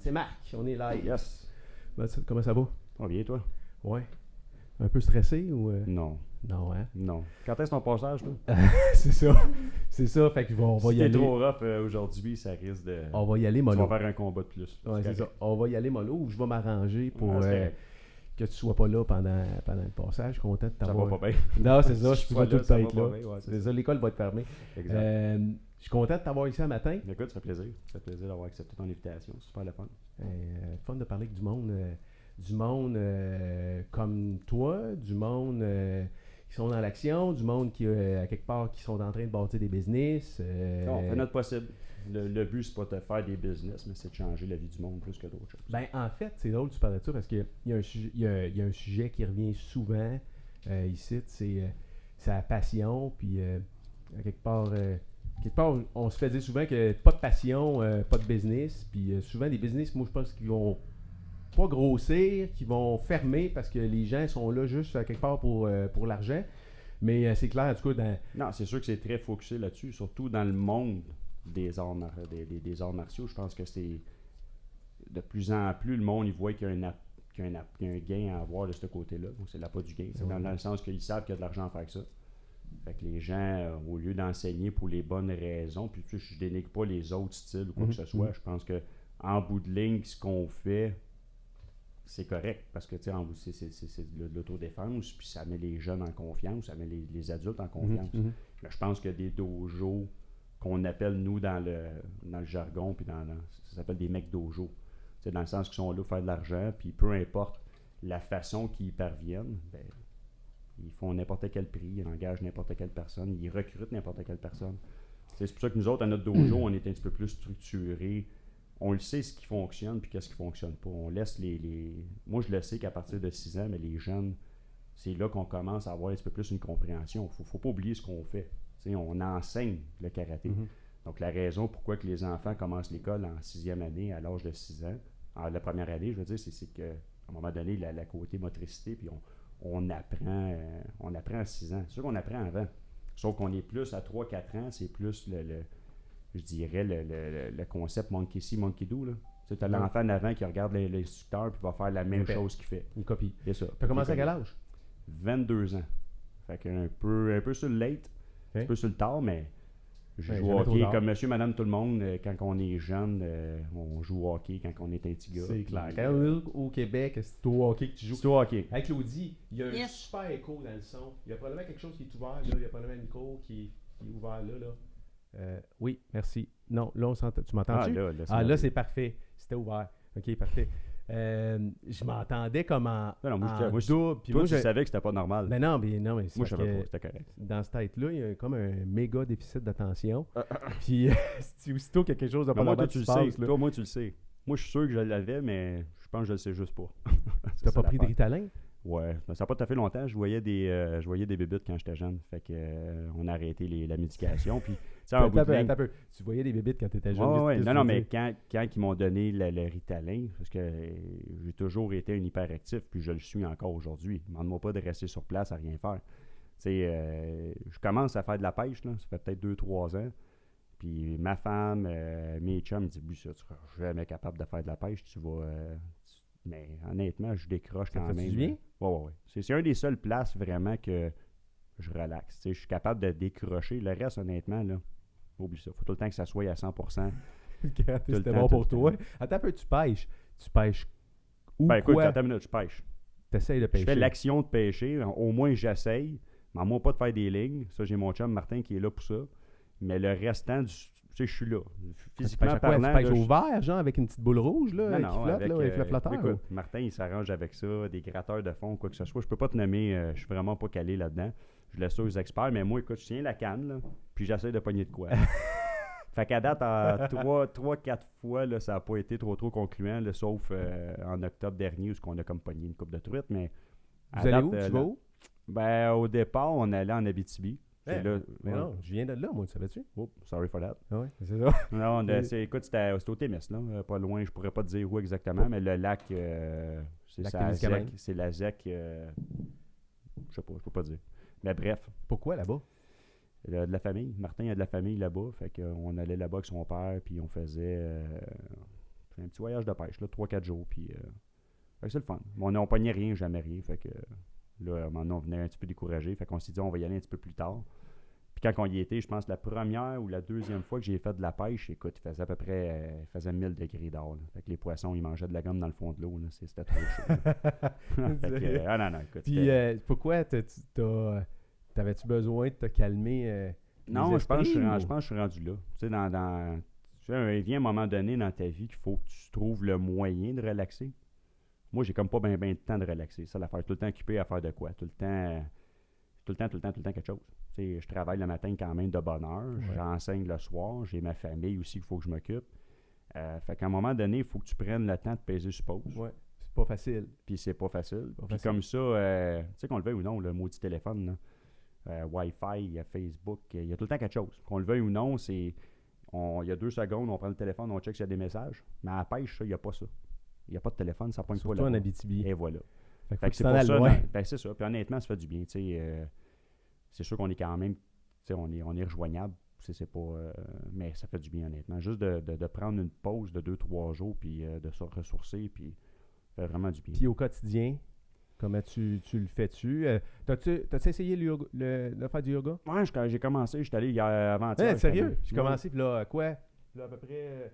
C'est Marc, on est live. Yes. Comment ça va? Ça va bien, toi? Ouais. Un peu stressé ou... Non. Non, hein? Non. Quand est-ce ton passage, toi? C'est ça. C'est ça, fait qu'on va Si y t'es aller. trop rough aujourd'hui, ça risque de... On va y aller Tu mollo. vas faire un combat de plus. Ouais, c'est ça. On va y aller mollo ou je vais m'arranger pour Ouais, c'est correct. que tu sois pas là pendant le passage. Content de Ça t'avoir. va pas bien. Non, c'est ça. Si Je je peux suis pas là, tout ça être va là. pas bien, ouais, c'est C'est ça, l'école va être fermée. Exact. Je suis content de t'avoir ici ce matin. Écoute, ça fait plaisir. Ça fait plaisir d'avoir accepté ton invitation. C'est super le fun. Fun de parler avec du monde comme toi, du monde qui sont dans l'action, du monde qui, à quelque part, qui sont en train de bâtir des business. On fait notre possible. Le but, c'est pas de faire des business, mais c'est de changer la vie du monde plus que d'autres choses. Ben, en fait, c'est drôle que tu parles de ça parce qu'il y a il y a un sujet qui revient souvent ici, c'est la passion. Puis, à quelque part, on se fait dire souvent que pas de passion, pas de business. Puis, souvent, les business, moi, je pense qu'ils vont pas grossir, qu'ils vont fermer parce que les gens sont là juste à quelque part pour l'argent. Mais c'est clair, en tout cas, Non, c'est sûr que c'est très focusé là-dessus, surtout dans le monde des arts, des arts martiaux. Je pense que c'est de plus en plus, le monde, il voit qu'il y a un gain à avoir de ce côté-là. Donc, c'est là pas du gain. C'est dans le sens qu'ils savent qu'il y a de l'argent à faire avec ça. Fait que les gens, au lieu d'enseigner pour les bonnes raisons, puis tu sais, je dénigre pas les autres styles ou quoi que ce soit, je pense que en bout de ligne, ce qu'on fait, c'est correct. Parce que tu sais, c'est de l'autodéfense, puis ça met les jeunes en confiance, ça met les adultes en confiance. Mais je pense que des dojos qu'on appelle, nous, dans le jargon, puis ça s'appelle des mecs dojo. C'est dans le sens qu'ils sont là pour faire de l'argent, puis peu importe la façon qu'ils y parviennent, ben, ils font n'importe quel prix, ils engagent n'importe quelle personne, ils recrutent n'importe quelle personne. C'est pour ça que nous autres, à notre dojo, on est un petit peu plus structuré. On le sait ce qui fonctionne puis qu'est-ce qui fonctionne pas. On laisse Moi, je le sais qu'à partir de 6 ans, mais les jeunes, c'est là qu'on commence à avoir un petit peu plus une compréhension. Faut pas oublier ce qu'on fait. T'sais, on enseigne le karaté. Donc, la raison pourquoi que les enfants commencent l'école en 6e année, à l'âge de 6 ans, la première année, je veux dire, c'est qu'à un moment donné, la côté motricité, puis on apprend à 6 ans. C'est sûr qu'on apprend avant. Sauf qu'on est plus à 3-4 ans, c'est plus je dirais le concept monkey see, monkey do. Tu as l'enfant en avant qui regarde l'instructeur puis va faire la même chose qu'il fait. il copie. C'est ça. Tu as commencé à quel âge? 22 ans. Fait qu'un peu sur le late, un peu sur le tard, mais je joue au hockey comme monsieur, madame, tout le monde. Quand on est jeune, on joue au hockey quand on est un petit gars. C'est clair. Quand on est au Québec, c'est au hockey que tu joues. C'est au hockey. Avec Claudie, il y a un super écho dans le son. Il y a probablement quelque chose qui est ouvert là. Il y a probablement un micro qui est ouvert là. Oui, merci. Non, là, on s'entend. Tu m'entends-tu? Là, c'est parfait. C'était ouvert. OK, parfait. Je m'entendais comme en double. Puis moi, tu savais que c'était pas normal. Ben non, mais moi, je savais pas, c'était correct. Dans cette tête-là, il y a comme un méga déficit d'attention. Puis, aussitôt qu'il y a quelque chose de pas normal qui se passe, là. Toi, moi, tu le sais. Moi, je suis sûr que je l'avais, mais je pense que je le sais juste pas. Tu n'as pas pris de Ritalin? Ouais, ça n'a pas tout à fait longtemps. Je voyais des bébites quand j'étais jeune. Fait que on a arrêté la médication. Puis, un peu. Tu voyais des bébites quand tu étais jeune? Ouais. Non, mais quand ils m'ont donné le Ritalin, parce que j'ai toujours été un hyperactif, puis je le suis encore aujourd'hui. Demande-moi pas de rester sur place à rien faire. Je commence à faire de la pêche, là. Ça fait peut-être 2-3 ans. Puis ma femme, mes chums me disent « Oui, ça, tu seras jamais capable de faire de la pêche. Tu vas... Mais honnêtement, je décroche quand même. Ça fait du bien? Ouais. C'est un des seules places vraiment que je relaxe. Je suis capable de décrocher. Le reste, honnêtement, là, oublie ça. Faut tout le temps que ça soit à 100%. C'était bon pour toi. Attends un peu, tu pêches. Tu pêches où? Ben écoute, attends une minute, je pêche. T'essayes de pêcher. Je fais l'action de pêcher. Au moins, j'essaye. Mais moi, pas de faire des lignes. Ça, j'ai mon chum Martin qui est là pour ça. Mais le restant je suis là. Physiquement parlant. Tu pêches au vert, genre, avec une petite boule rouge là, qui flotte, avec le flotteur? Écoute, Martin, il s'arrange avec ça, des gratteurs de fond, quoi que ce soit. Je peux pas te nommer, je suis vraiment pas calé là-dedans. Je laisse ça aux experts, mais moi, écoute, je tiens la canne, là, puis j'essaie de pogner de quoi. Fait qu'à date, 3-4 fois, là, ça n'a pas été trop concluant, là, sauf en octobre dernier, où on a comme pogné une coupe de truite. Mais vous allez où? Tu vas où? Ben, au départ, on allait en Abitibi. Là, mais non, je viens de là, moi, tu savais-tu? Oh, sorry for that. Ah ouais, c'est ça. Non, écoute, c'était au Témis, là, pas loin, je pourrais pas te dire où exactement, mais le lac, c'est la ZEC, je sais pas, je peux pas dire. Mais bref. Pourquoi là-bas? De la famille. Martin a de la famille là-bas, fait qu'on allait là-bas avec son père, puis on faisait, C'est un petit voyage de pêche, là, 3-4 jours, puis fait que c'est le fun. Mais on n'a pogné rien, jamais rien, fait que là, à un moment donné, on venait un petit peu découragé, fait qu'on s'est dit, on va y aller un petit peu plus tard. Puis quand on y était, je pense la première ou la deuxième fois que j'ai fait de la pêche, écoute, il faisait à peu près il faisait 1000 degrés dehors. Là. Fait que les poissons, ils mangeaient de la gomme dans le fond de l'eau. Là. C'était trop chaud. Fait que, non, écoute. Puis pourquoi t'avais-tu besoin de te calmer non, je pense que ou... je suis rendu là. Tu sais, tu sais, il vient un moment donné dans ta vie qu'il faut que tu trouves le moyen de relaxer. Moi, j'ai comme pas bien de temps de relaxer. Ça, l'affaire. Tout le temps occupé à faire de quoi? Tout le temps quelque chose. T'sais, je travaille le matin quand même de bonne heure, j'enseigne le soir, j'ai ma famille aussi qu'il faut que je m'occupe. Fait qu'à un moment donné, il faut que tu prennes le temps de peser sur pause. Ouais, c'est pas facile. Puis c'est pas facile. Puis comme ça, tu sais qu'on le veuille ou non, le maudit téléphone, là, Wi-Fi, il y a Facebook, il y a tout le temps quelque chose. Qu'on le veuille ou non, il y a 2 secondes, on prend le téléphone, on check s'il y a des messages. Mais à la pêche, il n'y a pas ça. Il n'y a pas de téléphone, ça pogne pas là. Surtout en Abitibi. Et voilà. Fait que c'est pour ça. Ben, c'est ça. Puis honnêtement, ça fait du bien. C'est sûr qu'on est quand même, on est rejoignable. C'est pas, mais ça fait du bien, honnêtement. Juste de prendre une pause de 2-3 jours, puis de se ressourcer, puis ça fait vraiment du bien. Puis au quotidien, comment tu le fais-tu? T'as-tu essayé le faire du yoga? Ouais, j'ai commencé, j'étais allé avant-hier. Ouais, sérieux? J'ai commencé, puis là, quoi? Là, à peu près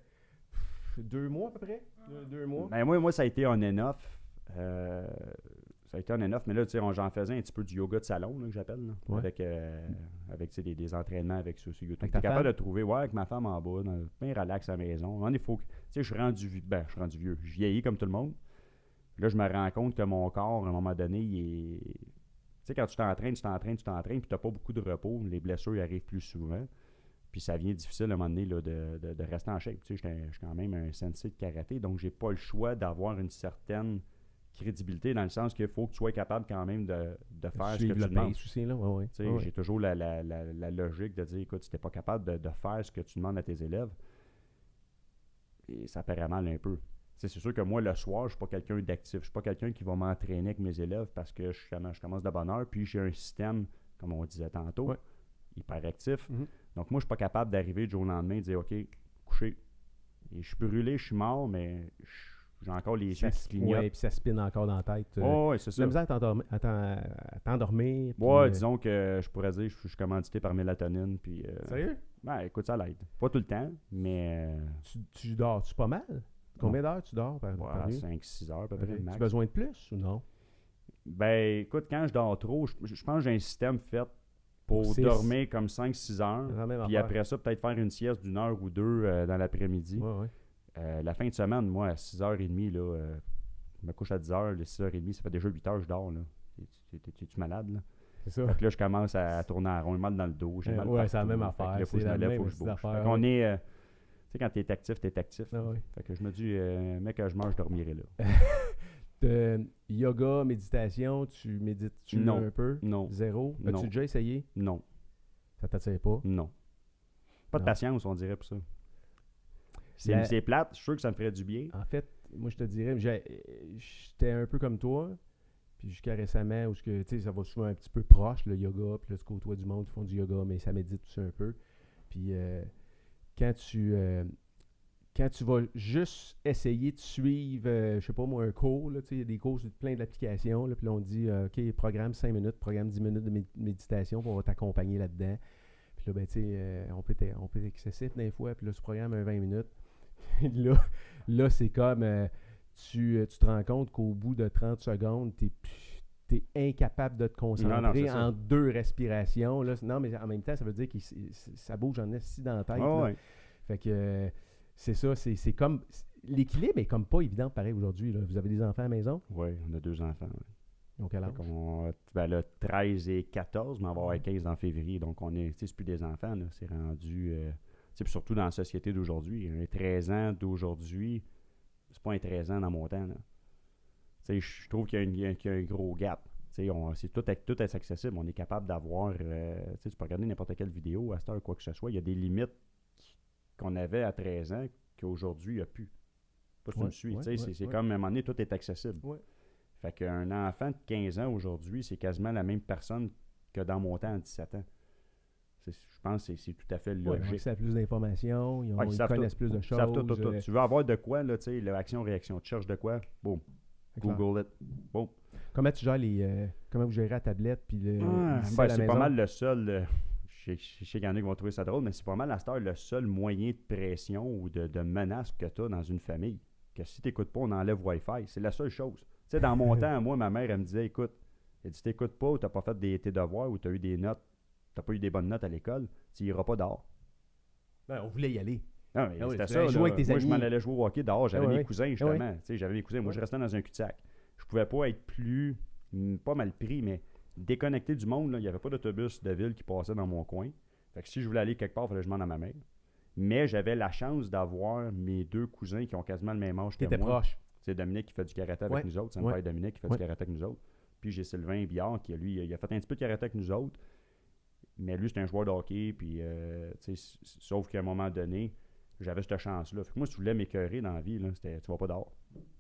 2 mois, à peu près? 2 mois? Ben moi, ça a été on and off. Ça a été on and off, mais là, tu sais, j'en faisais un petit peu du yoga de salon, là, que j'appelle, là, Ouais. avec des entraînements avec sur YouTube. Avec T'es ta capable femme? de trouver, avec ma femme en bas, bien relax à la maison. Il faut que, tu sais, je suis rendu vieux. Je vieillis comme tout le monde. Là, je me rends compte que mon corps, à un moment donné, il est... Tu sais, quand tu t'entraînes, puis t'as pas beaucoup de repos, les blessures arrivent plus souvent. Puis ça devient difficile à un moment donné là, de rester en shape. Tu sais, je suis quand même un sensei de karaté, donc j'ai pas le choix d'avoir une certaine crédibilité dans le sens qu'il faut que tu sois capable quand même de faire ce que tu demandes. Aussi, là. Ouais. J'ai toujours la logique de dire, écoute, si tu n'es pas capable de faire ce que tu demandes à tes élèves, et ça paraît mal un peu. C'est sûr que moi, le soir, je ne suis pas quelqu'un d'actif. Je ne suis pas quelqu'un qui va m'entraîner avec mes élèves parce que je commence de bonne heure, puis j'ai un système, comme on disait tantôt, hyper actif. Mm-hmm. Donc moi, je ne suis pas capable d'arriver du jour au lendemain et de dire, OK, coucher. Et je suis brûlé, je suis mort, mais j'ai encore les yeux qui clignotent. Oui, puis ça spinne encore dans la tête. Oui, c'est ça. La misère à t'endormir. Ouais, disons que je pourrais dire que je suis commandité par mélatonine. Puis, sérieux? Ben, écoute, ça l'aide. Pas tout le temps, mais... Tu dors-tu pas mal? Combien d'heures tu dors par nuit? 5-6 heures, à peu près, max. Tu as besoin de plus ou non? Ben, écoute, quand je dors trop, je pense que j'ai un système fait pour dormir comme 5-6 heures. Puis après ça, peut-être faire une sieste d'1 heure ou 2 dans l'après-midi. Ouais. La fin de semaine, moi, à 6h30, là, je me couche à 10h, les 6h30, ça fait déjà 8 heures que je dors. Là. Es-tu malade, là? C'est ça. Fait que là, je commence à tourner en rond, j'ai mal dans le dos, j'ai mal partout. C'est la même affaire. Là, faut que je me lève, faut que je bouge. Fait qu'on est... tu sais, quand t'es actif, t'es actif. Fait que je me dis, mec, quand je mange, je dormirai là. Yoga, méditation, tu médites-tu un peu? Non. Zéro? As-tu déjà essayé? Non. Ça t'attire pas? Non. Pas de patience, on dirait, pour ça. C'est plate, je suis sûr que ça me ferait du bien. En fait, moi, je te dirais, j'étais un peu comme toi, puis jusqu'à récemment, où ça va souvent un petit peu proche, le yoga, puis là, tu côtoies du monde qui font du yoga, mais ça médite tout ça un peu. Puis quand tu vas juste essayer de suivre, je sais pas moi, un cours, il y a des cours sur plein d'applications, puis là, on dit, OK, programme 5 minutes, programme 10 minutes de méditation, puis on va t'accompagner là-dedans. Puis là, ben, tu sais, on peut être excessif des fois, puis là, ce programme a 20 minutes. là, c'est comme, tu te rends compte qu'au bout de 30 secondes, t'es incapable de te concentrer en 2 respirations. Là. Non, mais en même temps, ça veut dire que ça bouge en esti dans la tête. Ouais. Fait que c'est ça, c'est comme... L'équilibre est comme pas évident pareil aujourd'hui. Là. Vous avez des enfants à la maison? Oui, on a 2 enfants. Donc, quel âge? Là, 13 et 14, mais on va avoir 15 en février. Donc, c'est plus des enfants. Là, c'est rendu... surtout dans la société d'aujourd'hui. Un 13 ans d'aujourd'hui, c'est pas un 13 ans dans mon temps. Je trouve qu'il y a un gros gap. Tout est accessible. On est capable d'avoir... tu peux regarder n'importe quelle vidéo, à cette heure, quoi que ce soit. Il y a des limites qu'on avait à 13 ans qu'aujourd'hui, il n'y a plus. Pas si tu me suis. C'est comme, à un moment donné, tout est accessible. Ouais. Fait qu'un enfant de 15 ans aujourd'hui, c'est quasiment la même personne que dans mon temps à 17 ans. Je pense que c'est tout à fait Ouais, logique. ils savent plus d'informations, ils, Ouais, ils savent connaissent tout. plus de Ils choses. savent tout. Tu veux avoir de quoi, là, tu sais, l'action-réaction. Tu cherches de quoi, boum, c'est clair. Google it. Boum. Comment tu gères comment vous gérez la tablette puis ici à la C'est maison? pas mal le seul. Je sais qu'il y en a qui vont trouver ça drôle, mais c'est pas mal à cette heure le seul moyen de pression ou de menace que tu as dans une famille. Que si tu n'écoutes pas, on enlève Wi-Fi. C'est la seule chose. Tu sais, dans mon temps, moi, ma mère, elle me disait, écoute, elle dit, si t'écoutes pas ou t'as pas fait tes devoirs ou t'as eu des notes, t'as pas eu des bonnes notes à l'école, tu iras pas dehors. Ben, on voulait y aller. Non, mais Ah oui, c'était tu ça. allais jouer avec tes Moi, amis. je m'en allais jouer au hockey dehors. J'avais Ah mes ouais. cousins, justement. Tu sais, j'avais mes cousins. Moi, je restais dans un cul-de-sac. Je pouvais pas être plus, pas mal pris, mais déconnecté du monde. Là. Il n'y avait pas d'autobus de ville qui passait dans mon coin. Fait que si je voulais aller quelque part, il fallait que je demande à ma mère. Mais j'avais la chance d'avoir mes 2 cousins qui ont quasiment le même âge Qui que était moi. proche. C'est Dominique qui fait du karaté avec Ouais. nous autres. C'est mon Ouais. père Dominique qui fait Ouais. du karaté avec nous autres. Puis j'ai Sylvain Biard qui, lui, il a fait un petit peu de karaté avec nous autres. Mais lui, c'est un joueur de hockey. Puis, sauf qu'à un moment donné, j'avais cette chance-là. Fait que moi, si tu voulais m'écœurer dans la vie, là, c'était tu vas pas dehors.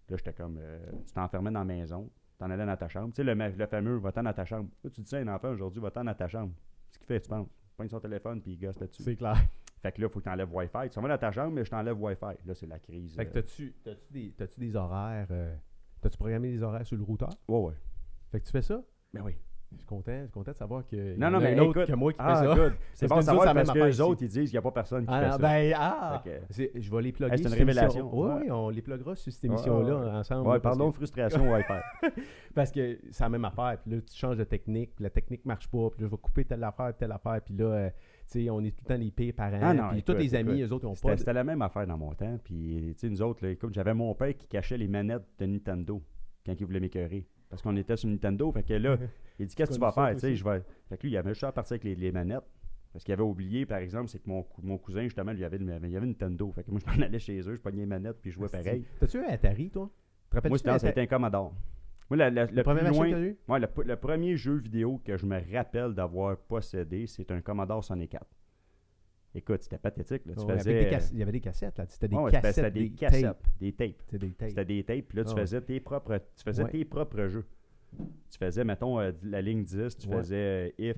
Là, j'étais comme, tu t'enfermais dans la maison, t'en allais dans ta chambre. Tu sais, le fameux, va-t'en dans ta chambre. Là, tu dis ça à un enfant aujourd'hui, va-t'en dans ta chambre. Ce qu'il fait, tu penses. Il pogne son téléphone puis il gosse là-dessus. C'est clair. Fait que là, il faut que tu enlèves Wi-Fi. Tu s'en vas dans ta chambre, mais je t'enlève Wi-Fi. Là, c'est la crise. Fait que t'as-tu des horaires... T'as-tu programmé des horaires sur le routeur? Ouais. Fait que tu fais ça? Ben oui. Je suis content de savoir que Non, mais un autre écoute, que moi qui fait ça. good. C'est Parce bon que nous autres, savoir c'est la parce même que affaire les ici. autres, ils disent qu'il n'y a pas personne qui fait ça. Fait que- Je vais les plugger C'est une sur cette révélation. émission. Ouais. Oui, on les pluggera sur cette émission-là ensemble. Ouais, parce pardon, que- frustration Wi-Fi. Parce que c'est la même affaire. Puis là, tu changes de technique, puis la technique marche pas. Puis là, je vais couper telle affaire, puis là, tu sais, on est tout le temps les pires parents. Ah non, puis écoute, tous les amis, écoute, eux autres, ils ont C'était pas. c'était la même affaire dans mon temps. Puis, tu sais, nous autres, là, écoute, j'avais mon père qui cachait les manettes de Nintendo quand il voulait m'écœurer. Parce qu'on était sur Nintendo. Fait que là, il dit, qu'est-ce que tu vas faire? Tu sais, Fait que lui, il avait juste à partir avec les manettes. Parce qu'il avait oublié, par exemple, c'est que mon cousin, justement, lui, il y avait Nintendo. Fait que moi, je m'en allais chez eux, je pognais les manettes, puis je jouais pareil. T'as-tu eu un Atari, toi? Te rappelles-tu Moi, de c'était un Commodore. Moi, le première plus machine loin, que t'as eu? ouais, le premier jeu vidéo que je me rappelle d'avoir possédé, c'est un Commodore 64. Écoute, c'était pathétique. Là. Tu Ouais, faisais... il y avait des cassettes, là. C'était des Ouais, cassettes, c'était des tapes. cassettes, des tapes. C'était des tapes. C'était des tapes, puis là, tu Ah ouais. faisais tes propres, Ouais. tes propres jeux. Tu faisais, mettons, la ligne 10, tu Ouais. faisais if,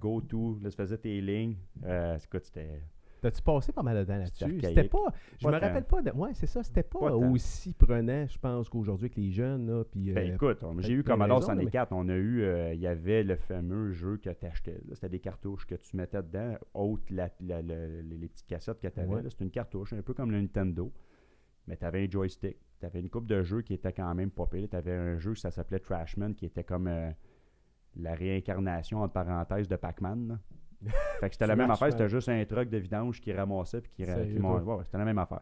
go to, là, tu faisais tes lignes. Écoute, c'était... T'as-tu passé pas mal de temps là-dessus? archaïque. C'était pas. Je Pas me tant. rappelle pas de. Ouais, c'est ça. C'était pas, Pas tant. aussi prenant, je pense, qu'aujourd'hui avec les jeunes. Là, puis, Ben écoute, j'ai eu plein de Commodore raisons, là, 64, on a eu, il y avait le fameux jeu que tu achetais. C'était des cartouches que tu mettais dedans, autres les petites cassettes que tu avais. Ouais. C'était une cartouche, un peu comme le Nintendo. Mais tu avais un joystick. Tu avais une coupe de jeux qui était quand même pas pire. Tu avais un jeu, ça s'appelait Trashman, qui était comme la réincarnation, entre parenthèses, de Pac-Man. Là. Fait que c'était la même affaire, c'était juste un truck de vidange qui ramassait puis qui Sérieux, montait. Ouais, c'était la même affaire.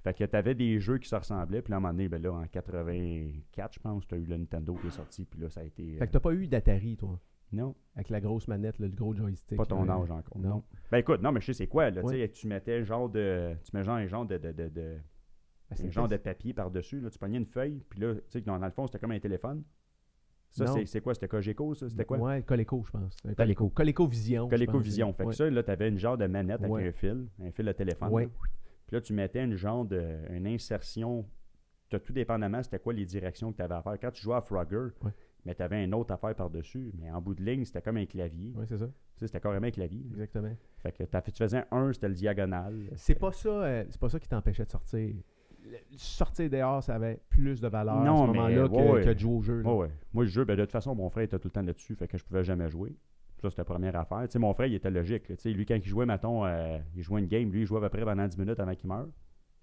Fait que t'avais des jeux qui se ressemblaient, puis là, à un moment donné, ben là, en 84, je pense, t'as eu le Nintendo qui est sorti, puis là, ça a été... Fait que t'as pas eu d'Atari, toi, non, avec la grosse manette, là, le gros joystick. pas ton là. âge encore. Non. Ben écoute, non, mais je sais c'est quoi, là, Ouais. tu sais, tu mettais genre de... Tu mets genre un genre de Ben, un c'était- genre de papier par-dessus, là, tu pognais une feuille, puis là, tu sais, dans le fond, c'était comme un téléphone. Ça, Non. c'est quoi? C'était Cogeco, ça? C'était quoi? Ouais, Coleco, je pense. Un Coleco. ColecoVision. je pense. ColecoVision. Fait que Ouais. ça, là, t'avais une genre de manette avec Ouais. un fil de téléphone. Ouais. là. Puis là, tu mettais une insertion. Tout dépendamment, c'était quoi les directions que tu avais à faire. Quand tu jouais à Frogger, Ouais. mais tu avais une autre affaire par-dessus. Mais en bout de ligne, c'était comme un clavier. Ouais, c'est ça. Tu sais, c'était carrément un clavier. Exactement. Fait que tu faisais un, c'était le diagonal. C'est pas ça qui t'empêchait de sortir. Sortir dehors, ça avait plus de valeur Non, à ce mais moment-là ouais. que de jouer au jeu. là. Ouais, ouais. Moi, le jeu, ben, de toute façon, mon frère était tout le temps là-dessus, fait que je pouvais jamais jouer. Ça, c'était la première affaire. Tu sais, mon frère, il était logique. Là. Tu sais, lui, quand il jouait, mettons, il jouait une game, lui, il jouait à peu près pendant 10 minutes avant qu'il meure.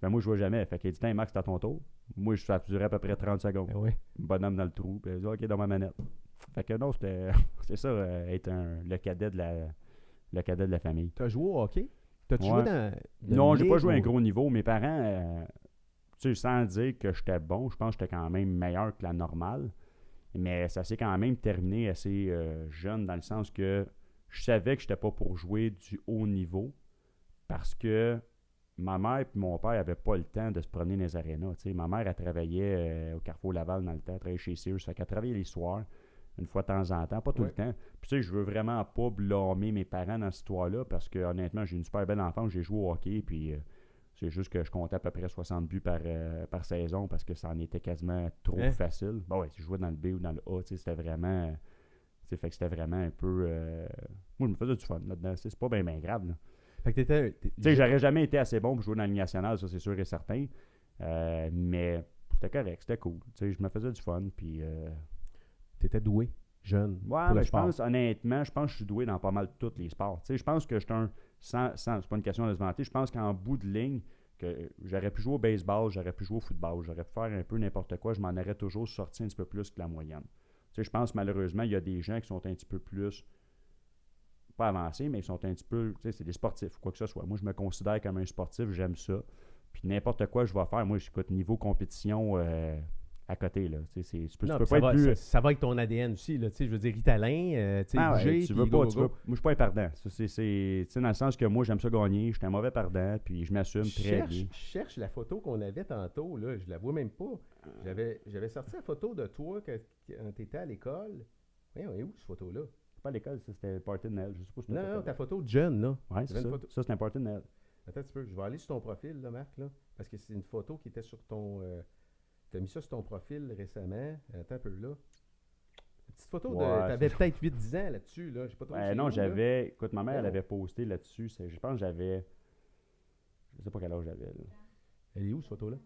Ben, moi, je jouais jamais. Fait qu'il dit, tiens, Max, c'est à ton tour. Moi, ça durait à peu près 30 secondes. Ben ouais. Bonhomme dans le trou. Puis il dit, OK, dans ma manette. Fait que non, c'est ça, être le cadet de la famille. T'as joué au hockey? T'as-tu Ouais. joué dans Non, j'ai pas joué à un gros. gros niveau. Mes parents, tu sais, sans dire que j'étais bon, je pense que j'étais quand même meilleur que la normale. Mais ça s'est quand même terminé assez jeune, dans le sens que je savais que j'étais pas pour jouer du haut niveau parce que ma mère et mon père n'avaient pas le temps de se promener dans les arénas. Tu sais, ma mère, elle travaillait au Carrefour Laval dans le temps, elle travaillait chez Sears. Fait qu'elle travaillait les soirs, une fois de temps en temps, pas tout Ouais. le temps. Puis tu sais, je veux vraiment pas blâmer mes parents dans cette histoire-là parce que honnêtement, j'ai une super belle enfance, j'ai joué au hockey, puis c'est juste que je comptais à peu près 60 buts par saison parce que ça en était quasiment trop Hein? facile. Bon, ouais, si je jouais dans le B ou dans le A, tu sais, c'était vraiment... Tu Fait que c'était vraiment un peu... Moi, je me faisais du fun là-dedans. C'est pas bien grave. Là. Fait que J'aurais jamais été assez bon pour jouer dans la Ligue nationale, ça c'est sûr et certain. Mais c'était correct, c'était cool. Je me faisais du fun. Puis, t'étais doué, jeune. ouais, mais je pense, honnêtement, je suis doué dans pas mal tous les sports. Je pense que j'étais c'est pas une question de se vanter, je pense qu'en bout de ligne, que j'aurais pu jouer au baseball, j'aurais pu jouer au football, j'aurais pu faire un peu n'importe quoi, je m'en aurais toujours sorti un petit peu plus que la moyenne. Je pense malheureusement, il y a des gens qui sont un petit peu plus, pas avancés, mais ils sont un petit peu, c'est des sportifs, quoi que ce soit. Moi, je me considère comme un sportif, j'aime ça. Puis n'importe quoi je vais faire, moi, j'écoute niveau compétition à côté, là. Tu peux pas être plus... Ça va avec ton ADN aussi, là. Je veux dire, Ritalin, bouger, tu veux pas, moi, je suis pas un perdant. C'est dans le sens que moi, j'aime ça gagner, je suis un mauvais perdant, puis je m'assume très bien. Je cherche la photo qu'on avait tantôt, là, je la vois même pas. J'avais sorti la photo de toi quand tu étais à l'école. Voyons, où cette photo-là? Pas à l'école, ça, c'était le party de Noël. Je sais pas si non, ta photo de jeune, là. Ouais, c'est ça. Ça, c'est un party de Noël. Attends un petit peu, je vais aller sur ton profil, là, Marc, là, parce que c'est une photo qui était sur ton... tu as mis ça sur ton profil récemment. Attends un peu, là. Une petite photo de... T'avais peut-être 8-10 ans là-dessus, là. J'ai pas trop non, j'avais... Écoute, ma mère, elle avait posté là-dessus. Je pense que j'avais... Je sais pas quel âge j'avais, là. Elle est où, cette photo-là?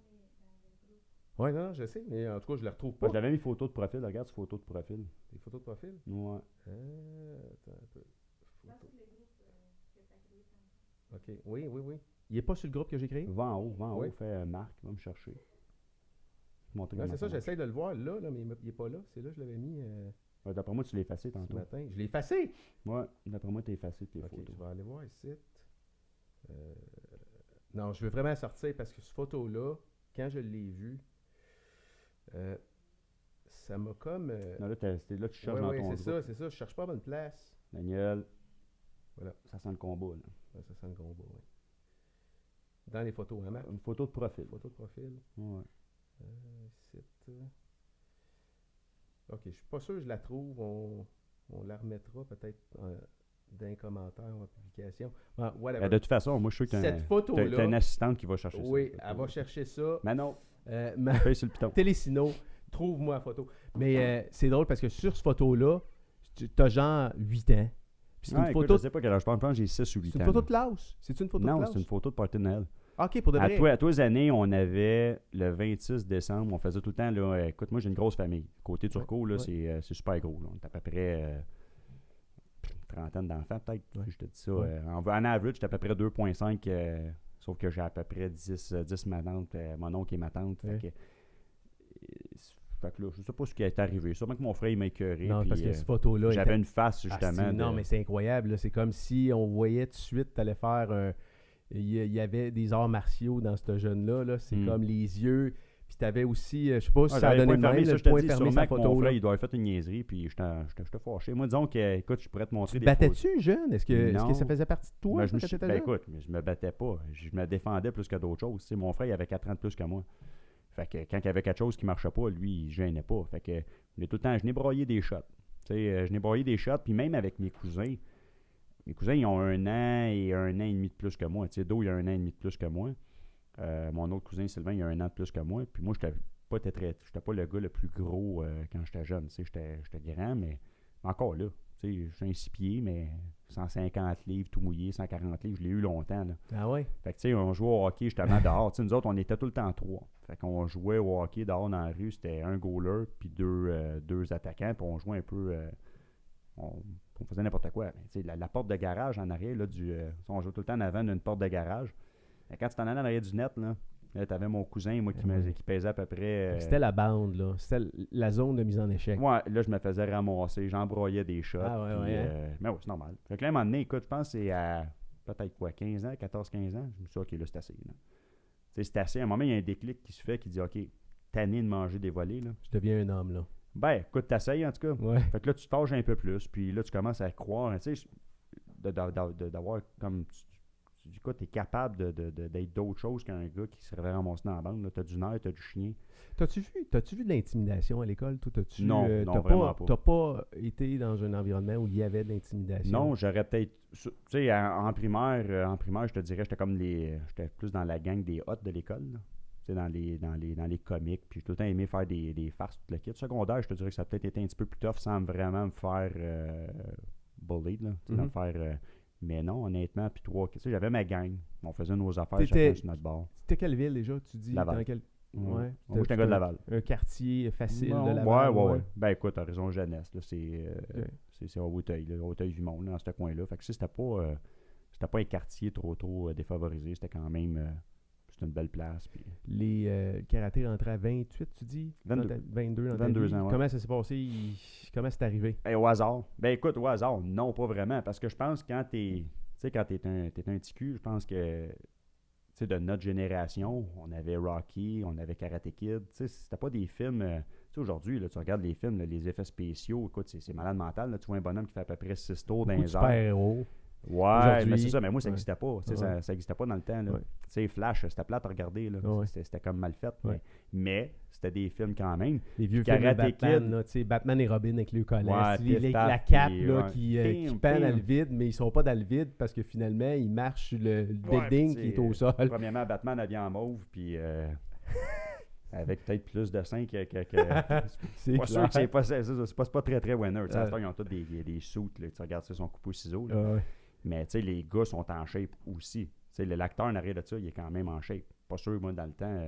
Ouais, non, je sais, mais en tout cas, je la retrouve pas. Je l'avais mis photo de profil. Regarde cette photo de profil. Des photos de profil? Ouais. Attends un peu. Photo. OK, oui. Il est pas sur le groupe que j'ai créé? Va en haut, fait Marc, va me chercher. C'est ça, j'essaie de le voir là, mais il n'est pas là. C'est là que je l'avais mis. D'après moi, tu l'as effacé tantôt. Ce matin. Je l'ai effacé? Ouais, d'après moi, tu as effacé tes photos. Je vais aller voir ici. Non, je veux vraiment sortir parce que cette photo-là, quand je l'ai vue, ça m'a comme... Non, là, tu cherches dans ton groupe. c'est ça. Je cherche pas à bonne place. Daniel, voilà. Ça sent le combat, là. Ouais, ça sent le combat, oui. Dans les photos, hein, Marc? Une photo de profil. Photo de profil. Ouais. Ok, je suis pas sûr que je la trouve. On la remettra peut-être d'un commentaire ou en publication. De toute façon, moi, je suis sûr que tu as une assistante qui va chercher ça. Oui, elle va chercher ça. Mais non. Fais sur le piton. Télésino, trouve-moi la photo. Mais c'est drôle parce que sur cette photo-là, tu as genre 8 ans. Puis c'est une photo. Je sais pas quel âge je pense que j'ai 6 ou 8 ans. C'est une photo de classe. C'est une photo de classe? Non, c'est une photo de party de Noël. OK, pour de vrai. À tous les années, on avait le 26 décembre, on faisait tout le temps, là, écoute, moi j'ai une grosse famille. Côté Turcot, là, c'est super gros. Là. On est à peu près une trentaine d'enfants, peut-être. Je te dis ça. En average, j'étais à peu près 2,5, sauf que j'ai à peu près 10 ma tante, mon oncle et ma tante. Fait que là, je sais pas ce qui est arrivé. Sûrement que mon frère il m'a écœuré. Non, parce que cette photo-là... J'avais une face, justement. Non, mais c'est incroyable. Là. C'est comme si on voyait tout de suite, tu allais faire un... Il y avait des arts martiaux dans ce jeune-là. Là. C'est comme les yeux. Puis tu avais aussi, je sais pas si ça a donné le même, le point fermé sa photo. Mon frère, il doit avoir fait une niaiserie, puis j'étais fâché. Moi, disons que, écoute, je pourrais te montrer des photos. Battais-tu jeune? Est-ce que ça faisait partie de toi? Écoute, je me battais pas. Je me défendais plus que d'autres choses. T'sais, mon frère, il avait 4 ans de plus que moi. Fait que quand il y avait quelque chose qui marchait pas, lui, il gênait pas. Fait que tout le temps, je n'ai broyé des shots. Je n'ai broyé des shots, puis même avec mes cousins, ils ont 1 an et 1 an et demi de plus que moi. Do, il a 1 an et demi de plus que moi. Mon autre cousin, Sylvain, il a 1 an de plus que moi. Puis moi, j'étais pas le gars le plus gros quand j'étais jeune. J'étais grand, mais encore là. Je suis un 6 pieds, mais 150 livres, tout mouillé, 140 livres, je l'ai eu longtemps. Là. Ah ouais? Fait que on jouait au hockey justement dehors. Nous autres, on était tout le temps 3. Fait qu'on jouait au hockey dehors dans la rue, c'était un goaler puis deux attaquants, puis on jouait un peu... on faisait n'importe quoi. La porte de garage en arrière, là, on jouait tout le temps en avant d'une porte de garage. Et quand tu t'en allais en arrière du net, là t'avais mon cousin, moi, qui pesait à peu près... C'était la bande, là. C'était la zone de mise en échec. Ouais, là, je me faisais ramasser. J'embroyais des shots. Ah ouais, mais ouais, c'est normal. Fait que là, à un moment donné, écoute, je pense que c'est à peut-être 15 ans, 14-15 ans. Je me suis dit, OK, là, c'est assez. C'est assez. À un moment, il y a un déclic qui se fait qui dit, OK, tanné de manger des volets, là. Je deviens un homme, là. Ben, écoute, t'essayes, en tout cas. Ouais. Fait que là, tu tâches un peu plus. Puis là, tu commences à croire, tu sais, d'avoir comme... Du coup, tu es capable d'être d'autre chose qu'un gars qui serait ramassé dans la bande. Tu as du nerf, tu as du chien. T'as-tu vu de l'intimidation à l'école? Toi, non, vraiment pas. Tu n'as pas été dans un environnement où il y avait de l'intimidation? Non, j'aurais peut-être... Tu sais, en primaire, je te dirais, j'étais plus dans la gang des hottes de l'école. dans les comics. Puis j'ai tout le temps aimé faire des farces, tout le kit. Secondaire, je te dirais que ça a peut-être été un petit peu plus tough sans vraiment me faire bullied, là. De me faire... mais non, honnêtement, puis j'avais ma gang. On faisait nos affaires chacun sur notre bord. C'était quelle ville déjà, tu dis? Laval. Dans quel... Ouais. Moi, j'étais un gars de Laval. Un quartier facile de Laval. Ouais. Ben écoute, t'as raison, jeunesse. Là, c'est au Hauteuil, Hauteuil-Vimont, dans ce coin-là. Fait que c'était pas un quartier trop défavorisé. C'était quand même... c'était une belle place. Puis... Le karaté rentrait à 28, tu dis? 22 dans 22 ans, ouais. Comment ça s'est passé? Comment c'est arrivé? Ben, au hasard. Ben écoute, au hasard, non, pas vraiment. Parce que je pense que quand t'es un petit cul, je pense que de notre génération, on avait Rocky, on avait Karate Kid. C'était pas des films... aujourd'hui, là, tu regardes les films, là, les effets spéciaux, écoute, c'est malade mental. Là, tu vois un bonhomme qui fait à peu près 6 tours dans les airs. Super-héros. Ouais, mais c'est ça. Mais moi, ça n'existait pas. Ouais. Ça n'existait pas dans le temps. Ouais. Flash, c'était plate à regarder. Là. Ouais. C'était comme mal fait. Ouais. Mais c'était des films quand même. Les vieux films de Batman, là, Batman et Robin avec le collet. Ouais, la cape là, ouais. qui pend dans le vide, mais ils sont pas dans le vide parce que finalement, ils marchent sur le building qui est au sol. Premièrement, Batman habillé en mauve, puis... avec peut-être plus de seins que c'est pas sûr que c'est pas très très winner. Ils ont tous des suits, là, tu regardes ça, ils sont coupés au ciseau. Ouais. Mais les gars sont en shape aussi. L'acteur en arrière de ça, il est quand même en shape. Pas sûr, moi, dans le temps,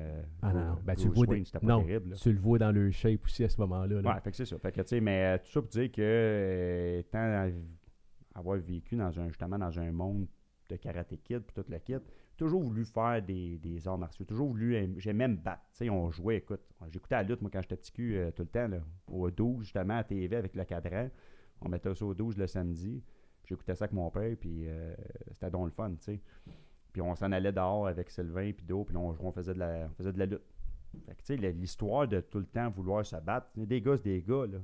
non. Ben, tu le Bruce vois Wayne, c'était pas terrible. Là. Tu le vois dans le shape aussi à ce moment-là. Là. Ouais, fait que c'est ça. Fait que, mais tout ça pour dire que avoir vécu justement dans un monde de Karate Kid puis tout le kit, toujours voulu faire des arts martiaux, toujours voulu, j'aimais me battre. On jouait, écoute, j'écoutais la lutte, moi, quand j'étais petit cul, tout le temps, là, au 12, justement, à TV avec le cadran. On mettait ça au 12 le samedi. J'écoutais ça avec mon père, puis c'était donc le fun, tu sais. Puis on s'en allait dehors avec Sylvain, puis d'autres, puis on faisait de la lutte. Fait que, tu sais, l'histoire de tout le temps vouloir se battre, des gars, c'est des gars, là.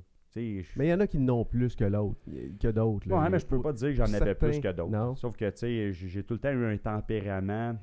Mais il y en a qui n'ont plus que d'autres. Ouais, mais je peux pas dire que j'en avais plus que d'autres. Non. Sauf que, tu sais, j'ai tout le temps eu un tempérament,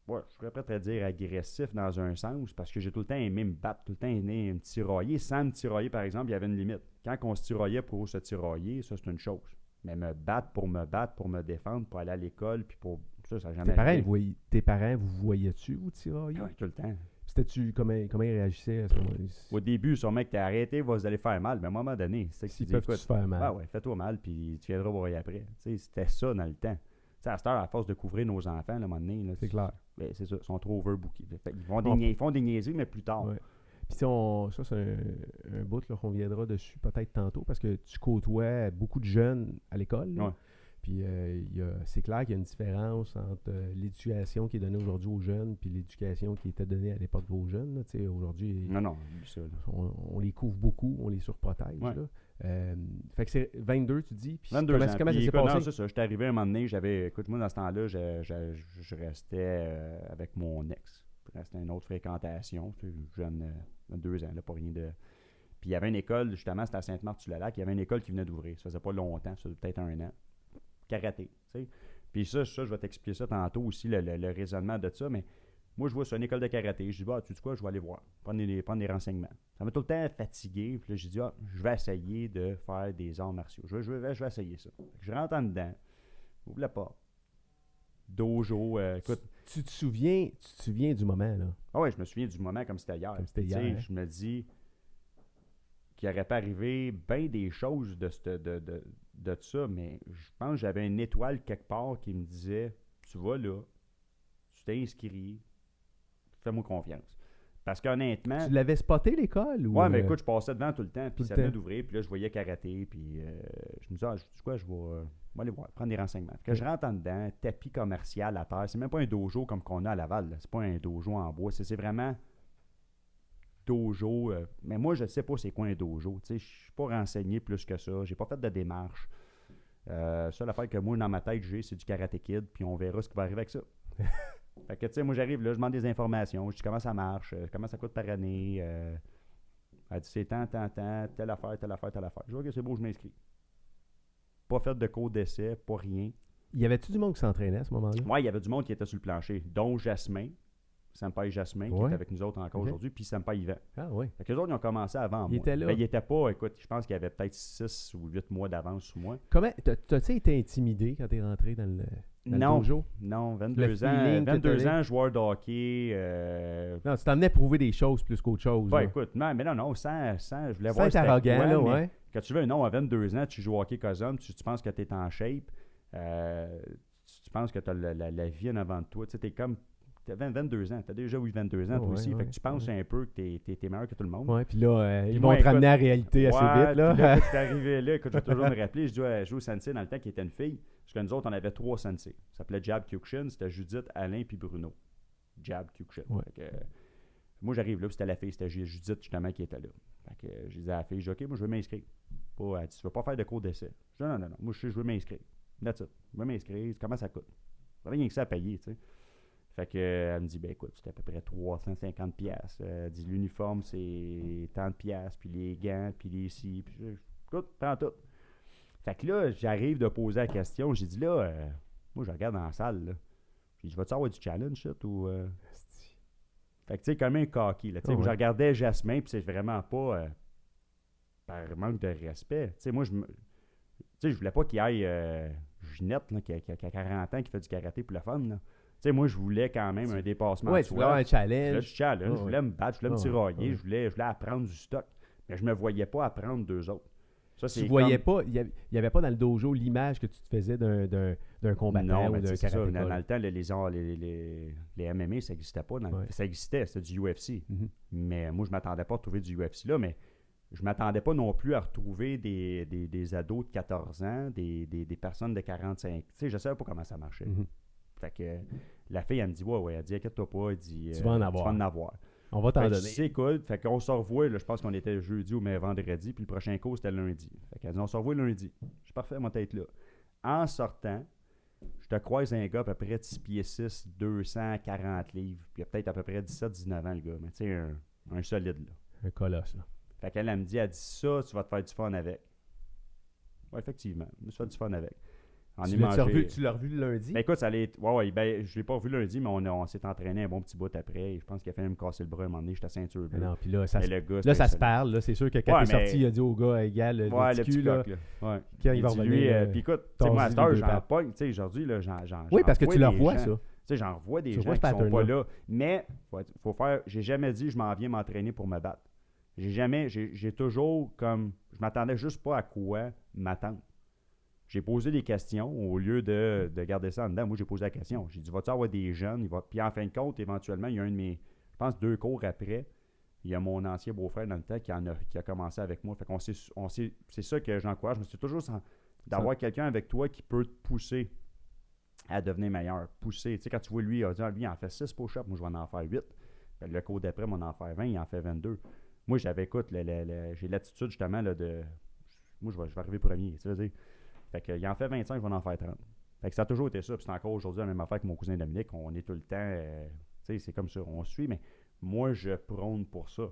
ouais, je serais prêt à dire agressif dans un sens, parce que j'ai tout le temps aimé me battre, tout le temps aimé me tirailler. Sans me tirailler, par exemple, il y avait une limite. Quand on se tiraillait pour se tirailler, ça, c'est une chose. Mais me battre, pour me défendre, pour aller à l'école, puis pour... Ça n'a jamais été. Tes parents, vous voyaient-tu vous tirailler? Oui, tout le temps. C'était-tu... Comment ils réagissaient à ce moment-là? Au début, sûrement que t'es arrêté, vous allez faire mal. Mais à un moment donné, c'est que tu dis, écoute, faire mal. Ouais, fais-toi mal, puis tu viendras voir après. C'était ça dans le temps. T'sais, à cette heure, à force de couvrir nos enfants, à un moment donné... Là, c'est clair. Ben, c'est ça, ils sont trop overbookés. Ils font des niaiseries, mais plus tard. Ouais. Puis ça, c'est un bout là, qu'on viendra dessus peut-être tantôt, parce que tu côtoies beaucoup de jeunes à l'école. Ouais. Puis c'est clair qu'il y a une différence entre l'éducation qui est donnée aujourd'hui aux jeunes puis l'éducation qui était donnée à l'époque aux jeunes. Aujourd'hui, non, ça, on les couvre beaucoup, on les surprotège. Ouais. Là. Fait que c'est 22, tu dis. Puis 22 ans. Comment ça s'est passé? Non, c'est ça. J'étais arrivé un moment donné, écoute, moi, dans ce temps-là, je restais avec mon ex. C'était une autre fréquentation. Jeune, 2 ans, là, pas rien de... Puis il y avait une école, justement, c'était à Sainte-Marthe-sur-le-Lac, il y avait une école qui venait d'ouvrir. Ça faisait pas longtemps, ça faisait peut-être 1 an. Karaté, tu sais. Puis ça, je vais t'expliquer ça tantôt aussi, le raisonnement de ça, mais moi, je vois sur une école de karaté, je dis, tu sais quoi, je vais aller voir, prendre des renseignements. Ça m'a tout le temps fatigué, puis là, j'ai dit, je vais essayer de faire des arts martiaux. Je vais essayer ça. Je rentre en dedans, ouvre la porte. Dojo, écoute. Tu te souviens du moment, là? Ah ouais, je me souviens du moment comme c'était hier. Hein? Je me dis qu'il aurait pas arrivé bien des choses de ça, mais je pense que j'avais une étoile quelque part qui me disait, tu vas là, tu t'es inscrit, fais-moi confiance. Parce qu'honnêtement... Tu l'avais spoté, l'école? Ouais, mais écoute, je passais devant tout le temps, puis ça venait d'ouvrir, puis là, je voyais karaté, puis je me disais, tu sais quoi, je vais aller voir, prendre des renseignements. Que je rentre en dedans, tapis commercial à terre, c'est même pas un dojo comme qu'on a à Laval, là. C'est pas un dojo en bois, c'est vraiment dojo, mais moi, je sais pas c'est quoi un dojo, tu sais, je suis pas renseigné plus que ça, j'ai pas fait de démarche. Ça, l'affaire que moi, dans ma tête, c'est du Karate Kid, puis on verra ce qui va arriver avec ça. Fait que, tu sais, moi, j'arrive là, je demande des informations, je dis comment ça marche, comment ça coûte par année. Elle dit, c'est tant, telle affaire. Je vois que c'est beau, je m'inscris. Pas fait de cours d'essai, pas rien. Y avait-tu du monde qui s'entraînait à ce moment-là? Ouais, il y avait du monde qui était sur le plancher, dont Jasmin, Senpai Jasmin, qui Ouais. est avec nous autres encore Ok. aujourd'hui, puis Senpai Yvan. Ah oui. Fait qu'eux autres, ils ont commencé avant Ils moi. étaient là. Ben, ils étaient pas, écoute, je pense qu'il y avait peut-être 6 ou 8 mois d'avance sur moi. Comment, t'as-tu été intimidé quand t'es rentré dans le Non, dojo? non, Le 22 ans, feeling que 22 t'avais. ans, joueur de hockey. Non, tu t'emmenais prouver des choses plus qu'autre chose. Ben là. écoute, non, mais non, sans je voulais Sans voir être c'était arrogant, quoi, là, mais ouais. quand tu veux, non, à 22 ans, tu joues au hockey cosum, tu penses que tu es en shape, tu penses que tu as la vie en avant de toi. Tu sais, t'es comme. Tu as 22 ans, tu as déjà eu 22 ans, toi Ouais, aussi. ouais, fait que tu penses ouais. un peu que tu es meilleur que tout le monde. Ouais, puis là, ils Puis vont moi, te ramener écoute, à la réalité assez Ouais, vite, là. puis là, quand t'es arrivé là, écoute, je vais toujours me rappeler, je jouais au sensei dans le temps qui était une fille. Parce que nous autres, on avait 3 sensei. Ça s'appelait Jab Kyokushin, c'était Judith, Alain puis Bruno. Jab Kyokushin. Ouais. Fait que, moi, j'arrive là, puis c'était la fille, c'était Judith justement qui était là. Fait que je disais à la fille, je dis, OK, moi, je veux m'inscrire. Elle dit, tu veux pas faire de cours d'essai? Je dis, non, moi, je veux m'inscrire. That's it. Je veux m'inscrire. Comment ça coûte? Rien que ça à payer, tu sais. Fait que, elle me dit, ben écoute, c'était à peu près 350 pièces. Elle dit, l'uniforme, c'est tant de pièces, puis les gants, puis les scies. Puis écoute, prends tout. Fait que là, j'arrive de poser la question. J'ai dit, là, moi, je regarde dans la salle, là. J'ai dit, vas-tu avoir du challenge, shit, ou... Fait que, tu sais, comme un cocky, là. Tu sais, Oh, moi, je ouais. regardais Jasmin, puis c'est vraiment pas par manque de respect. Tu sais, moi, tu sais, je voulais pas qu'il y ait Ginette, là, qui a 40 ans, qui fait du karaté pour le fun, là. Tu sais, moi, je voulais quand même un dépassement Ouais, de tu voulais avoir soi. un Je challenge. voulais du challenge, Ouais, je voulais me battre, je voulais me ouais, tirailler, ouais. je voulais apprendre du stock. Mais je me voyais pas apprendre d'eux autres. Ça, Tu voyais pas, il n'y avait pas dans le dojo l'image que tu te faisais d'un combattant non, ou mais d'un c'est ça. karatéka. Dans le temps, les MMA, ça n'existait pas. Ouais. Ça existait, c'était du UFC. Mhm. Mais moi, je ne m'attendais pas à retrouver du UFC là, mais je ne m'attendais pas non plus à retrouver des ados de 14 ans, des personnes de 45. Tu sais, je ne savais pas comment ça marchait. Mhm. Fait que la fille, elle me dit, ouais, elle dit, inquiète-toi pas, elle dit, Tu vas en avoir. Tu vas en avoir. On va t'en Fait que donner. c'est cool. Fait qu'on se revoit, là, je pense qu'on était jeudi ou mais vendredi, puis le prochain cours, c'était lundi. Fait qu'elle dit, on se revoit lundi. Je suis parfait, mon tête là. En sortant, je te croise un gars à peu près de 6 pieds 6, 240 livres, puis il a peut-être à peu près 17-19 ans, le gars. Mais tu sais, un solide, là. Un colosse, là. Fait qu'elle, elle me dit, ça, tu vas te faire du fun avec. Ouais, effectivement, je me suis fait du fun avec. Tu l'as revu le lundi? Ben écoute, ça allait être. Ouais, ben, je l'ai pas revu lundi, mais on s'est entraîné un bon petit bout après. Je pense qu'il a fait me casser le bras un moment donné, j'étais à ceinture bleue. Non, puis là, ça, Mais se, le gars, là, c'était ça se excellent. parle. Là, c'est sûr que quand Ouais, t'es sorti, mais- il a dit au gars, égal, le Ouais, le petit petit cul, là. coq, là. Ouais. Quand il va dit, revenir, lui, puis écoute, tu sais, moi, à cette tasse-y heure, les deux j'en pattes. pogne. Tu sais, aujourd'hui, là, Oui, parce que tu le revois revois, des ça. gens. Tu sais, j'en revois des Tu gens revois qui ce sont pas pattern-là. là. Mais, faut faire. J'ai jamais dit, je m'en viens m'entraîner pour me battre. J'ai toujours comme. Je m'attendais juste pas à quoi m'attendre. J'ai posé des questions au lieu de garder ça en dedans. Moi, j'ai posé la question. J'ai dit, vas-tu avoir des jeunes? Puis en fin de compte, éventuellement, il y a un de mes, je pense 2 cours après, il y a mon ancien beau-frère dans le temps qui a commencé avec moi. Fait qu'on c'est ça que j'encourage. Mais c'est toujours d'avoir quelqu'un avec toi qui peut te pousser à devenir meilleur. Pousser. Tu sais, quand tu vois lui, il en fait 6 push-ups, moi, je vais en faire 8. Fait le cours d'après, moi, on en fait 20, il en fait 22. Moi, écoute, j'ai l'attitude justement là, de. Moi, je vais arriver premier. Tu sais, fait qu'il en fait 25, je vais en faire 30. Fait que ça a toujours été ça. Puis c'est encore aujourd'hui la même affaire que mon cousin Dominique. On est tout le temps. Tu sais, c'est comme ça. On suit, mais moi, je prône pour ça.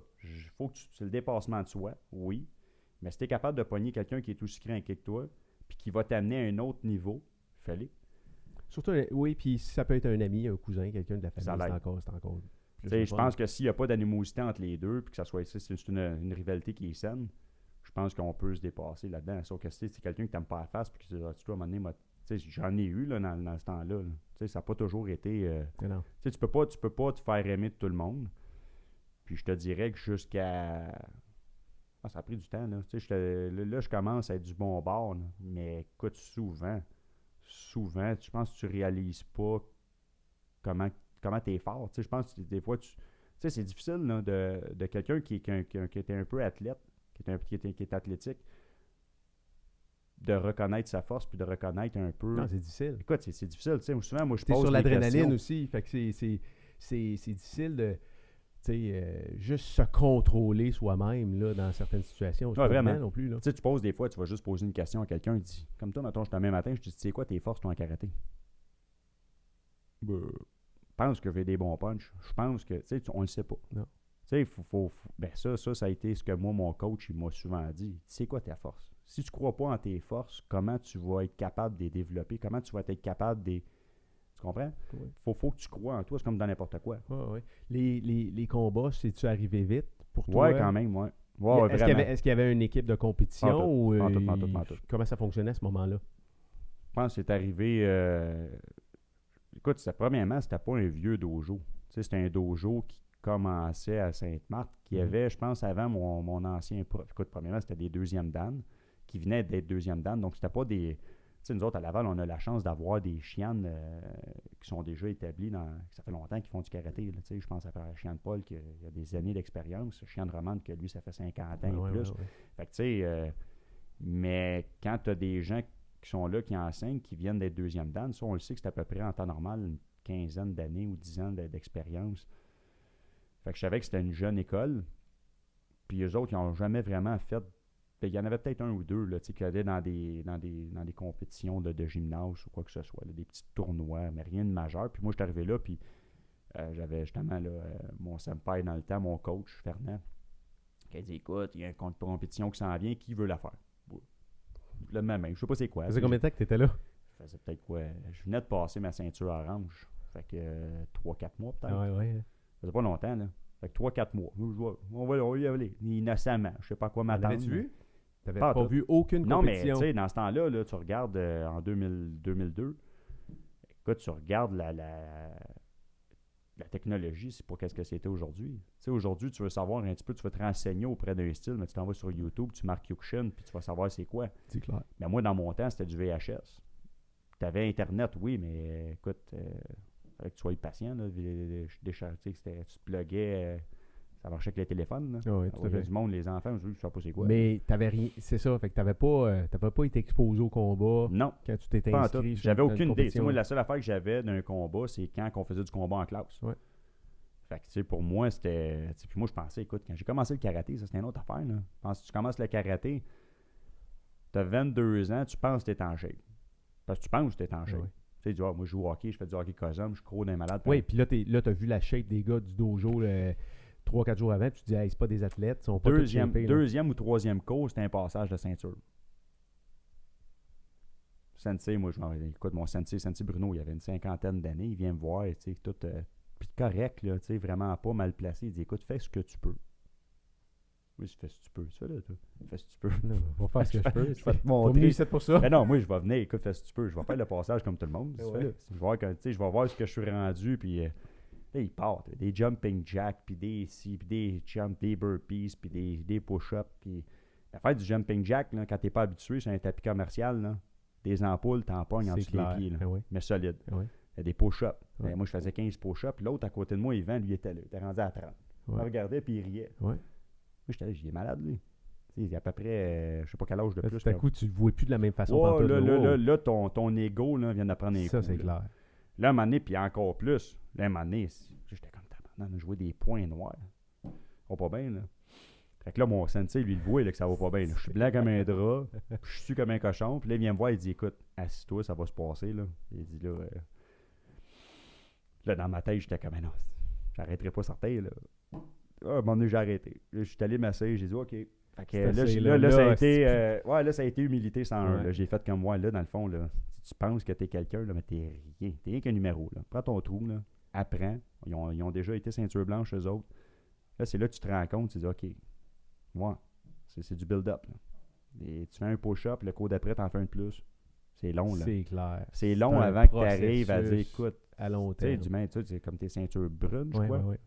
Faut que c'est le dépassement de soi, oui. Mais si tu es capable de pogner quelqu'un qui est aussi craqué que toi, puis qui va t'amener à un autre niveau, fais-le. Surtout, oui, puis ça peut être un ami, un cousin, quelqu'un de la famille, Ça l'aide. c'est encore plus Tu sais, le je fun. pense que s'il n'y a pas d'animosité entre les deux, puis que ça soit c'est une rivalité qui est saine, je pense qu'on peut se dépasser là-dedans. Sauf que si c'est quelqu'un que tu n'aimes pas à la face, puis que tu dois à un moment donné, tu sais, j'en ai eu là, dans ce temps-là. Là. Tu sais, ça n'a pas toujours été. Non. Tu sais, tu peux pas te faire aimer de tout le monde. Puis je te dirais que jusqu'à. Ah, ça a pris du temps, là. Tu sais, là, je commence à être du bon bord, là. Mais écoute, souvent, je pense que tu réalises pas comment tu es fort. Tu sais, je pense que des fois, tu sais, c'est difficile là, de quelqu'un qui était un peu athlète, qui est athlétique, de reconnaître sa force puis de reconnaître un peu. Non, c'est difficile. Écoute, c'est difficile. Tu sais, souvent, moi, je T'es pose sur des l'adrénaline questions. aussi, fait que c'est difficile de juste se contrôler soi-même là, dans certaines situations. C'est Ouais, pas vraiment. évident non plus. Là. Tu sais, tu poses des fois, tu vas juste poser une question à quelqu'un, il dit, comme toi, mettons, je demain matin, je te dis, tu sais quoi tes forces, toi, en karaté? Je pense que j'ai des bons punchs. Je pense que, tu sais, on le sait pas. Non. Tu sais, ben ça a été ce que moi, mon coach, il m'a souvent dit. Tu sais quoi ta force? Si tu crois pas en tes forces, comment tu vas être capable de les développer? Comment tu vas être capable de... Tu comprends? Ouais. Faut que tu crois en toi, c'est comme dans n'importe quoi. Ouais. Les combats, c'est-tu arrivé vite pour toi? Ouais, quand même, ouais. Ouais, Est-ce qu'il y avait une équipe de compétition Pantoute. ou comment ça fonctionnait à ce moment-là? Je pense que c'est arrivé. Écoute, premièrement, c'était pas un vieux dojo. Tu sais, c'était un dojo qui commençait à Sainte-Marthe, qui avait, je pense, avant mon ancien prof. Écoute, premièrement, c'était des deuxièmes dan, qui venaient d'être deuxièmes dan. Donc, c'était pas des. Tu sais, nous autres, à Laval, on a la chance d'avoir des chiennes qui sont déjà établies ça fait longtemps qu'ils font du karaté. Là, tu sais, je pense à faire Chienne Paul qui a des années d'expérience. Chienne Romane, que lui, ça fait 50 ans et plus. Ouais. Fait que, tu sais, mais quand tu as des gens qui sont là, qui enseignent, qui viennent d'être deuxième dan, ça, on le sait que c'est à peu près en temps normal une quinzaine d'années ou 10 ans d'expérience. Fait que je savais que c'était une jeune école. Puis eux autres, ils n'ont jamais vraiment fait. Il y en avait peut-être un ou deux là, qui allaient dans des compétitions de gymnase ou quoi que ce soit, là, des petits tournois, mais rien de majeur. Puis moi, je suis arrivé là, puis j'avais justement là, mon senpai dans le temps, mon coach, Fernand, qui a dit écoute, il y a une compétition qui s'en vient, qui veut la faire? Le même, je sais pas c'est quoi. Ça faisait combien de temps que tu étais là? Ça faisait peut-être quoi? Je venais de passer ma ceinture orange. Fait que 3-4 mois peut-être. Ouais. Ça faisait pas longtemps, là. Fait que 3-4 mois. On va y aller. Innocemment. Je sais pas quoi m'attendre. L'avais-tu vu? T'avais Pas pas vu aucune non, mais compétition? tu sais, dans ce temps-là, là, tu regardes en 2002, écoute, tu regardes la technologie, c'est pas qu'est-ce que c'était aujourd'hui. Tu sais, aujourd'hui, tu veux savoir un petit peu, tu veux te renseigner auprès d'un style, mais tu t'en vas sur YouTube, tu marques Kyokushin, puis tu vas savoir c'est quoi. C'est clair. Mais moi, dans mon temps, c'était du VHS. Tu avais Internet, oui, mais écoute, fallait que tu sois patient. Là, tu te pluguais, ça marchait avec les téléphones. Là. Oui, tout à fait. Du monde, les enfants, je ne sais pas c'est quoi. Mais t'avais rien, c'est ça, fait que t'avais pas été exposé au combat non, quand tu t'étais pas inscrit. j'avais aucune idée. Compétition. Moi, la seule affaire que j'avais d'un combat, c'est quand on faisait du combat en classe. Ouais. Fait que, tu sais, pour moi, c'était. Puis moi, je pensais, écoute, quand j'ai commencé le karaté, ça, c'était une autre affaire. Là. Tu commences le karaté, tu as 22 ans, tu penses que tu es en shape. Parce que tu penses que tu es en shape. Ouais. Tu sais, moi, je joue au hockey, je fais du hockey cosum, je cours des malades. Oui, puis là, t'as vu la shape des gars du dojo 3-4 jours avant, puis tu te dis, hey, c'est pas des athlètes, ils sont pas tous shapés, deuxième ou troisième cours, c'était un passage de ceinture. Sensei, moi, écoute, mon sensei Bruno, il avait une cinquantaine d'années, il vient me voir, tu sais, tout. Puis correct, là, tu sais, vraiment pas mal placé. Il dit, écoute, fais ce que tu peux. Oui, fais ce que tu peux. Ça, là, toi. Fais ce que tu peux. Non, va faire ce que je peux. Je vais te montrer. C'est pour ça. Ben non, moi, je vais venir, écoute, fais ce que tu peux. Je vais faire le passage comme tout le monde. Ouais. Je vais voir ce que je suis rendu, puis là, il part. Des jumping jacks, puis des puis des jumps, des burpees, puis des push-ups. Puis faire du jumping jack, là, quand t'es pas habitué sur un tapis commercial, là, des ampoules, t'en pognes en dessous des pieds, là, mais solide. Ouais. Il y a des push-ups. Ouais. Ben, moi, je faisais 15 push-ups. L'autre, à côté de moi, Yvan, lui, était là. Il était rendu à 30. Il me regardait, puis il riait. Ouais. Moi, j'étais là, il est malade, lui. Il y a à peu près, je sais pas quel âge de plus. Tout à coup, tu le vois plus de la même façon. Là, ton ego là, vient de prendre un coup. Ça, c'est clair. Là, à un moment donné, puis encore plus. Là, à un moment donné, j'étais comme tabarnak, je vois des points noirs. Ça va pas bien, là. Fait que là, mon sensei, lui, il voit là, que ça va pas bien. Je suis blanc comme un drap, je suis comme un cochon. Puis là, il vient me voir, il dit, écoute, assis-toi, ça va se passer, là. Il dit, là, dans ma tête, j'étais comme, non, j'arrêterai pas certain, là. Ah, à un moment donné, j'ai arrêté. Là, je suis allé m'asseoir, j'ai dit, OK. Fait que là, ça a été humilité 101. Ouais. Là, j'ai fait comme moi, là, dans le fond, là, si tu penses que t'es quelqu'un, là, mais t'es rien. T'es rien qu'un numéro, là. Prends ton trou, là, apprends. Ils ont déjà été ceinture blanche, eux autres. Là, c'est là que tu te rends compte, tu dis, OK, ouais, c'est du build-up, là. Et tu fais un push-up, le cours d'après, t'en fais un de plus. C'est long, là. C'est clair. C'est long avant que tu arrives à dire, écoute, à long tu sais, terme. c'est comme tes ceintures brunes, je crois. Ouais.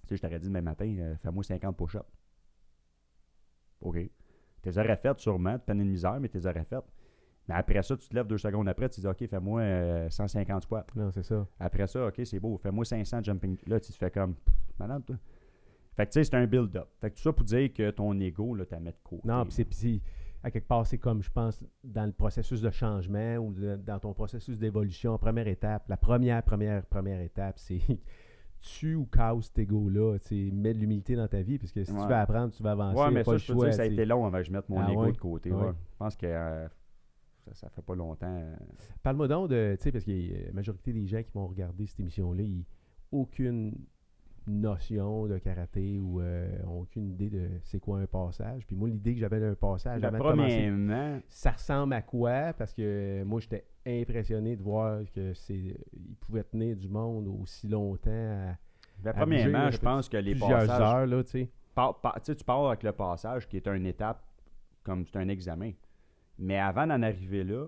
Tu sais, je t'aurais dit demain matin, fais-moi 50 push-ups. OK. Tu les aurais faites sûrement, de peine et de misère, mais tu les aurais faites. Mais après ça, tu te lèves 2 secondes après, tu te dis, OK, fais-moi 150 squats. Non, c'est ça. Après ça, OK, c'est beau, fais-moi 500 jumping. Là, tu te fais comme, malade, toi. Fait que tu sais, c'est un build-up. Fait que tout ça pour dire que ton ego, là, t'as mis de côté. Non, puis à quelque part, c'est comme, je pense, dans le processus de changement ou dans ton processus d'évolution, première étape, la première étape, c'est tu ou casse cet ego-là, mets de l'humilité dans ta vie, parce que si tu veux apprendre, tu vas avancer. Ouais, mais pas ça, le je peux choix, dire, ça a été long avant que je mette mon ego de côté. Ouais. Ouais. Je pense que ça fait pas longtemps. Parle-moi donc de, tu sais, parce que la majorité des gens qui vont regarder cette émission-là, ils n'ont aucune notion de karaté ou ont aucune idée de c'est quoi un passage. Puis moi, l'idée que j'avais d'un passage avant de commencer, ça ressemble à quoi? Parce que moi, j'étais impressionné de voir que il pouvait tenir du monde aussi longtemps Premièrement, bouger, je pense que les plusieurs passages... heures, là, tu sais. Tu pars avec le passage qui est une étape, comme c'est un examen. Mais avant d'en arriver là,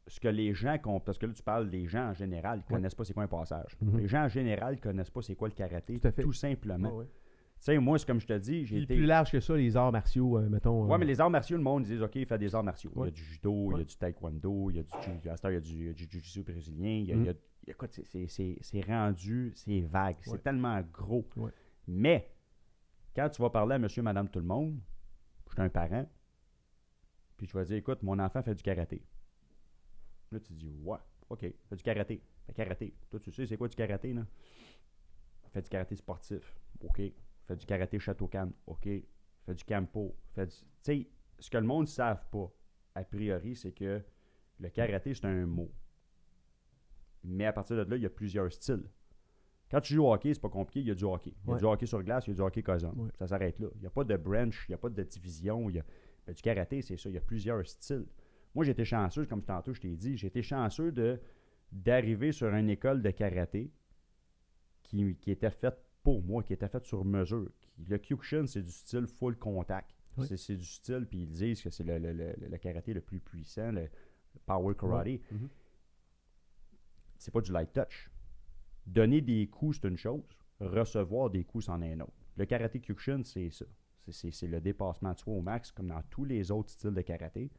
ce que les gens... Parce que là, tu parles des gens en général, ils ne connaissent pas c'est quoi un passage. Les gens en général ne connaissent pas c'est quoi le karaté, tout simplement. Ouais. Tu sais, moi, c'est comme je te dis, j'ai été... plus large que ça, les arts martiaux, mettons. Ouais, mais les arts martiaux, le monde, ils disent, OK, il fait des arts martiaux. Ouais. Il y a du judo, il y a du taekwondo, il y a du jiu-jitsu brésilien, écoute, c'est rendu, c'est vague, c'est tellement gros. Ouais. Mais, quand tu vas parler à monsieur, madame, tout le monde, je suis un parent, puis tu vas dire, écoute, mon enfant fait du karaté. Là, tu dis, ouais, OK, fait du karaté. Fait karaté. Toi, tu sais, c'est quoi du karaté, là? Fait du karaté sportif. OK. Fait du karaté Shotokan. OK. Fait du Kampo. Tu sais, ce que le monde ne savent pas, a priori, c'est que le karaté, c'est un mot. Mais à partir de là, il y a plusieurs styles. Quand tu joues au hockey, c'est pas compliqué, il y a du hockey. Il y a du hockey sur glace, il y a du hockey cousin. Ouais. Ça s'arrête là. Il n'y a pas de branch, il n'y a pas de division. Mais du karaté, c'est ça, il y a plusieurs styles. Moi, j'ai été chanceux, comme tantôt je t'ai dit, j'ai été chanceux d'arriver sur une école de karaté qui était faite pour moi, qui était faite sur mesure. Le Kyokushin, c'est du style full contact. Oui. C'est du style, puis ils disent que c'est le karaté le plus puissant, le power karate. Oui. C'est pas du light touch. Donner des coups, c'est une chose. Recevoir des coups, c'en est un autre. Le karaté Kyokushin, c'est ça. C'est le dépassement de soi au max, comme dans tous les autres styles de karaté.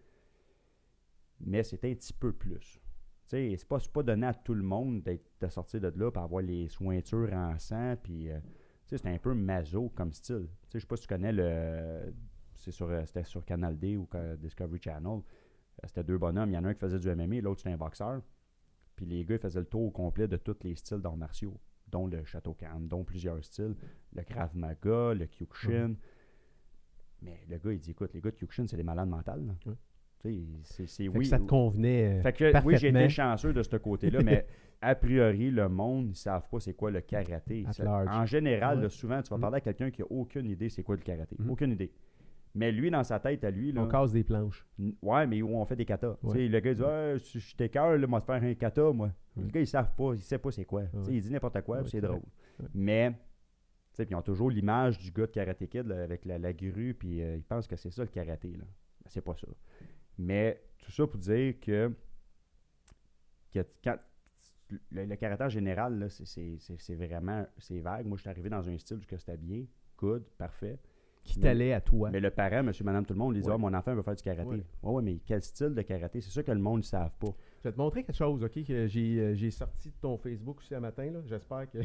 Mais c'est un petit peu plus. C'est pas donné à tout le monde de sortir de là pour avoir les sointures en sang. Puis, c'est un peu maso comme style. Je sais pas si tu connais c'était sur Canal D ou Discovery Channel. C'était deux bonhommes. Il y en a un qui faisait du MMA, l'autre c'était un boxeur. Puis les gars ils faisaient le tour au complet de tous les styles d'arts martiaux, dont le Shotokan, dont plusieurs styles. Le Krav Maga, le Kyokushin. Mais le gars, il dit, écoute, les gars de Kyokushin, c'est des malades mentales. Là. C'est oui. Ça te convenait. Fait que oui, j'ai été chanceux de ce côté-là, mais a priori, le monde, ils ne savent pas c'est quoi le karaté. En général, là, souvent, tu vas parler à quelqu'un qui n'a aucune idée c'est quoi le karaté. Aucune idée. Mais lui, dans sa tête, à lui... Là, on casse des planches. Ouais, mais on fait des katas. Le gars, il dit, je t'écœure, moi, de faire un kata, moi. Le gars, il ne sait pas c'est quoi. Il dit n'importe quoi, c'est drôle. Mais... Puis ils ont toujours l'image du gars de Karate Kid là, avec la grue, puis ils pensent que c'est ça le karaté. Là. Ben, c'est pas ça. Mais tout ça pour dire que quand, le karaté en général, là, c'est vraiment vague. Moi, je suis arrivé dans un style où c'était bien, good, parfait. Qui t'allait à toi. Mais le parent, monsieur, madame, tout le monde, il dit mon enfant veut faire du karaté. Ouais, mais quel style de karaté? C'est ça que le monde ne savent pas. Je vais te montrer quelque chose, OK, que j'ai sorti de ton Facebook aussi ce matin. Là. J'espère que...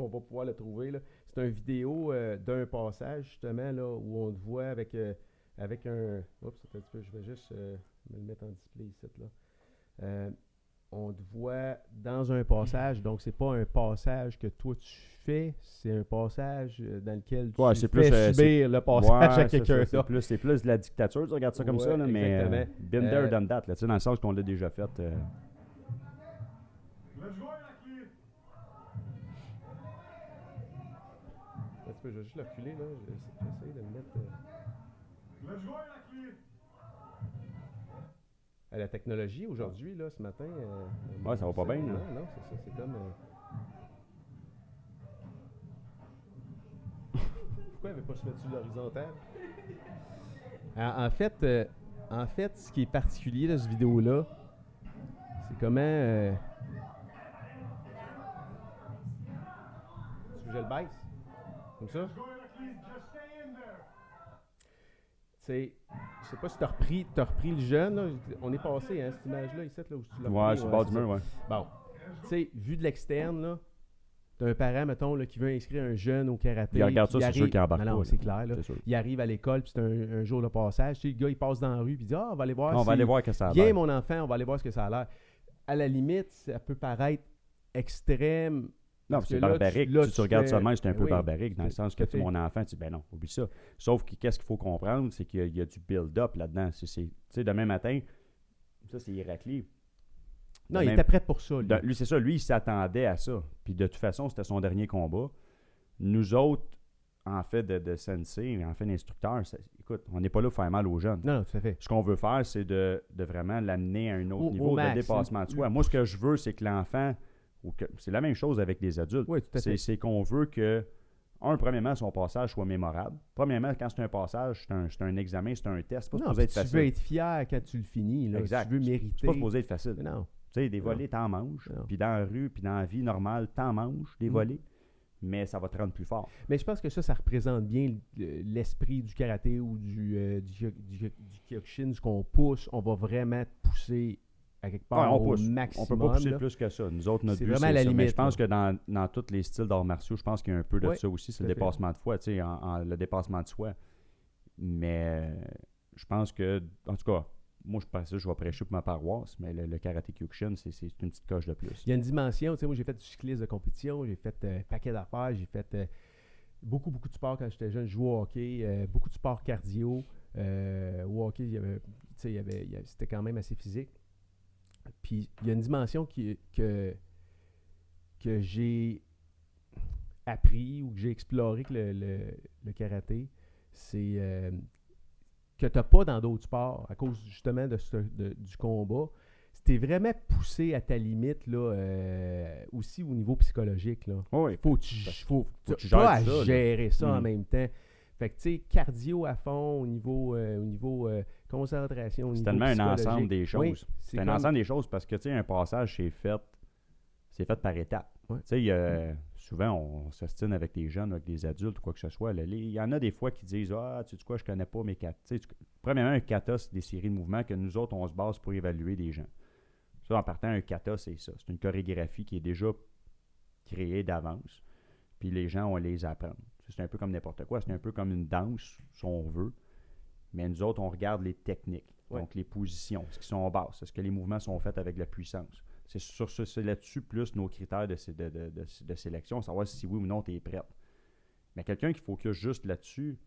on va pouvoir le trouver. Là. C'est une vidéo d'un passage, justement, là, où on te voit avec un... Oups, un petit peu, je vais juste me le mettre en display ici. Là. On te voit dans un passage, donc c'est pas un passage que toi tu fais, c'est un passage dans lequel tu fais subir le passage à quelqu'un d'autre. C'est plus de la dictature, tu regardes ça comme ça, là, mais been there, done that, là, dans le sens qu'on l'a déjà fait. Je vais juste le reculer, là. J'essaie de le mettre... La technologie, aujourd'hui, là, ce matin... ça va pas bien, là. Non, c'est ça. C'est comme... Pourquoi elle ne veut pas se mettre sur l'horizontale? En fait, ce qui est particulier de cette vidéo-là, c'est comment... Tu veux que je le baisse? Comme ça? Tu sais, je sais pas si t'as repris le jeune, là. On est passé, hein, cette image-là, ici, là, où tu l'as repris. Ouais, sur le bord du mur, ouais. Bon. Tu sais, vu de l'externe, là, t'as un parent, mettons, là, qui veut inscrire un jeune au karaté. Il regarde ça, c'est sûr qu'il embarque pas. Non, c'est clair, là. Il arrive à l'école, puis c'est un jour de passage. Tu sais, le gars, il passe dans la rue, puis il dit, on va aller voir. On va aller voir que ça a l'air. Viens, mon enfant, on va aller voir ce que ça a l'air. À la limite, ça peut paraître extrême. Non, c'est barbarique. Si tu regardes ça même, c'est un peu barbarique, dans le sens que mon enfant, tu dis, ben non, oublie ça. Sauf que qu'est-ce qu'il faut comprendre, c'est qu'il y a du build-up là-dedans. Tu sais, demain matin, ça, c'est Héraclide. Non, il était prêt pour ça. Lui, c'est ça. Lui, il s'attendait à ça. Puis de toute façon, c'était son dernier combat. Nous autres, en fait de sensei, en fait d'instructeur, écoute, on n'est pas là pour faire mal aux jeunes. Non, tout à fait. Ce qu'on veut faire, c'est de vraiment l'amener à un autre niveau de dépassement de soi. Oui. Moi, ce que je veux, c'est que l'enfant, c'est la même chose avec les adultes. Oui, tout à fait. C'est qu'on veut que, premièrement, son passage soit mémorable. Premièrement, quand c'est un passage, c'est un examen, c'est un test. C'est pas supposé être facile. Tu veux être fier quand tu le finis. Là. Exact. Tu veux mériter. C'est pas supposé être facile. Non. Tu sais, des volets, t'en manges. Puis dans la rue, puis dans la vie normale, t'en manges des volets. Mais ça va te rendre plus fort. Mais je pense que ça représente bien l'esprit du karaté ou du Kyokushin, ce qu'on pousse. On va vraiment te pousser à quelque part au maximum. On peut pas pousser plus que ça. Nous autres, notre but, c'est ça. Limite, mais je pense que dans tous les styles d'arts martiaux, je pense qu'il y a un peu de ça aussi. C'est le dépassement de foi, tu sais, le dépassement de soi. Mais je pense que, en tout cas, moi, je vais prêcher pour ma paroisse, mais le karaté Kyokushin, c'est une petite coche de plus. Il y a une dimension, tu sais, moi, j'ai fait du cyclisme de compétition, j'ai fait un paquet d'affaires, j'ai fait beaucoup de sport quand j'étais jeune, je jouais au hockey, beaucoup de sport cardio. Au hockey, c'était quand même assez physique. Puis, il y a une dimension que j'ai appris ou que j'ai exploré que le karaté, c'est que tu n'as pas dans d'autres sports à cause justement du combat. C'était vraiment poussé à ta limite là, aussi au niveau psychologique. Là. Oui, faut que tu pas à gérer ça en même temps. Fait que tu sais, cardio à fond au niveau concentration, au niveau tellement un ensemble des choses. Oui, c'est un ensemble des choses parce que tu sais, un passage, c'est fait par étapes. Ouais. Tu sais, souvent, on s'ostine avec des jeunes, avec des adultes ou quoi que ce soit. Il y en a des fois qui disent « Ah, tu sais quoi, je connais pas mes katas. » Premièrement, un kata, c'est des séries de mouvements que nous autres, on se base pour évaluer des gens. Ça, en partant, un kata, c'est ça. C'est une chorégraphie qui est déjà créée d'avance. Puis les gens, on les apprend. C'est un peu comme n'importe quoi. C'est un peu comme une danse, si on veut. Mais nous autres, on regarde les techniques. Ouais. Donc, les positions. Est-ce qu'ils sont basses? Est-ce que les mouvements sont faits avec la puissance? C'est là-dessus plus nos critères de sélection, savoir si oui ou non tu es prête. Mais quelqu'un qui focus juste là-dessus,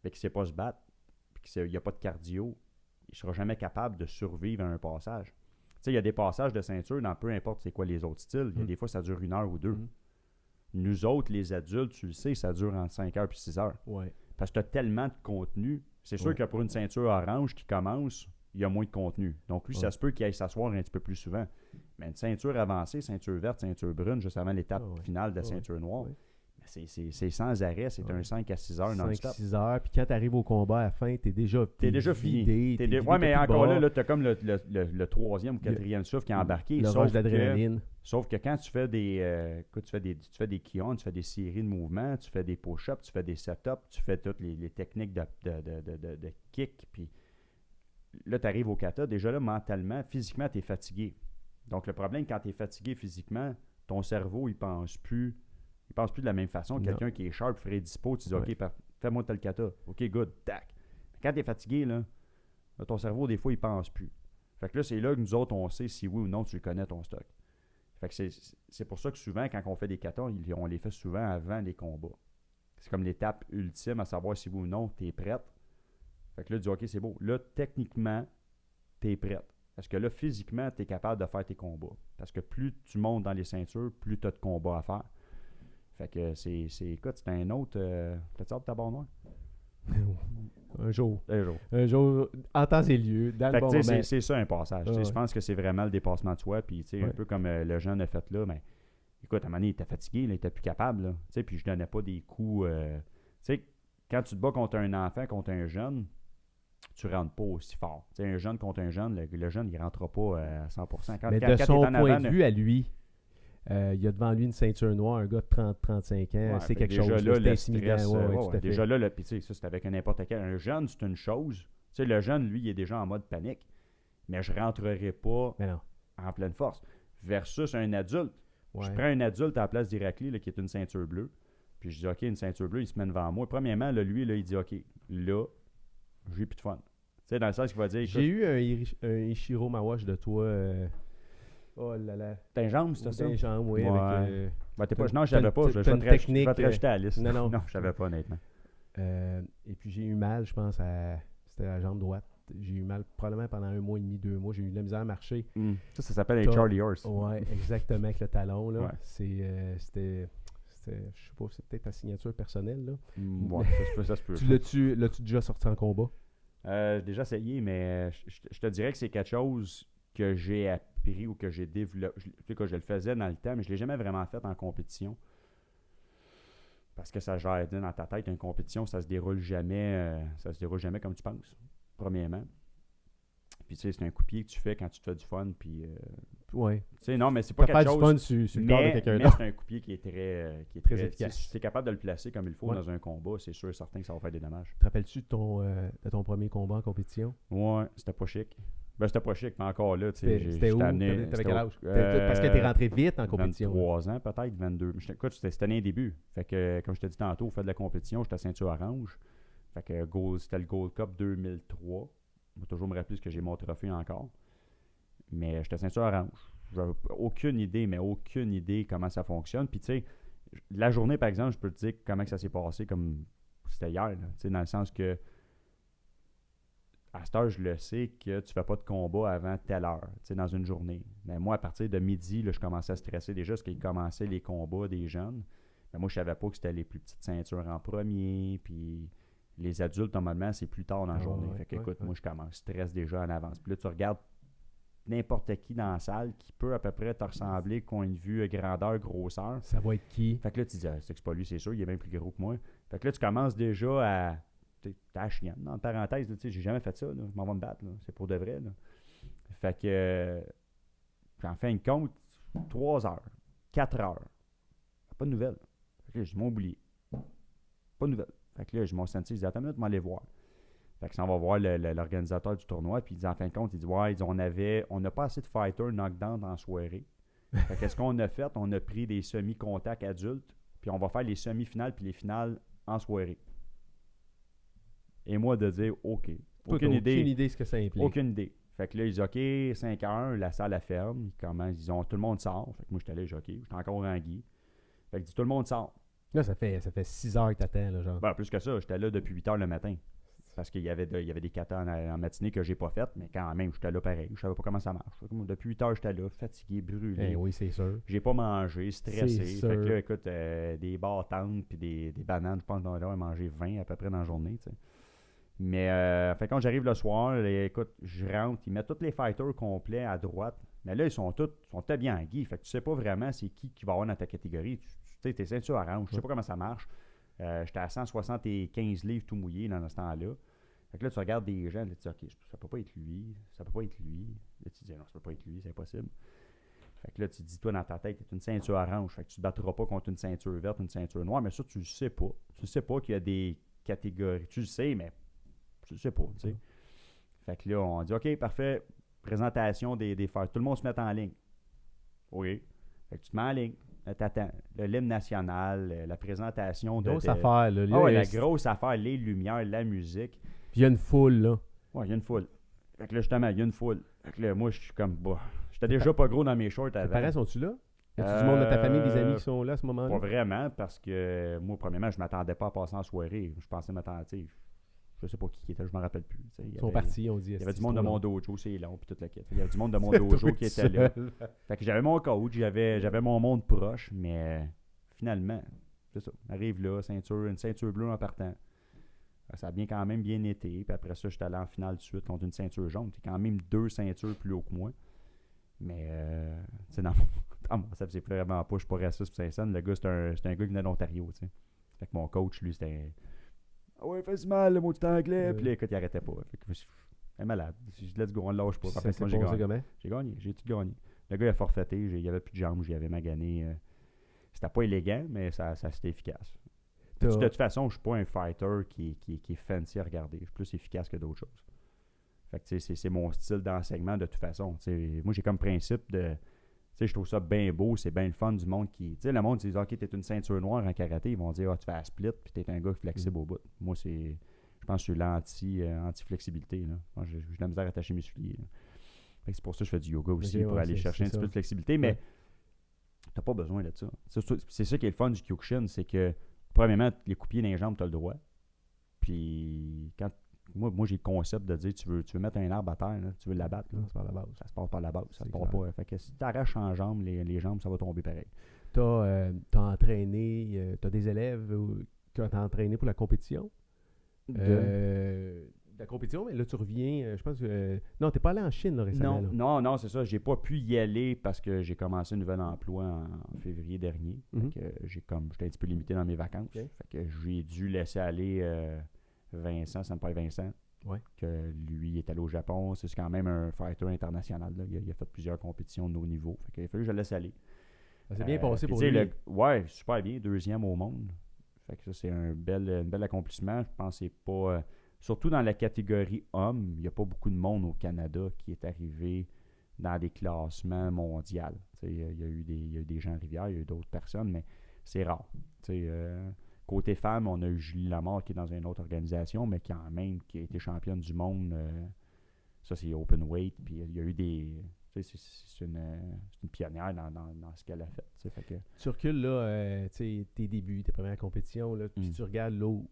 et qui ne sait pas se battre, puis qu'il n'y a pas de cardio, il ne sera jamais capable de survivre à un passage. Tu sais, il y a des passages de ceinture dans peu importe c'est quoi les autres styles. Il y a des fois, ça dure 1 heure ou 2. Nous autres, les adultes, tu le sais, ça dure entre 5 heures et 6 heures. Ouais. Parce que tu as tellement de contenu. C'est sûr que pour une ceinture orange qui commence, il y a moins de contenu. Donc, lui, ça se peut qu'il aille s'asseoir un petit peu plus souvent. Mais une ceinture avancée, ceinture verte, ceinture brune, juste avant l'étape finale de la ceinture noire, c'est sans arrêt. C'est un 5 à 6 heures non-stop. 5-6 heures. Puis quand tu arrives au combat à la fin, t'es déjà fini. Oui, mais encore là, tu as comme le troisième ou quatrième souffle qui est embarqué. Le rush d'adrénaline. Sauf que quand tu fais tu fais des kions, tu fais des séries de mouvements, tu fais des push-ups, tu fais des set-ups, tu fais toutes les techniques de kick, puis là, tu arrives au kata, déjà là, mentalement, physiquement, tu es fatigué. Donc, le problème, quand tu es fatigué physiquement, ton cerveau, il pense plus de la même façon. Quelqu'un qui est sharp, ferait dispo, tu dis, OK, fais-moi tel kata. OK, good, tac. Quand tu es fatigué, là, ton cerveau, des fois, il pense plus. Fait que là, c'est là que nous autres, on sait si oui ou non tu connais ton stock. Fait que c'est pour ça que souvent, quand on fait des katas, on les fait souvent avant les combats. C'est comme l'étape ultime à savoir si oui ou non tu es prête. Fait que là, tu dis, OK, c'est beau. Là, techniquement, tu es prête. Parce que là, physiquement, tu es capable de faire tes combats. Parce que plus tu montes dans les ceintures, plus tu as de combats à faire. Fait que écoute, c'est un autre... T'as-tu hâte de ta barre noire? Un jour, en temps et lieu, dans fait le bon moment. moment. C'est ça un passage. Je pense que c'est vraiment le dépassement de soi. Puis, un peu comme le jeune a fait là, mais écoute, à un moment donné, il était fatigué, là, il était plus capable. Là, puis je donnais pas des coups... quand tu te bats contre un enfant, contre un jeune, tu rentres pas aussi fort. T'sais, un jeune contre un jeune, le jeune, il rentrera pas à 100%. Mais de son point de vue à lui, il y a devant lui une ceinture noire, un gars de 30-35 ans, c'est quelque chose. C'est intimidant. Déjà là, puis ça, c'est avec n'importe quel. Un jeune, c'est une chose. T'sais, le jeune, lui, il est déjà en mode panique. Mais je rentrerai pas en pleine force. Versus un adulte. Je prends un adulte à la place d'Irakli, qui est une ceinture bleue. Puis je dis, OK, une ceinture bleue, il se met devant moi. Premièrement, là, lui, là, il dit, OK, là, j'ai plus de fun. Tu sais, dans le sens qu'il va dire... Écoute, j'ai eu un Ichiro Mawash de toi... oh là là. T'as une jambe, c'est ça? T'as une jambe, oui. Avec, t'es pas, non, je savais pas. Je vais te rajouter à la liste. Non, je savais pas, honnêtement. Et puis j'ai eu mal, je pense, c'était la jambe droite. J'ai eu mal probablement pendant 1 mois et demi, 2 mois. J'ai eu de la misère à marcher. Ça s'appelle un Charlie Horse. Oui, exactement, avec le talon. Là. C'était je sais pas, c'est peut-être ta signature personnelle, là. Ouais, ça se peut. L'as-tu déjà sorti en combat? J'ai déjà essayé, mais je te dirais que c'est quelque chose que j'ai appris ou que j'ai développé. Que je le faisais dans le temps, mais je ne l'ai jamais vraiment fait en compétition. Parce que ça gère dans ta tête, une compétition, ça se déroule jamais comme tu penses, premièrement. Puis tu sais, c'est un coup de pied que tu fais quand tu te fais du fun, puis... Ouais. Tu sais, non, mais c'est pas quelque chose... du fun sur le corps de quelqu'un mais d'autre. c'est un coup de pied qui est Très très efficace. Si tu es capable de le placer comme il faut Ouais. dans un combat, c'est sûr et certain que ça va faire des dommages. Te rappelles-tu de ton premier combat en compétition? Ouais, c'était pas chic. Ben, c'était pas chic, mais encore là, tu sais, C'était où? T'avais quel âge? Parce que t'es rentré vite en compétition. 23 ans peut-être, 22. Écoute, c'était l'année début. Fait que, comme je t'ai dit tantôt, on fait de la compétition, j'étais à ceinture orange. Fait que c'était le Gold Cup 2003. Je vais toujours me rappeler que j'ai mon trophée encore. Mais j'étais ceinture orange. J'avais aucune idée comment ça fonctionne. Puis tu sais, la journée, par exemple, je peux te dire comment que ça s'est passé comme c'était hier. Là, dans le sens que à cette heure, je le sais que tu fais pas de combat avant telle heure, dans une journée. Mais moi, à partir de midi, là, je commençais à stresser déjà parce qu'ils commençaient les combats des jeunes. Mais moi, je savais pas que c'était les plus petites ceintures en premier. Puis les adultes, normalement, c'est plus tard dans la journée. Fait que, écoute, moi, je commence, stress déjà en avance. Puis là, tu regardes n'importe qui dans la salle qui peut à peu près te ressembler, coin de vue, grandeur, grosseur. Ça va être qui? Fait que là, tu dis, c'est pas lui, c'est sûr, il est bien plus gros que moi. Fait que là, tu commences déjà à... T'es à chienne. En parenthèse, j'ai jamais fait ça. Là. Je m'en vais me battre. Là. C'est pour de vrai. Là. Fait que, en fin de compte, 3 heures, 4 heures. Pas de nouvelles. Fait que là, je m'en oublié. Pas de nouvelles. Fait que là, je m'en senti, je dis, attends une minute, m'en aller voir. Fait que ça, on va voir l'organisateur du tournoi. Puis, il dit, en fin de compte, il dit, ouais, on n'a pas assez de fighters knockdown dans la soirée. Fait qu'est-ce qu'on a fait? On a pris des semi-contacts adultes. Puis, on va faire les semi-finales puis les finales en soirée. Et moi, de dire, OK. Aucune idée ce que ça implique. Aucune idée. Fait que là, ils disent, OK, 5h, la salle, elle ferme. Ils ont, tout le monde sort. Fait que moi, j'étais allé, j'ai OK, j'étais encore en Guy. Fait que dit, tout le monde sort. Là, ça fait 6 heures que t'attends, là, genre. Ben, plus que ça, j'étais là depuis 8h le matin. Parce qu'il y avait des katas en matinée que j'ai pas faites, mais quand même, j'étais là pareil. Je savais pas comment ça marche. Depuis 8h, j'étais là, fatigué, brûlé. Oui, c'est sûr. J'ai pas mangé, stressé. C'est Fait que sûr. là, écoute, des bâtantes puis des bananes, je pense qu'on a mangé 20 à peu près dans la journée, tu sais. Mais fait quand j'arrive le soir, écoute, je rentre, ils mettent tous les fighters complets à droite. Mais là, ils sont tous bien en Guy. Fait que tu sais pas vraiment c'est qui va avoir dans ta catégorie. Tu sais, t'es ceinture orange, je sais pas comment ça marche. J'étais à 175 livres tout mouillé dans ce temps-là. Fait que là, tu regardes des gens, là, tu dis, OK, ça peut pas être lui, ça peut pas être lui. Là, tu dis, non, ça peut pas être lui, c'est impossible. Fait que là, tu dis, toi, dans ta tête, tu es une ceinture orange. Fait que tu ne te battras pas contre une ceinture verte, une ceinture noire. Mais ça, tu le sais pas. Tu sais pas qu'il y a des catégories. Tu le sais, mais tu le sais pas, tu sais. Fait que là, on dit, OK, parfait. Présentation des fers. Tout le monde se met en ligne. Oui. Fait que tu te mets en ligne. T'attends. L'hymne national, la présentation de... Grosse affaire, là. Ah ouais, la grosse affaire, les lumières, la musique. Puis il y a une foule, là. Ouais, il y a une foule. Fait que là, justement, il y a une foule. Fait que là, moi, je suis comme, bah, j'étais déjà pas gros dans mes shorts avant. Tes parents sont-tu là? As-tu du monde de ta famille, des amis qui sont là à ce moment-là? Pas vraiment, parce que moi, premièrement, je m'attendais pas à passer en soirée. Je pensais m'attendre, tu sais, je sais pas qui était, je m'en rappelle plus. Ils sont partis, on dit. Il y avait du monde de mon dojo, c'est long, puis toute la quête. Il y avait du monde de mon dojo qui était là. Fait que j'avais mon coach, j'avais mon monde proche, mais finalement, c'est ça. Arrive là, une ceinture bleue en partant. Ça a quand même bien été. Puis après ça, j'étais allé en finale de suite contre une ceinture jaune. C'est quand même 2 ceintures plus haut que moi. Mais, tu sais, dans mon ça faisait vraiment pas, je suis pas raciste pour Saint-Saëns. Le gars, c'est un gars qui venait d'Ontario, tu sais. Fait que mon coach, lui, c'était... Ah ouais, fais mal, le mot de anglais. Puis là, écoute, il arrêtait pas. Fait que je suis malade. Je dis, let's go, on ne lâche pas. Ça s'est passé comment? J'ai gagné, j'ai tout gagné. Le gars, il a forfaité, il n'y avait plus de jambes, j'y avais magané. C'était pas élégant, mais ça c'était efficace. De toute façon, je suis pas un fighter qui est fancy à regarder. Je suis plus efficace que d'autres choses. Fait que c'est mon style d'enseignement de toute façon. T'sais, moi, j'ai comme principe de... Je trouve ça bien beau, c'est bien le fun du monde qui... Tu sais, le monde dit, OK, t'es une ceinture noire en karaté. Ils vont dire, tu fais un split, puis t'es un gars flexible au bout. Moi, je pense que je suis l'anti-flexibilité. J'ai de la misère à attacher mes souliers. C'est pour ça que je fais du yoga aussi, pour aller chercher un petit peu de flexibilité. Mais t'as pas besoin de ça. C'est ça qui est le fun du Kyokushin, c'est que premièrement, les coups de pied dans les jambes, tu as le droit. Puis, quand moi j'ai le concept de dire tu veux mettre un arbre à terre, là, tu veux l'abattre. C'est par la base. Ça se part par la base. Ça se part pas. Fait que si tu arraches en jambes, les jambes, ça va tomber pareil. t'as entraîné, t'as des élèves que t'as entraîné pour la compétition. La compétition, mais là, tu reviens, je pense que... non, t'es pas allé en Chine là, récemment. Non, c'est ça. J'ai pas pu y aller parce que j'ai commencé un nouvel emploi en février dernier. Fait que j'étais un petit peu limité dans mes vacances. Okay. Fait que j'ai dû laisser aller Vincent, Senpai Vincent. Ouais. Que lui est allé au Japon. C'est quand même un fighter international. Là. Il a fait plusieurs compétitions de haut niveau. Fait qu'il a fallu que je le laisse aller. Ça s'est bien passé pour lui. Ouais, super bien. 2e au monde. Fait que ça, c'est un bel accomplissement. Je pense que c'est pas... surtout dans la catégorie homme, il n'y a pas beaucoup de monde au Canada qui est arrivé dans des classements mondiaux. Il y a eu des gens à Rivière, il y a eu d'autres personnes, mais c'est rare. Côté femmes, on a eu Julie Lamar qui est dans une autre organisation, mais qui a été championne du monde. Ça, c'est Open Weight. Puis il y a eu des... C'est une pionnière dans ce qu'elle a fait. Fait que... Tu recules là, tes débuts, tes premières compétitions, là, puis tu regardes là où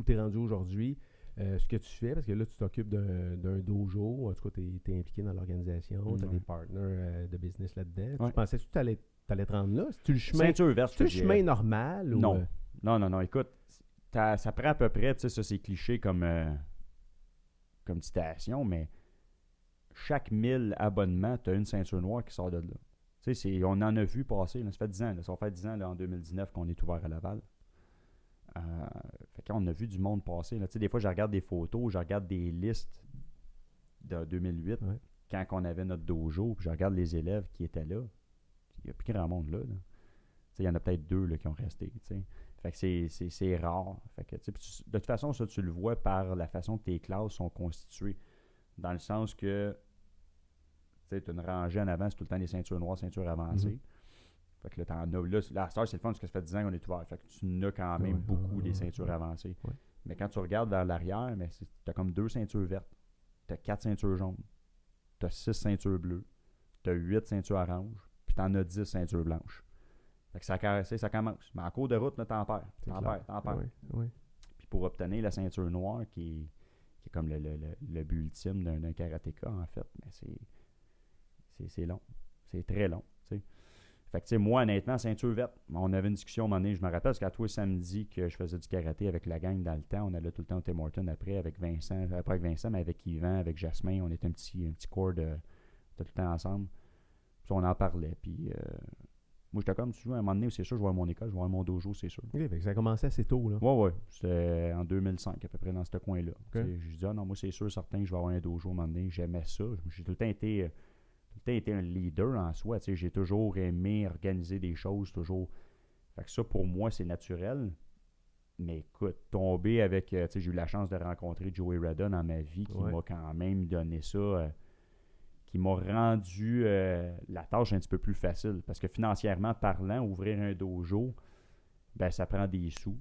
tu es rendu aujourd'hui. Ce que tu fais, parce que là, tu t'occupes d'un dojo, en tout cas, tu es impliqué dans l'organisation, tu as des partners de business là-dedans. Tu pensais que tu allais te rendre là? C'est-tu le chemin, ceinture verte, le chemin normal? Non. Non. Écoute, ça prend à peu près, tu sais, ça c'est cliché comme citation, mais chaque 1000 abonnements, tu as une ceinture noire qui sort de là. Tu sais, on en a vu passer, là, ça fait 10 ans. Là, ça va faire 10 ans là, en 2019 qu'on est ouvert à Laval. Fait qu'on a vu du monde passer. Là. Des fois, je regarde des photos, je regarde des listes de 2008, quand on avait notre dojo, puis je regarde les élèves qui étaient là. Il n'y a plus grand monde là. Il y en a peut-être 2 là, qui ont resté. T'sais. Fait que c'est rare. Fait que, de toute façon, ça, tu le vois par la façon que tes classes sont constituées. Dans le sens que tu as une rangée en avant, c'est tout le temps des ceintures noires, ceintures avancées. Fait que là, t'en as, là, la star, c'est le fun parce que ça fait 10 ans qu'on est ouvert. Fait que tu en as quand même beaucoup des ceintures avancées. Ouais. Mais quand tu regardes vers l'arrière, tu as comme 2 ceintures vertes. Tu as 4 ceintures jaunes. Tu as 6 ceintures bleues. Tu as 8 ceintures oranges. Puis tu en as 10 ceintures blanches. Fait que ça commence. Mais en cours de route, là, t'en perds. T'en perds. Oui. Puis pour obtenir la ceinture noire, qui est comme le but ultime d'un karatéka, en fait, mais c'est long. C'est très long. T'sais. Fait que, tu sais, moi, honnêtement, ceinture verte, on avait une discussion à un moment donné, je me rappelle, parce qu'à tous les samedis que je faisais du karaté avec la gang dans le temps, on allait tout le temps au Tim Hortons après avec Vincent, mais avec Yvan, avec Jasmin, on était un petit corps de tout le temps ensemble. Puis on en parlait, puis moi, j'étais comme, tu vois, à un moment donné, c'est sûr, je vais voir mon école, je vais voir mon dojo, c'est sûr. OK, fait que ça a commencé assez tôt, là. Ouais, c'était en 2005, à peu près, dans ce coin-là. Okay. Je dis, non, moi, c'est sûr, certain que je vais avoir un dojo à un moment donné, j'aimais ça. J'ai tout le temps été un leader en soi. J'ai toujours aimé organiser des choses, toujours. Fait que ça, pour moi, c'est naturel. Mais écoute, tomber avec... j'ai eu la chance de rencontrer Joey Rada dans ma vie, qui m'a quand même donné ça, qui m'a rendu la tâche un petit peu plus facile. Parce que financièrement parlant, ouvrir un dojo, ben ça prend des sous.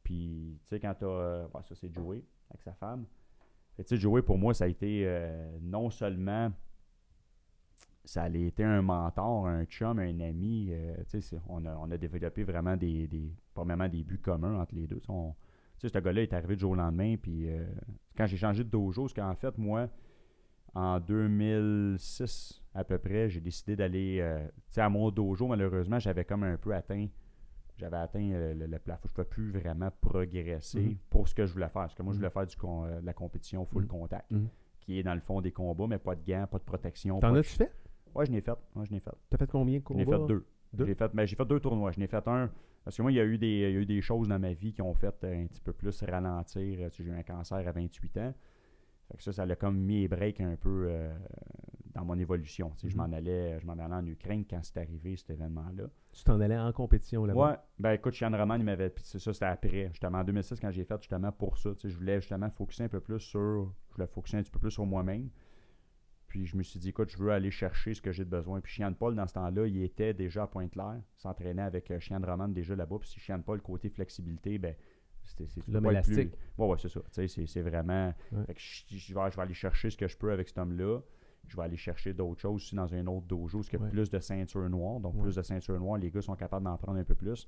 Puis, tu sais, quand t'as... ça, c'est Joey, avec sa femme. Tu sais, Joey, pour moi, ça a été non seulement... Ça a été un mentor, un chum, un ami. On a développé vraiment premièrement des buts communs entre les deux. Ce gars-là est arrivé du jour au lendemain. Puis quand j'ai changé de dojo, c'est qu'en fait, moi, en 2006 à peu près, j'ai décidé d'aller à mon dojo. Malheureusement, j'avais comme un peu atteint le plafond. Je ne pouvais plus vraiment progresser pour ce que je voulais faire. Parce que moi, je voulais faire de la compétition full contact, qui est dans le fond des combats, mais pas de gants, pas de protection. T'en as-tu fait? Ouais, je l'ai fait. T'as fait combien de combats? J'en ai fait 2. J'ai fait 2 tournois. Je n'ai fait un. Parce que moi, il y a eu des choses dans ma vie qui ont fait un petit peu plus ralentir. J'ai eu un cancer à 28 ans. Fait que ça a comme mis les breaks un peu dans mon évolution. Je m'en allais en Ukraine quand c'est arrivé, cet événement-là. Tu t'en allais en compétition là-bas? Ouais. Ben écoute, Chian Roman, il m'avait... c'était après. Justement, en 2006, quand j'ai fait justement pour ça. Je voulais justement focuser un peu plus sur moi-même. Puis je me suis dit, écoute, je veux aller chercher ce que j'ai de besoin. Puis Chian Paul, dans ce temps-là, il était déjà à Pointe-Claire, s'entraînait avec Chian Roman déjà là-bas. Puis si Chian Paul, côté flexibilité, ben c'est l'homme élastique. Ouais, c'est ça. C'est vraiment... Fait que je vais aller chercher ce que je peux avec cet homme-là. Je vais aller chercher d'autres choses aussi dans un autre dojo, parce qu'il y a plus de ceintures noires. Donc, plus de ceintures noires, les gars sont capables d'en prendre un peu plus.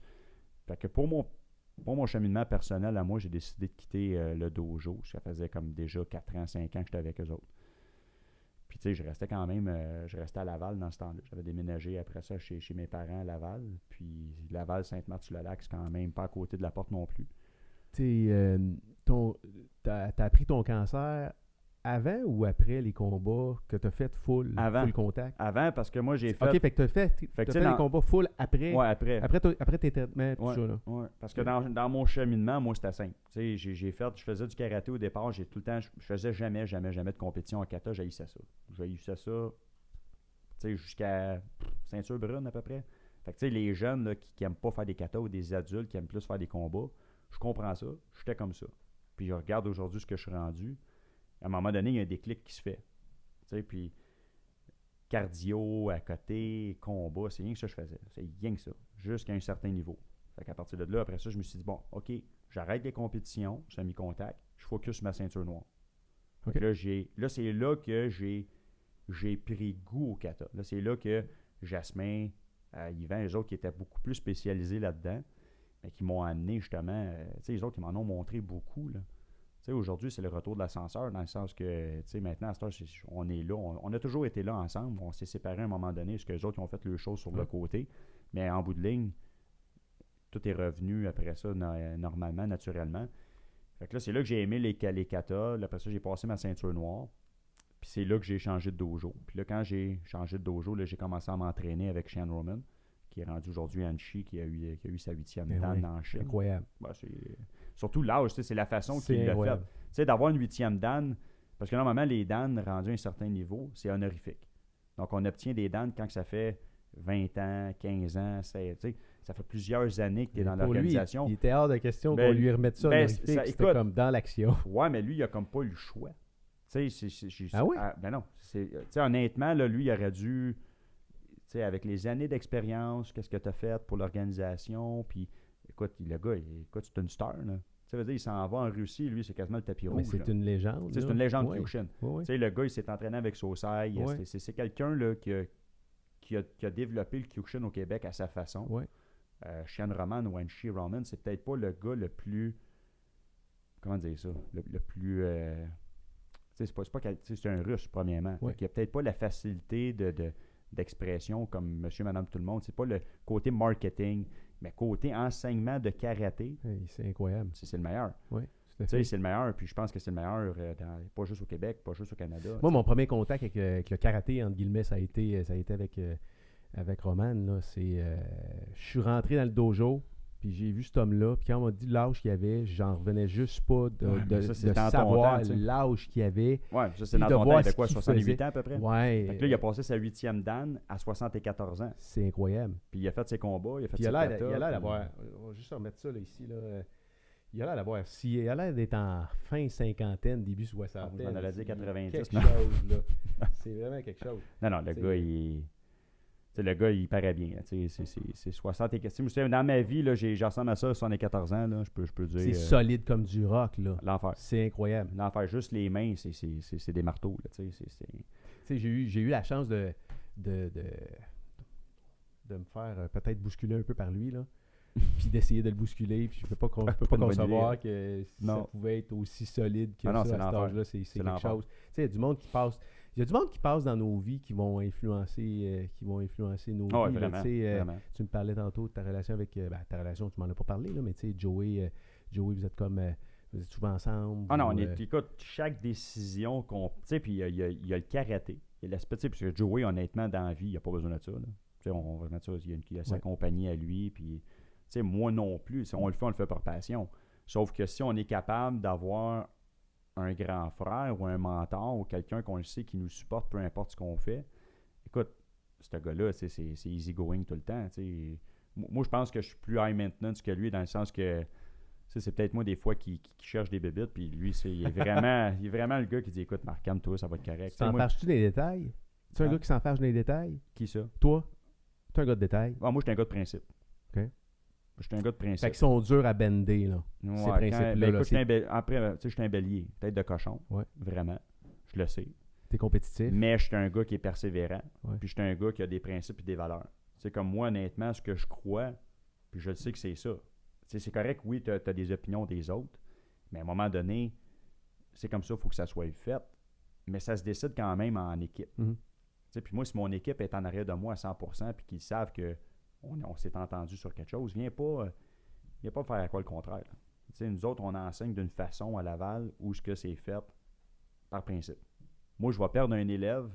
Fait que pour mon cheminement personnel, à moi, j'ai décidé de quitter le dojo. Ça faisait comme déjà 4 ans, 5 ans que j'étais avec eux autres. Puis, tu sais, je restais à Laval dans ce temps-là. J'avais déménagé après ça chez mes parents à Laval. Puis, Laval, Sainte-Marthe-sur-le-Lac, c'est quand même pas à côté de la porte non plus. T'as appris ton cancer avant ou après les combats que t'as fait full contact? Avant, parce que moi, j'ai fait... OK, fait que t'as fait les combats full après? Ouais, après. Après tes traitements, tout ça, là. Ouais, parce que dans mon cheminement, moi, c'était simple. Tu sais, je faisais du karaté au départ. J'ai tout le temps... Je faisais jamais de compétition en kata. J'haïssais ça. Tu sais, jusqu'à ceinture brune, à peu près. Fait que, tu sais, les jeunes là, qui aiment pas faire des katas ou des adultes qui aiment plus faire des combats, je comprends ça. J'étais comme ça. Puis je regarde aujourd'hui ce que je suis rendu. À un moment donné, il y a un déclic qui se fait. Tu sais, puis cardio à côté, combat, c'est rien que ça que je faisais. C'est rien que ça, jusqu'à un certain niveau. Fait qu'à partir de là, après ça, je me suis dit, bon, OK, j'arrête les compétitions, semi-contact, je focus sur ma ceinture noire. Okay. Là, c'est là que j'ai pris goût au kata. Là, c'est là que Jasmin, Yvan, les autres qui étaient beaucoup plus spécialisés là-dedans, mais qui m'ont amené justement, tu sais, les autres, ils m'en ont montré beaucoup, là. Tu sais, aujourd'hui, c'est le retour de l'ascenseur, dans le sens que, tu sais, maintenant, à cette heure, on est là. On a toujours été là ensemble. On s'est séparés à un moment donné, parce que les autres, ils ont fait leurs choses sur le côté. Mais en bout de ligne, tout est revenu après ça, normalement, naturellement. Fait que là, c'est là que j'ai aimé les katas. Après ça, j'ai passé ma ceinture noire. Puis c'est là que j'ai changé de dojo. Puis là, quand j'ai changé de dojo, là, j'ai commencé à m'entraîner avec Shane Roman, qui est rendu aujourd'hui Anchi, qui a eu sa 8e dan en Chine. Incroyable. Ben, surtout l'âge, c'est la façon qu'il l'a fait. Tu sais, d'avoir une 8e dan, parce que normalement, les dan rendus à un certain niveau, c'est honorifique. Donc, on obtient des dan quand ça fait 20 ans, 15 ans, ça fait plusieurs années que tu es dans l'organisation. Lui, il était hors de question qu'on lui remette ça honorifique. C'était comme dans l'action. Ouais, mais lui, il a comme pas eu le choix. Tu sais, ah oui? Ben non. Honnêtement, là, lui, il aurait dû... Tu sais, avec les années d'expérience, qu'est-ce que tu as fait pour l'organisation, puis écoute, le gars, c'est une star, là. Tu sais, il s'en va en Russie, lui, c'est quasiment le tapis rouge. Mais c'est une légende. C'est une légende Kyokushin. Oui. Tu sais, le gars, il s'est entraîné avec Sosai. C'est quelqu'un, là, qui a développé le Kyokushin au Québec à sa façon. Oui. Shane Roman ou Anchi Roman, c'est peut-être pas le gars le plus... Comment dire ça? Le plus... c'est un Russe, premièrement. Oui. Il n'a peut-être pas la facilité d'expression comme monsieur, madame, tout le monde. C'est pas le côté marketing, mais côté enseignement de karaté. Hey, c'est incroyable. C'est le meilleur. Oui, tout à fait. C'est le meilleur, puis je pense que c'est le meilleur, pas juste au Québec, pas juste au Canada. Moi, mon premier contact avec le karaté, entre guillemets, ça a été avec Roman. Là. Je suis rentré dans le dojo, puis j'ai vu cet homme-là, puis quand on m'a dit l'âge qu'il avait, j'en revenais juste pas de savoir l'âge qu'il avait. Ouais, ça c'est dans ton temps, il avait quoi, 68 ans à peu près? Ouais. Fait que là, il a passé sa 8e dan à 74 ans. C'est incroyable. Puis il a fait ses combats, il a fait ses katas. Il a l'air d'avoir, on va juste remettre ça là, ici, là. Il a l'air d'avoir, il a l'air d'être en fin cinquantaine, début soixantaine. On allait dire 90. Quelque chose, là. C'est vraiment quelque chose. Non, le gars, le gars, il paraît bien. C'est 60 et quelques. Dans ma vie, j'en ressemble à ça, 74 ans. Là, je peux dire. C'est solide comme du rock. Là. L'enfer. C'est incroyable. L'enfer. Juste les mains, c'est des marteaux. Là, j'ai eu la chance de me faire peut-être bousculer un peu par lui. Là. Puis d'essayer de le bousculer. Puis je peux pas concevoir que ça pouvait être aussi solide que ça à cet âge-là. C'est quelque chose. Il y a du monde qui passe. Il y a du monde qui passe dans nos vies qui vont influencer nos vies. Vraiment, vraiment. Tu me parlais tantôt de ta relation avec... ta relation, tu m'en as pas parlé, là, mais tu sais, Joey, vous êtes comme... vous êtes souvent ensemble. Ah non, écoute, chaque décision qu'on... Tu sais, puis il y a le karaté. Il y a l'aspect, parce que Joey, honnêtement, dans la vie, il n'y a pas besoin de ça. Tu sais, on va mettre ça, il y a sa compagnie à lui, puis... Tu sais, moi non plus. On le fait par passion. Sauf que si on est capable d'avoir un grand frère ou un mentor ou quelqu'un qu'on le sait qui nous supporte, peu importe ce qu'on fait, écoute, ce gars-là, c'est easy going tout le temps. T'sais. Moi, je pense que je suis plus high maintenance que lui dans le sens que c'est peut-être moi des fois qui cherche des bébites, puis lui, il est vraiment le gars qui dit écoute, Marc, calme-toi, ça va être correct. T'en fâches-tu des détails? Tu es un gars qui s'en fâche des détails? Qui ça? Toi? Tu es un gars de détails? Ah, moi, je suis un gars de principe. OK. Je suis un gars de principe. Fait qu'ils sont durs à bender, là. Ouais, ces principes-là. Écoute, je suis un bélier, tête de cochon. Ouais. Vraiment. Je le sais. T'es compétitif. Mais je suis un gars qui est persévérant. Ouais. Puis je suis un gars qui a des principes et des valeurs. C'est comme moi, honnêtement, ce que je crois, puis je le sais que c'est ça. T'sais, c'est correct, oui, tu as des opinions des autres, mais à un moment donné, c'est comme ça, il faut que ça soit fait. mais ça se décide quand même en équipe. Mhm. Tu sais, puis moi, si mon équipe est en arrière de moi à 100% puis qu'ils savent qu'on s'est entendu sur quelque chose, viens pas faire à quoi le contraire. Tu sais, nous autres, on enseigne d'une façon à Laval où ce que c'est fait par principe. Moi, je vais perdre un élève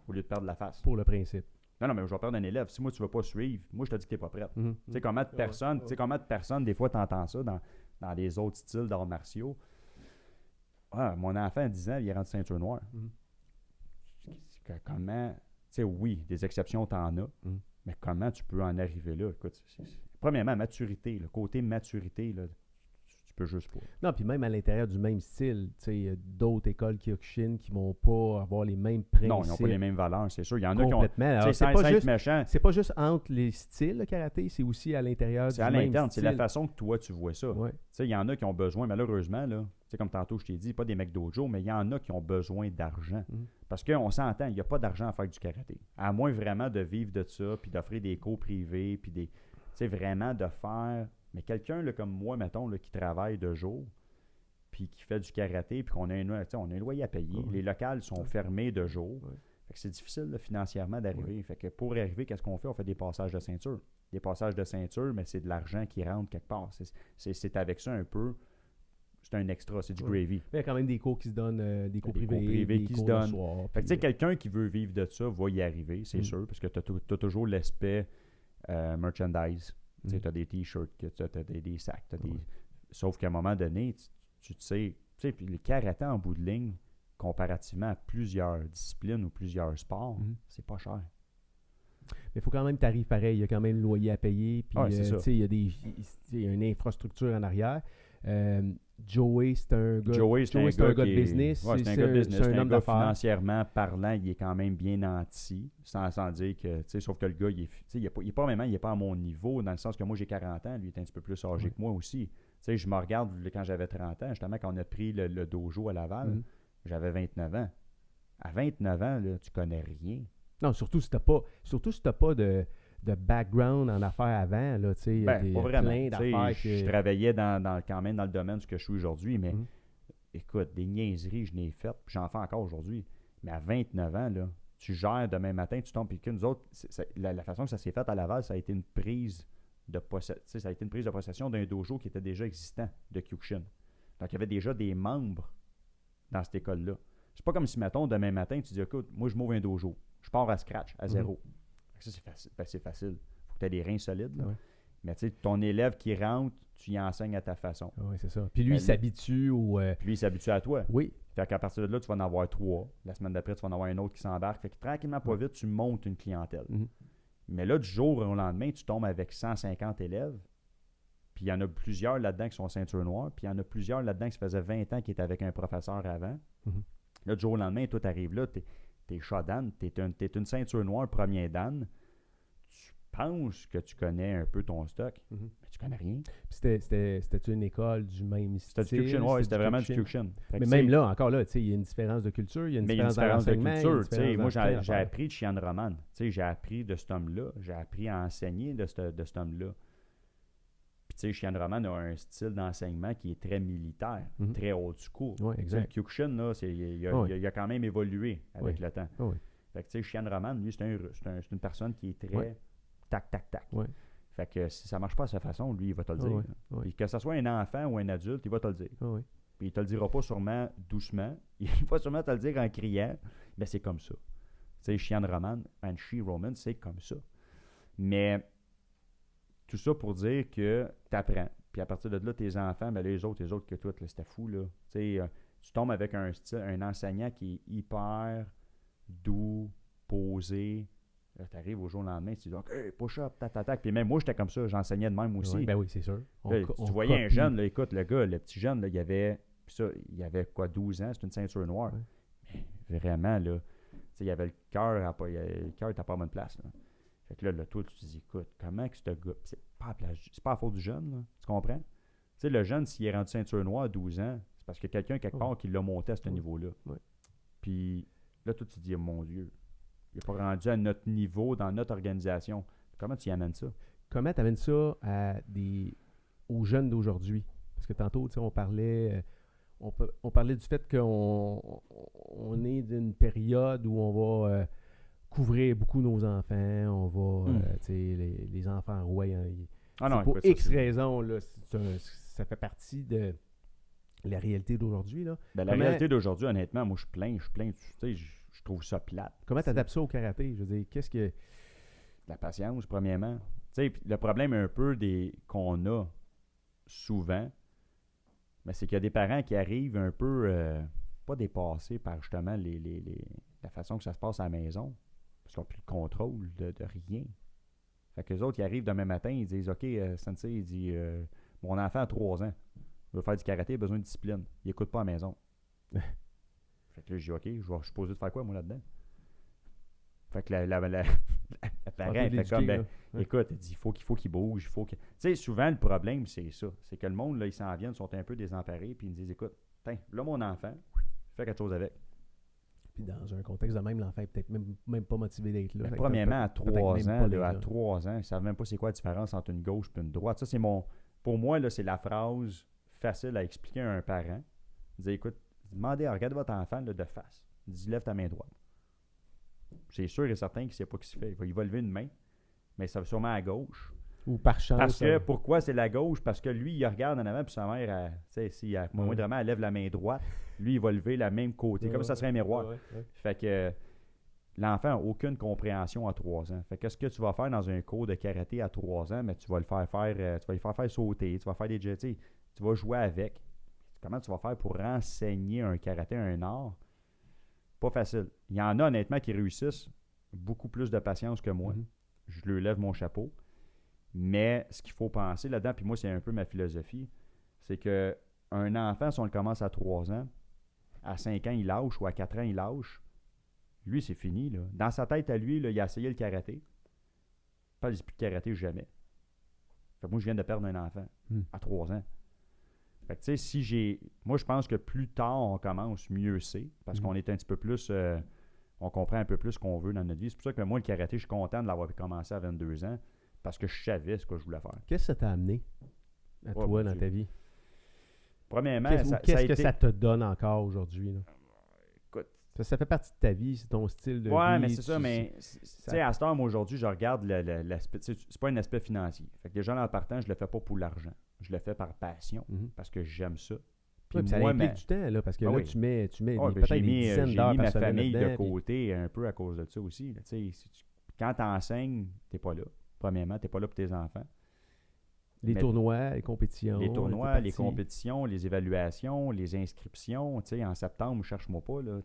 au lieu de perdre la face. Pour le principe. Non, mais je vais perdre un élève. Si moi, tu ne veux pas suivre, moi, je te dis que tu n'es pas prête. Mhm. Tu sais, combien de personnes, des fois, tu entends ça dans les autres styles d'arts martiaux. Ah, mon enfant à 10 ans, il est rendu ceinture noire. Mhm. Comment, tu sais, oui, des exceptions, tu en as, mais comment tu peux en arriver là? Écoute, premièrement, maturité, le côté maturité, là, tu peux juste pas. Non, puis même à l'intérieur du même style, tu sais, il y a d'autres écoles Kyokushin qui vont pas avoir les mêmes principes. Non, ils n'ont pas les mêmes valeurs, c'est sûr. Il y en a qui ont. Complètement. Alors, C'est pas juste méchant. C'est pas juste entre les styles, le karaté, c'est aussi à l'intérieur du C'est à même l'interne, c'est style. la façon que toi, tu vois ça. Ouais. Tu sais, il y en a qui ont besoin, malheureusement, là, tu sais, comme tantôt, je t'ai dit, pas des mecs dojo, mais il y en a qui ont besoin d'argent. Parce qu'on s'entend, il n'y a pas d'argent à faire du karaté. À moins vraiment de vivre de ça, puis d'offrir des cours privés, puis tu sais, vraiment de faire. Mais quelqu'un là, comme moi, mettons, là, qui travaille de jour, puis qui fait du karaté, puis qu'on a un loyer à payer, les locales sont fermés de jour. Fait que c'est difficile là, financièrement d'arriver. Fait que pour arriver, qu'est-ce qu'on fait? On fait des passages de ceinture. Des passages de ceinture, mais c'est de l'argent qui rentre quelque part. C'est avec ça un peu. C'est un extra, c'est du gravy. Mais il y a quand même des cours qui se donnent, des cours privés, qui des se cours donnent. le soir. Fait que tu sais, quelqu'un qui veut vivre de ça va y arriver, c'est sûr, parce que tu as toujours l'aspect merchandise. Tu as des t-shirts, tu as des sacs, sauf qu'à un moment donné, tu sais, puis le karaté en bout de ligne, comparativement à plusieurs disciplines ou plusieurs sports, c'est pas cher. Mais il faut quand même que tu arrives pareil. Il y a quand même le loyer à payer. Puis, c'est ça. il y a une infrastructure en arrière. Joey, c'est un gars, c'est un gars de business. Ouais, c'est un gars de business. C'est un homme gars d'affaires. financièrement parlant, il est quand même bien nanti, sans dire que, sauf que le gars, il est pas à mon niveau, dans le sens que moi, j'ai 40 ans, lui, il est un petit peu plus âgé que moi aussi. Je me regarde quand j'avais 30 ans, justement, quand on a pris le dojo à Laval, j'avais 29 ans. À 29 ans, là, tu connais rien. Non, surtout si tu n'as pas de background en affaires avant. Là, il y a pas vraiment. plein d'affaires. Je travaillais quand même dans le domaine de ce que je suis aujourd'hui, mais écoute, des niaiseries, je n'ai faites, puis j'en fais encore aujourd'hui. Mais à 29 ans, là, tu gères demain matin, tu tombes, puis que nous autres, la façon que ça s'est fait à Laval, ça a été une prise de possession d'un dojo qui était déjà existant de Kyokushin. Donc, il y avait déjà des membres dans cette école-là. C'est pas comme si, mettons, demain matin, tu dis, écoute, moi, je m'ouvre un dojo. Je pars à scratch, à zéro. Ça, c'est facile. C'est facile. Faut que tu aies des reins solides. Là. Ouais. Mais tu sais, ton élève qui rentre, tu y enseignes à ta façon. Oui, c'est ça. Puis lui, il s'habitue Puis lui, il s'habitue à toi. Oui. Fait qu'à partir de là, tu vas en avoir 3. La semaine d'après, tu vas en avoir un autre qui s'embarque. Fait que tranquillement, pas vite, tu montes une clientèle. Mais là, du jour au lendemain, tu tombes avec 150 élèves. Puis il y en a plusieurs là-dedans qui sont ceinture noire. Puis il y en a plusieurs là-dedans qui se faisaient 20 ans qui étaient avec un professeur avant. Là, du jour au lendemain, toi, tu arrives là, t'es shodan, t'es une ceinture noire premier dan. Tu penses que tu connais un peu ton stock, mais tu connais rien. C'était une école du même style? C'était du Kyokushin, oui, c'était vraiment du Kyokushin. Mais même là, encore là, il y a une différence de culture, il y a une différence de culture. Moi, j'ai appris de Shihan Roman. J'ai appris de cet homme-là. J'ai appris à enseigner de cet homme-là. Puis, tu sais, Shihan Roman a un style d'enseignement qui est très militaire, très old school. Oui, exact. Le Kyokushin, là, il a quand même évolué avec le temps. Oui. Fait que, tu sais, Shihan Roman, lui, c'est une personne qui est très tac, tac, tac. Oui. Fait que si ça marche pas à sa façon, lui, il va te le dire. Puis que ce soit un enfant ou un adulte, il va te le dire. Puis il te le dira pas sûrement doucement. Il va sûrement te le dire en criant. Mais c'est comme ça. Tu sais, Shihan Roman, She Roman, c'est comme ça. Mais tout ça pour dire que tu apprends. Puis à partir de là, tes enfants, ben les autres que toi, c'était fou, là. Tu sais, tu tombes avec un enseignant qui est hyper doux, posé. Là, tu arrives au jour au lendemain, tu dis donc, hey, push-up, tac. Puis même moi, j'étais comme ça, j'enseignais de même aussi. Ben oui, c'est sûr. Tu voyais un jeune, là, écoute, le gars, le petit jeune, là, il avait quoi, 12 ans, c'est une ceinture noire. Mais vraiment, là, il y avait le cœur n'était pas à bonne place. Là. Fait que là, toi, tu te dis, écoute, comment que ce gars, c'est pas la faute du jeune, là, tu comprends? Tu sais, le jeune, s'il est rendu ceinture noire à 12 ans, c'est parce qu'il y a quelqu'un quelque part qui l'a monté à ce niveau-là. Puis là, toi, tu te dis, mon Dieu, il n'est pas rendu à notre niveau dans notre organisation. Comment tu y amènes ça? Comment tu amènes ça aux jeunes d'aujourd'hui? Parce que tantôt, on parlait on parlait du fait qu'on est d'une période où on va couvrir beaucoup nos enfants, on va, tu sais, les enfants rois, pour écoute, X raisons, là, ça fait partie de la réalité d'aujourd'hui, là. Ben, la réalité d'aujourd'hui, honnêtement, moi, je suis plein, tu sais, je trouve ça plate. Comment tu adaptes ça au karaté? Je veux dire, qu'est-ce que... La patience, premièrement. Tu sais, le problème un peu qu'on a souvent, ben, c'est qu'il y a des parents qui arrivent un peu, pas dépassés par justement la façon que ça se passe à la maison, parce qu'ils n'ont plus le contrôle de rien. Fait que les autres, ils arrivent demain matin, ils disent, OK, Sensei, il dit, mon enfant a 3 ans, il veut faire du karaté, il a besoin de discipline. Il n'écoute pas à la maison. Fait que là, je dis, OK, je suis posé de faire quoi, moi, là-dedans? Fait que la parent, elle fait comme, ben, écoute, elle dit, il faut qu'il bouge, Tu sais, souvent, le problème, c'est ça. C'est que le monde, là, ils s'en viennent, sont un peu désemparés, puis ils me disent, écoute, tiens, là, mon enfant, fais quelque chose avec. Puis dans un contexte de même, l'enfant est peut-être même pas motivé d'être là. Ben, premièrement, à 3 ans, ils ne savent même pas c'est quoi la différence entre une gauche et une droite. Ça, pour moi, là, c'est la phrase facile à expliquer à un parent. Dire, écoute, regarde votre enfant là, de face. Dis, lève ta main droite. C'est sûr et certain qu'il ne sait pas ce qu'il fait. Il va lever une main, mais ça va sûrement à gauche. Ou par chance. Parce que, pourquoi c'est la gauche? Parce que lui, il regarde en avant, puis sa mère, si moindrement elle lève la main droite, lui, il va lever la même côté. Comme ça serait un miroir. Fait que l'enfant n'a aucune compréhension à 3 ans. Fait que ce que tu vas faire dans un cours de karaté à 3 ans, mais tu vas le faire tu vas lui faire sauter, tu vas faire des jetés, tu vas jouer avec. Comment tu vas faire pour renseigner un karaté, un art? Pas facile. Il y en a honnêtement qui réussissent beaucoup plus de patience que moi. Je lui lève mon chapeau. Mais ce qu'il faut penser là-dedans, puis moi c'est un peu ma philosophie, c'est que un enfant, si on le commence à 3 ans, à 5 ans il lâche ou à 4 ans il lâche, lui c'est fini. Là. Dans sa tête à lui, là, il a essayé le karaté. Pas plus de karaté jamais. Fait que moi je viens de perdre un enfant à 3 ans. Fait que tu sais, moi je pense que plus tard on commence, mieux c'est, parce qu'on est un petit peu plus, on comprend un peu plus ce qu'on veut dans notre vie. C'est pour ça que moi le karaté, je suis content de l'avoir commencé à 22 ans, parce que je savais ce que je voulais faire. Qu'est-ce que ça t'a amené à toi dans ta vie? Premièrement, qu'est-ce que ça te donne encore aujourd'hui? Là? Écoute, ça fait partie de ta vie, c'est ton style de vie. Ouais, mais c'est ça, mais tu sais, à ce temps, moi aujourd'hui, je regarde l'aspect. C'est pas un aspect financier. Fait que déjà, en partant, je le fais pas pour l'argent. Je le fais par passion, parce que j'aime ça. Puis ça implique du temps, là, parce que là, tu mets peut-être des dizaines d'heures par semaine. J'ai mis ma famille de côté un peu à cause de ça aussi. Là, quand tu enseignes, tu n'es pas là. Premièrement, tu n'es pas là pour tes enfants. Tournois, les compétitions. Les tournois, les compétitions, les évaluations, les inscriptions. En septembre, cherche-moi pas. Là,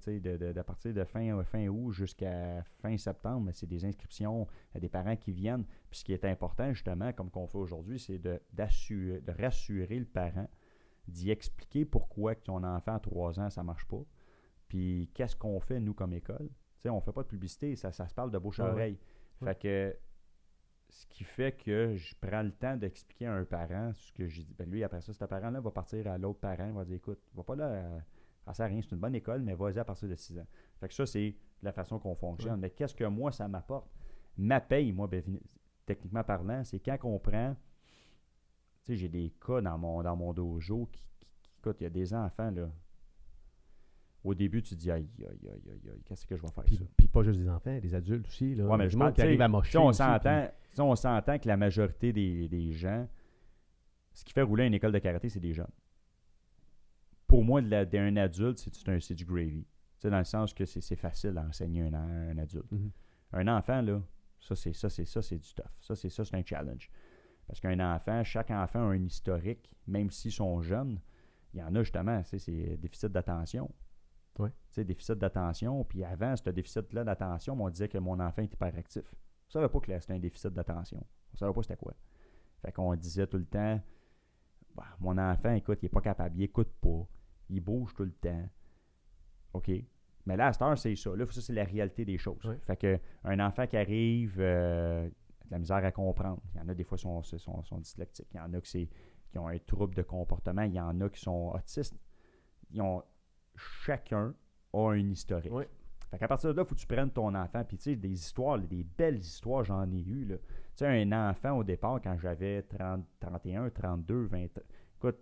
à partir de fin août jusqu'à fin septembre, c'est des inscriptions à des parents qui viennent. Puis ce qui est important, justement, comme qu'on fait aujourd'hui, c'est de rassurer le parent, d'y expliquer pourquoi ton enfant à 3 ans, ça ne marche pas. Puis qu'est-ce qu'on fait, nous, comme école. On ne fait pas de publicité, ça se parle de bouche à oreille. Fait que ce qui fait que je prends le temps d'expliquer à un parent ce que j'ai dit. Ben lui, après ça, ce parent-là va partir à l'autre parent, il va dire, écoute, va pas là, ça sert à rien, c'est une bonne école, mais vas-y à partir de 6 ans. Fait que ça, c'est la façon qu'on fonctionne. Mais qu'est-ce que moi, ça m'apporte? Ma paye, moi, techniquement parlant, c'est quand on prend, tu sais, j'ai des cas dans mon dojo qui écoute, il y a des enfants, là. Au début, tu te dis, aïe, qu'est-ce que je vais faire ça? Puis pas juste des enfants, des adultes aussi. Là. Ouais, mais du monde qui arrive à mocher. On s'entend que la majorité des gens, ce qui fait rouler une école de karaté, c'est des jeunes. Pour moi, d'un adulte, c'est du gravy. Dans le sens que c'est facile à enseigner un adulte. Un enfant, là, ça, c'est du stuff. Ça, c'est un challenge. Parce qu'un enfant, chaque enfant a un historique, même s'ils sont jeunes. Il y en a justement, c'est déficit d'attention. Ouais. Déficit d'attention. Puis avant, ce déficit-là d'attention, on disait que mon enfant est hyperactif. On ne savait pas que c'était un déficit d'attention. On ne savait pas c'était quoi. Fait qu'on disait tout le temps, bah, mon enfant, écoute, il n'est pas capable, il n'écoute pas, il bouge tout le temps. OK. Mais là, à cette heure, c'est ça. Là, ça, c'est la réalité des choses. Ouais. Fait qu'un enfant qui arrive, de la misère à comprendre. Il y en a des fois qui sont dyslexiques. Il y en a qui ont un trouble de comportement. Il y en a qui sont autistes. Chacun a une historique. Oui. Fait qu'à partir de là, il faut que tu prennes ton enfant. Puis, tu sais, des histoires, des belles histoires, j'en ai eu. Tu sais, un enfant, au départ, quand j'avais 31, 32, 20... Écoute,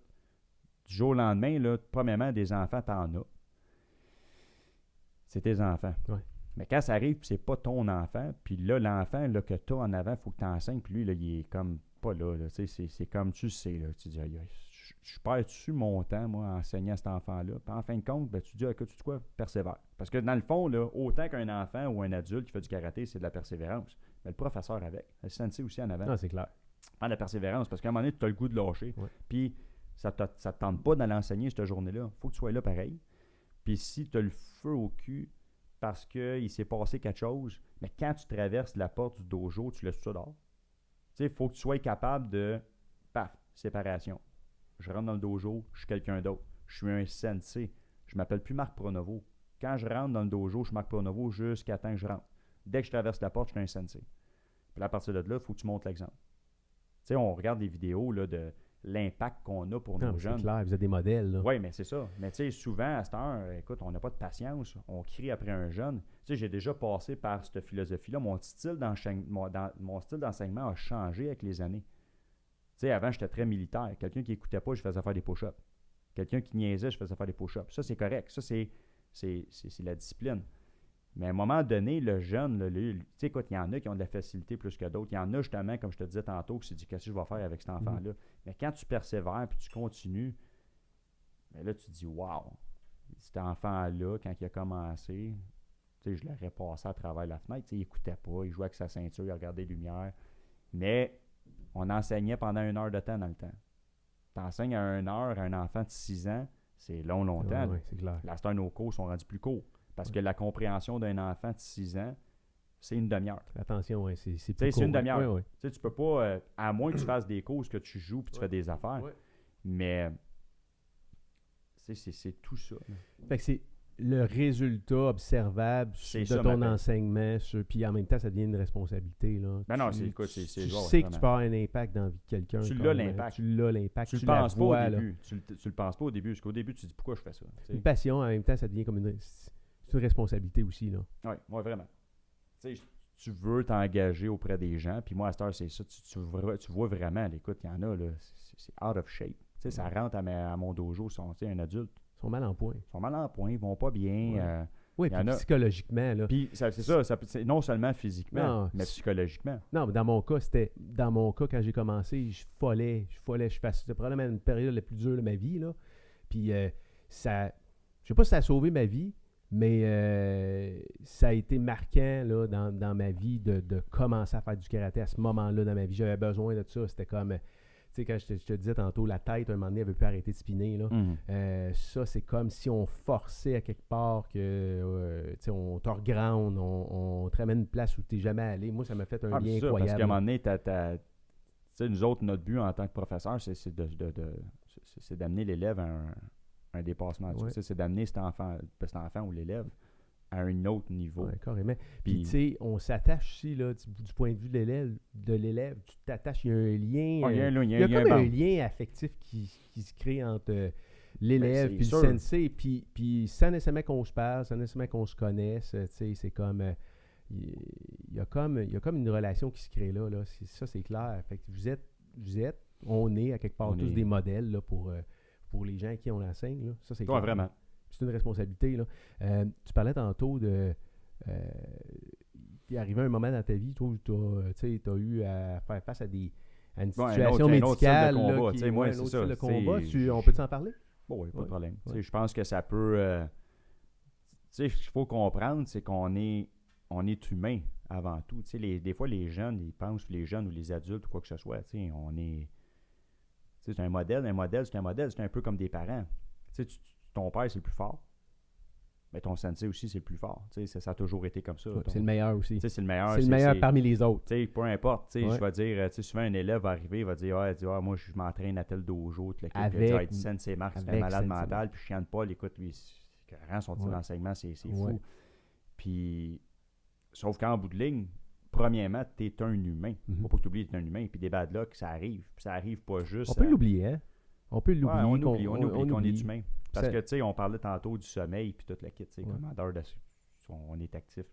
Du jour au lendemain, là, premièrement, des enfants, t'en as. C'est tes enfants. Ouais. Mais quand ça arrive, c'est pas ton enfant, puis là, l'enfant là, que tu as en avant, il faut que tu enseignes, puis lui, là, il est comme pas là. C'est comme tu sais. Là, tu dis, je perds-tu mon temps, moi, à enseigner à cet enfant-là? Puis en fin de compte, ben, tu dis, écoute, tu sais quoi, persévère. Parce que dans le fond, là, autant qu'un enfant ou un adulte qui fait du karaté, c'est de la persévérance. Mais le professeur avec, le sensei aussi en avant. Non, c'est clair. Prends de la persévérance, parce qu'à un moment donné, tu as le goût de lâcher. Ouais. Puis ça ne te tente pas d'aller enseigner cette journée-là. Il faut que tu sois là pareil. Puis si tu as le feu au cul parce qu'il s'est passé quelque chose, mais quand tu traverses la porte du dojo, tu laisses ça dehors. Tu sais, il faut que tu sois capable de, paf, séparation. Je rentre dans le dojo, je suis quelqu'un d'autre. Je suis un sensei. Je ne m'appelle plus Marc Pronovo. Quand je rentre dans le dojo, je suis Marc Pronovo jusqu'à temps que je rentre. Dès que je traverse la porte, je suis un sensei. Puis à partir de là, il faut que tu montres l'exemple. Tu sais, on regarde des vidéos là, de l'impact qu'on a pour nos jeunes. C'est clair, vous êtes des modèles. Oui, mais c'est ça. Mais tu sais, souvent, à cette heure, écoute, on n'a pas de patience. On crie après un jeune. Tu sais, j'ai déjà passé par cette philosophie-là. Mon style d'enseignement a changé avec les années. Tu sais, avant, j'étais très militaire. Quelqu'un qui n'écoutait pas, je faisais faire des push-ups. Quelqu'un qui niaisait, je faisais faire des push-ups. Ça, c'est correct. Ça, c'est la discipline. Mais à un moment donné, le jeune, tu sais, écoute, il y en a qui ont de la facilité plus que d'autres. Il y en a justement, comme je te disais tantôt, qui se dit qu'est-ce que je vais faire avec cet enfant-là. Mais quand tu persévères puis tu continues, bien là, tu te dis wow, cet enfant-là, quand il a commencé, tu sais, je l'aurais passé à travers la fenêtre. Tu sais, il n'écoutait pas, il jouait avec sa ceinture, il regardait les lumières. Mais on enseignait pendant 1 heure de temps dans le temps. Tu enseignes à 1 heure à un enfant de 6 ans, c'est longtemps. Oui, c'est clair. La star, nos cours sont rendus plus courts. Parce que la compréhension d'un enfant de 6 ans, c'est une demi-heure. Attention, ouais, c'est plus C'est court, une demi-heure. ouais. Tu peux pas, à moins que tu fasses des courses, que tu joues puis tu fais des affaires. Ouais. Mais c'est tout ça. Fait que c'est le résultat observable de ton enseignement, puis en même temps, ça devient une responsabilité. Là. Ben non, tu c'est sais que tu peux avoir un impact dans la vie de quelqu'un. Tu l'as l'impact. Tu l'as l'impact. Tu le penses pas au début. Tu le penses pas au début. Parce qu'au début, tu dis pourquoi je fais ça. Une passion, en même temps, ça devient comme une responsabilité aussi. Oui, vraiment. Tu sais, tu veux t'engager auprès des gens, puis moi, à cette heure, c'est ça. Tu vois vraiment, écoute, il y en a, là, c'est out of shape. Tu sais, ça rentre à mon dojo, un adulte. Ils sont mal en point. Ils sont mal en point, ils vont pas bien. Oui, puis psychologiquement. Là. Puis c'est ça, c'est non seulement physiquement, mais psychologiquement. Non, mais dans mon cas, quand j'ai commencé, je follais. C'était probablement une période la plus dure de ma vie. Là. Puis ça, je sais pas si ça a sauvé ma vie, mais ça a été marquant là, dans ma vie de commencer à faire du karaté à ce moment-là dans ma vie. J'avais besoin de ça. C'était comme, tu sais, quand je te disais tantôt, la tête, un moment donné, elle ne veut plus arrêter de spinner. Là. Ça, c'est comme si on forçait à quelque part que, tu sais, on te reground, on te ramène une place où tu n'es jamais allé. Moi, ça m'a fait un bien incroyable. Parce qu'à un moment donné, tu sais, nous autres, notre but en tant que professeur, c'est d'amener l'élève à un dépassement. Ouais. C'est d'amener cet enfant ou l'élève à un autre niveau. Oui, carrément. Puis, tu sais, on s'attache aussi, là, du point de vue de l'élève. Tu t'attaches, il y a un lien. Il y a comme un lien affectif qui se crée entre l'élève et le sensei. Puis, sans nécessairement qu'on se parle, sans nécessairement qu'on se connaisse, tu sais, c'est comme... il y a comme une relation qui se crée là. Ça, c'est clair. Fait que on est à quelque part tous des modèles là, pour les gens à qui on enseigne. Là. Ça, c'est clair. Vraiment. C'est une responsabilité. Là. Tu parlais tantôt de... il est arrivé un moment dans ta vie, toi, où tu as eu à faire face à une situation médicale. Un autre style de combat. On peut s'en parler? Bon, oui, pas de problème. Je pense que ça peut... ce qu'il faut comprendre, c'est qu'on est humain avant tout. Des fois, les jeunes, ils pensent, les jeunes ou les adultes ou quoi que ce soit, on est... c'est un modèle, c'est un modèle, c'est un peu comme des parents. Ton père, c'est le plus fort. Mais ton sensei aussi, c'est le plus fort. Ça a toujours été comme ça. C'est le meilleur aussi. C'est le meilleur. C'est le meilleur parmi les autres. Peu importe. Je vais dire, souvent un élève va arriver, il va dire moi, je m'entraîne à tel dojo. Avec sensei Marc, c'est un malade mental. Puis je chienne pas, écoute, lui, son type d'enseignement, c'est fou. Puis, sauf qu'en bout de ligne, premièrement, tu es un humain. Faut pas que tu oublies que tu es un humain. Puis des bad luck, ça arrive. Puis ça arrive pas juste. On peut l'oublier, hein? On peut l'oublier. On oublie qu'on est humain. Parce que, tu sais, on parlait tantôt du sommeil puis toute la kit, tu sais, on est actif.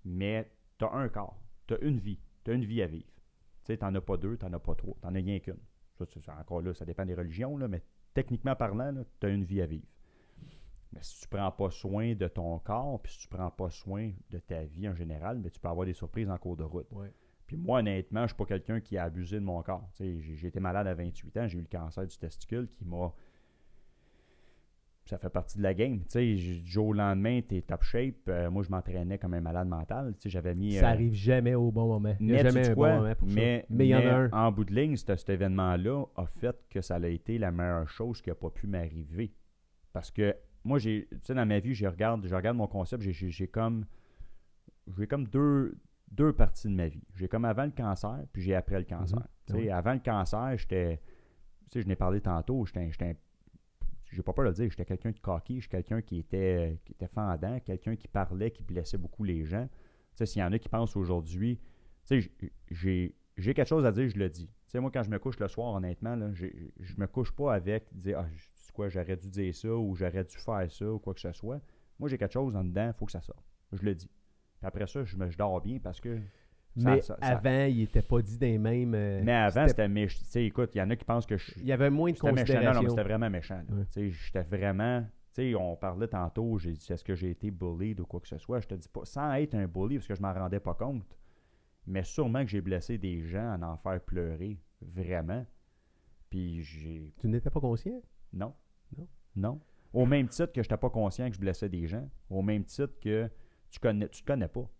Mais tu as un corps, tu as une vie à vivre. Tu sais, tu n'en as pas deux, tu n'en as pas trois, tu n'en as rien qu'une. Encore là, ça dépend des religions, là, mais techniquement parlant, tu as une vie à vivre. Mais si tu prends pas soin de ton corps, puis si tu prends pas soin de ta vie en général, mais tu peux avoir des surprises en cours de route. Ouais. Puis moi, honnêtement, je suis pas quelqu'un qui a abusé de mon corps. J'ai été malade à 28 ans, j'ai eu le cancer du testicule qui m'a... Ça fait partie de la game. Du jour au lendemain, tu es top shape. Moi, je m'entraînais comme un malade mental. J'avais mis... Ça arrive jamais au bon moment. Il n'y a jamais un bon moment pour ça. Mais il y en a un. En bout de ligne, cet événement-là a fait que ça a été la meilleure chose qui n'a pas pu m'arriver. Parce que moi, dans ma vie, je regarde mon concept, j'ai comme deux parties de ma vie. J'ai comme avant le cancer, puis j'ai après le cancer. Avant le cancer, je n'ai parlé tantôt, j'ai pas peur de le dire, j'étais quelqu'un de cocky, j'étais quelqu'un qui était fendant, quelqu'un qui parlait, qui blessait beaucoup les gens. S'il y en a qui pensent aujourd'hui, j'ai quelque chose à dire, je le dis. Moi, quand je me couche le soir, honnêtement, là, je me couche pas avec dire j'aurais dû dire ça ou j'aurais dû faire ça ou quoi que ce soit. Moi, j'ai quelque chose en dedans, il faut que ça sorte. Je le dis. Puis après ça, je dors bien parce que... Mais avant, il n'était pas dit des mêmes... mais avant, c'était méchant. Écoute, il y en a qui pensent que il y avait moins de considération. Non, c'était vraiment méchant. J'étais vraiment... on parlait tantôt, j'ai dit, est-ce que j'ai été bullied ou quoi que ce soit? Je te dis pas, sans être un bully, parce que je m'en rendais pas compte, mais sûrement que j'ai blessé des gens à en faire pleurer, vraiment. Puis j'ai... Tu n'étais pas conscient? Non. Au même titre que je n'étais pas conscient que je blessais des gens, au même titre que tu te connais pas.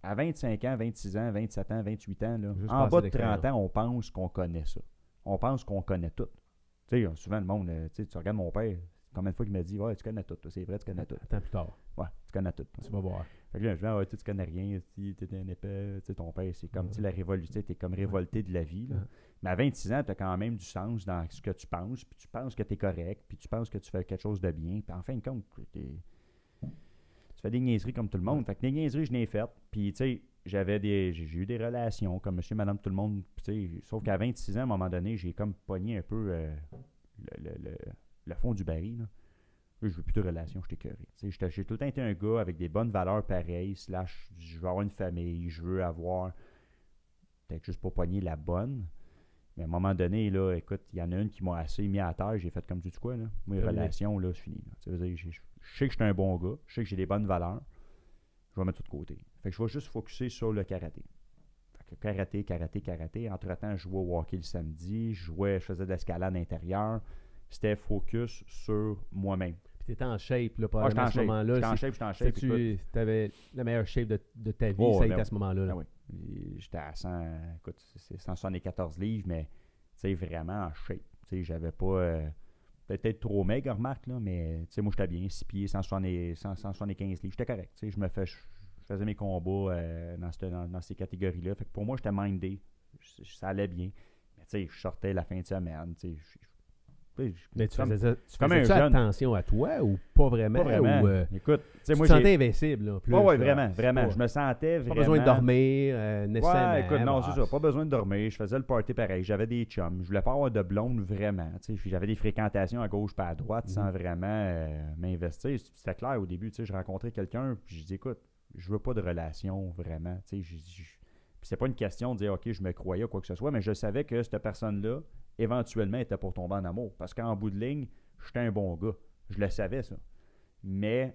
À 25 ans, 26 ans, 27 ans, 28 ans, là, en bas de 30 ans, on pense qu'on connaît ça. On pense qu'on connaît tout. Souvent, le monde, tu regardes mon père, combien de fois il m'a dit, ouais, tu connais tout. C'est vrai, tu connais tout. Attends plus tard. Ouais, tu connais tout. Tu vas voir. Fait que là, je dis, ouais, tu connais rien, tu es un épais, ton père, c'est comme la révolution, tu es comme révolté de la vie. Là. Mais à 26 ans, tu as quand même du sens dans ce que tu penses, puis tu penses que tu es correct, puis tu penses que tu fais quelque chose de bien, puis en fin de compte, tu fais des niaiseries comme tout le monde. Fait que les niaiseries, je l'ai faites. Puis, tu sais, j'ai eu des relations comme monsieur, madame, tout le monde. Sauf qu'à 26 ans, à un moment donné, j'ai comme pogné un peu le fond du baril. Là. Je veux plus de relations, je t'écœuré. J'ai tout le temps été un gars avec des bonnes valeurs pareilles. / je veux avoir une famille, je veux avoir... Peut-être juste pas pogner la bonne. Mais à un moment donné, là, écoute, il y en a une qui m'a assez mis à terre. J'ai fait comme tu dis quoi, là? Mes relations, là, c'est fini. Là. Je sais que je suis un bon gars. Je sais que j'ai des bonnes valeurs. Je vais mettre tout de côté. Fait que je vais juste focusser sur le karaté. Fait que karaté. Entre-temps, je jouais au hockey le samedi. Je faisais de l'escalade intérieure. C'était focus sur moi-même. Puis t'étais en shape, là, pas à ce moment-là. J'étais en shape. Tu avais la meilleure shape de ta vie, ça a été à ce moment-là. Oui. J'étais à 174 livres, mais vraiment en shape. J'avais pas... peut-être trop maigre, remarque, là, mais moi, j'étais bien, 6 pieds, 175 livres. J'étais correct. Je faisais mes combats dans ces catégories-là. Fait que pour moi, j'étais mindé. Ça allait bien. Mais je sortais la fin de semaine. Mais tu faisais attention à toi ou pas vraiment? Pas vraiment. Ou, écoute, tu te sentais invincible. Là, plus, oui, vraiment. Je me sentais vraiment... Pas besoin de dormir, nécessairement. Ouais, écoute, non, c'est ça. Pas besoin de dormir. Je faisais le party pareil. J'avais des chums. Je voulais pas avoir de blonde vraiment. J'avais des fréquentations à gauche pas à droite sans vraiment m'investir. C'était clair au début. Je rencontrais quelqu'un puis je dis, écoute, je veux pas de relation vraiment. C'est pas une question de dire, OK, je me croyais ou quoi que ce soit, mais je savais que cette personne-là, éventuellement, était pour tomber en amour. Parce qu'en bout de ligne, j'étais un bon gars. Je le savais, ça. Mais,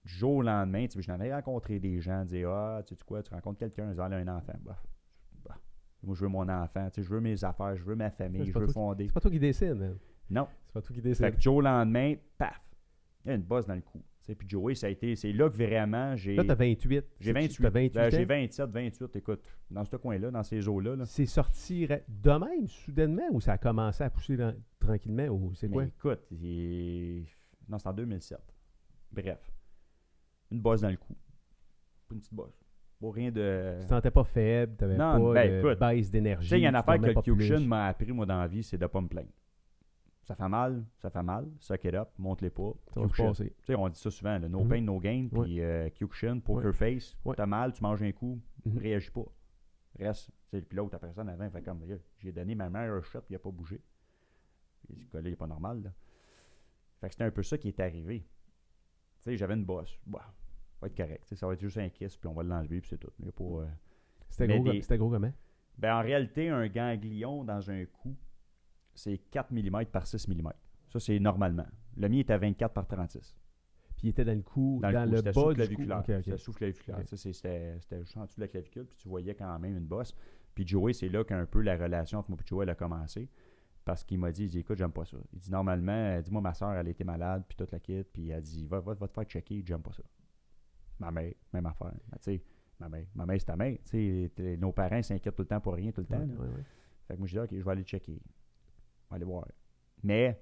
du jour au lendemain, j'en ai rencontré des gens, dire, tu sais quoi, tu rencontres quelqu'un, ils ont un enfant. Moi, je veux mon enfant, je veux mes affaires, je veux ma famille, je veux fonder. C'est pas toi qui décide, man. Non. C'est pas toi qui décide. Fait que du jour au lendemain, paf, il y a une bosse dans le cou. Puis Joey, c'est là que vraiment j'ai... Là, t'as 28. J'ai 28. T'as 28 j'ai 27, écoute, dans ce coin-là, dans ces eaux-là. Là. C'est sorti de même, soudainement, ou ça a commencé à pousser tranquillement, ou c'est quoi? Écoute, non, c'est en 2007. Bref. Une bosse dans le cou. Une petite bosse. Bon, rien de... Tu te sentais pas faible, t'avais pas de baisse d'énergie. Tu sais, il y a une affaire que le Kyokushin m'a appris, moi, dans la vie, c'est de pas me plaindre. Ça fait mal. Suck it up, monte-les pas. Ça va se passer. Tu sais, on dit ça souvent, là, no pain, no gain, puis Kyokushin, poker face, t'as mal, tu manges un coup, réagis pas. Reste. Puis l'autre, la personne avant, fait comme, j'ai donné ma meilleure shot, puis il a pas bougé. Puis ce gars-là, il est pas normal, là. Fait que c'était un peu ça qui est arrivé. Tu sais, j'avais une bosse. Bah, va être correct. T'sais, ça va être juste un kiss, puis on va l'enlever, puis c'est tout. Il y a pas, c'était gros comment? Ben, en réalité, un ganglion dans un cou, c'est 4 mm par 6 mm. Ça, c'est normalement. Le mien était à 24 par 36. Puis il était dans le cou, dans le c'était bas du cou. sous-claviculaire. Ok, ok. C'était sous-claviculaire. Ok. Ça, c'était juste en dessous de la clavicule, puis tu voyais quand même une bosse. Puis Joey, c'est là qu'un peu la relation entre moi et Joey, elle a commencé. Parce qu'il m'a dit, il dit, écoute, j'aime pas ça. Il dit, normalement, dis-moi, ma soeur, elle était malade, puis toute la kit, puis elle dit, va te faire checker, j'aime pas ça. Ma mère, même affaire. Ben, tu sais, ma mère, c'est ta mère. Tu sais, nos parents s'inquiètent tout le temps pour rien, tout le temps. Ouais, là. ouais. Fait que moi, je dis, OK, je vais aller checker. Je vais aller voir. Mais,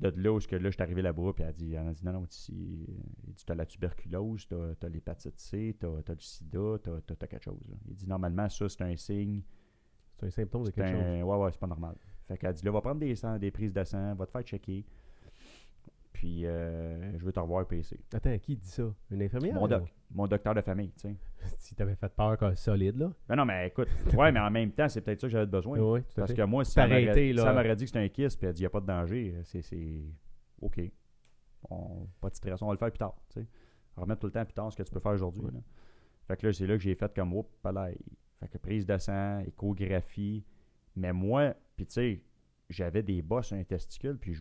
de là où je suis arrivé là-bas, puis elle a dit, non, tu as la tuberculose, tu as l'hépatite C, tu as le sida, tu as quelque chose. Là. Il dit, normalement, ça, c'est un signe. C'est un symptôme de quelque chose. Ouais, c'est pas normal. Fait qu'elle dit, là, va prendre des prises de sang, va te faire checker. Puis, je veux te revoir PC. Attends, qui dit ça? Une infirmière? Mon docteur de famille, tu sais. Si t'avais fait peur solide, là. Ben non, mais écoute, ouais, mais en même temps, c'est peut-être ça que j'avais besoin. Oui, tout à Parce fait. que moi, si T'as ça arrêté, là. m'aurait dit que c'était un kiss, puis elle dit, il n'y a pas de danger, c'est OK. Pas de stress, on va le faire plus tard, tu sais. Remettre tout le temps plus tard ce que tu peux faire aujourd'hui. Ouais. Là. Fait que là, c'est là que j'ai fait comme, fait que prise de sang, échographie. Mais moi, puis tu sais, j'avais des bosses sur un testicule, puis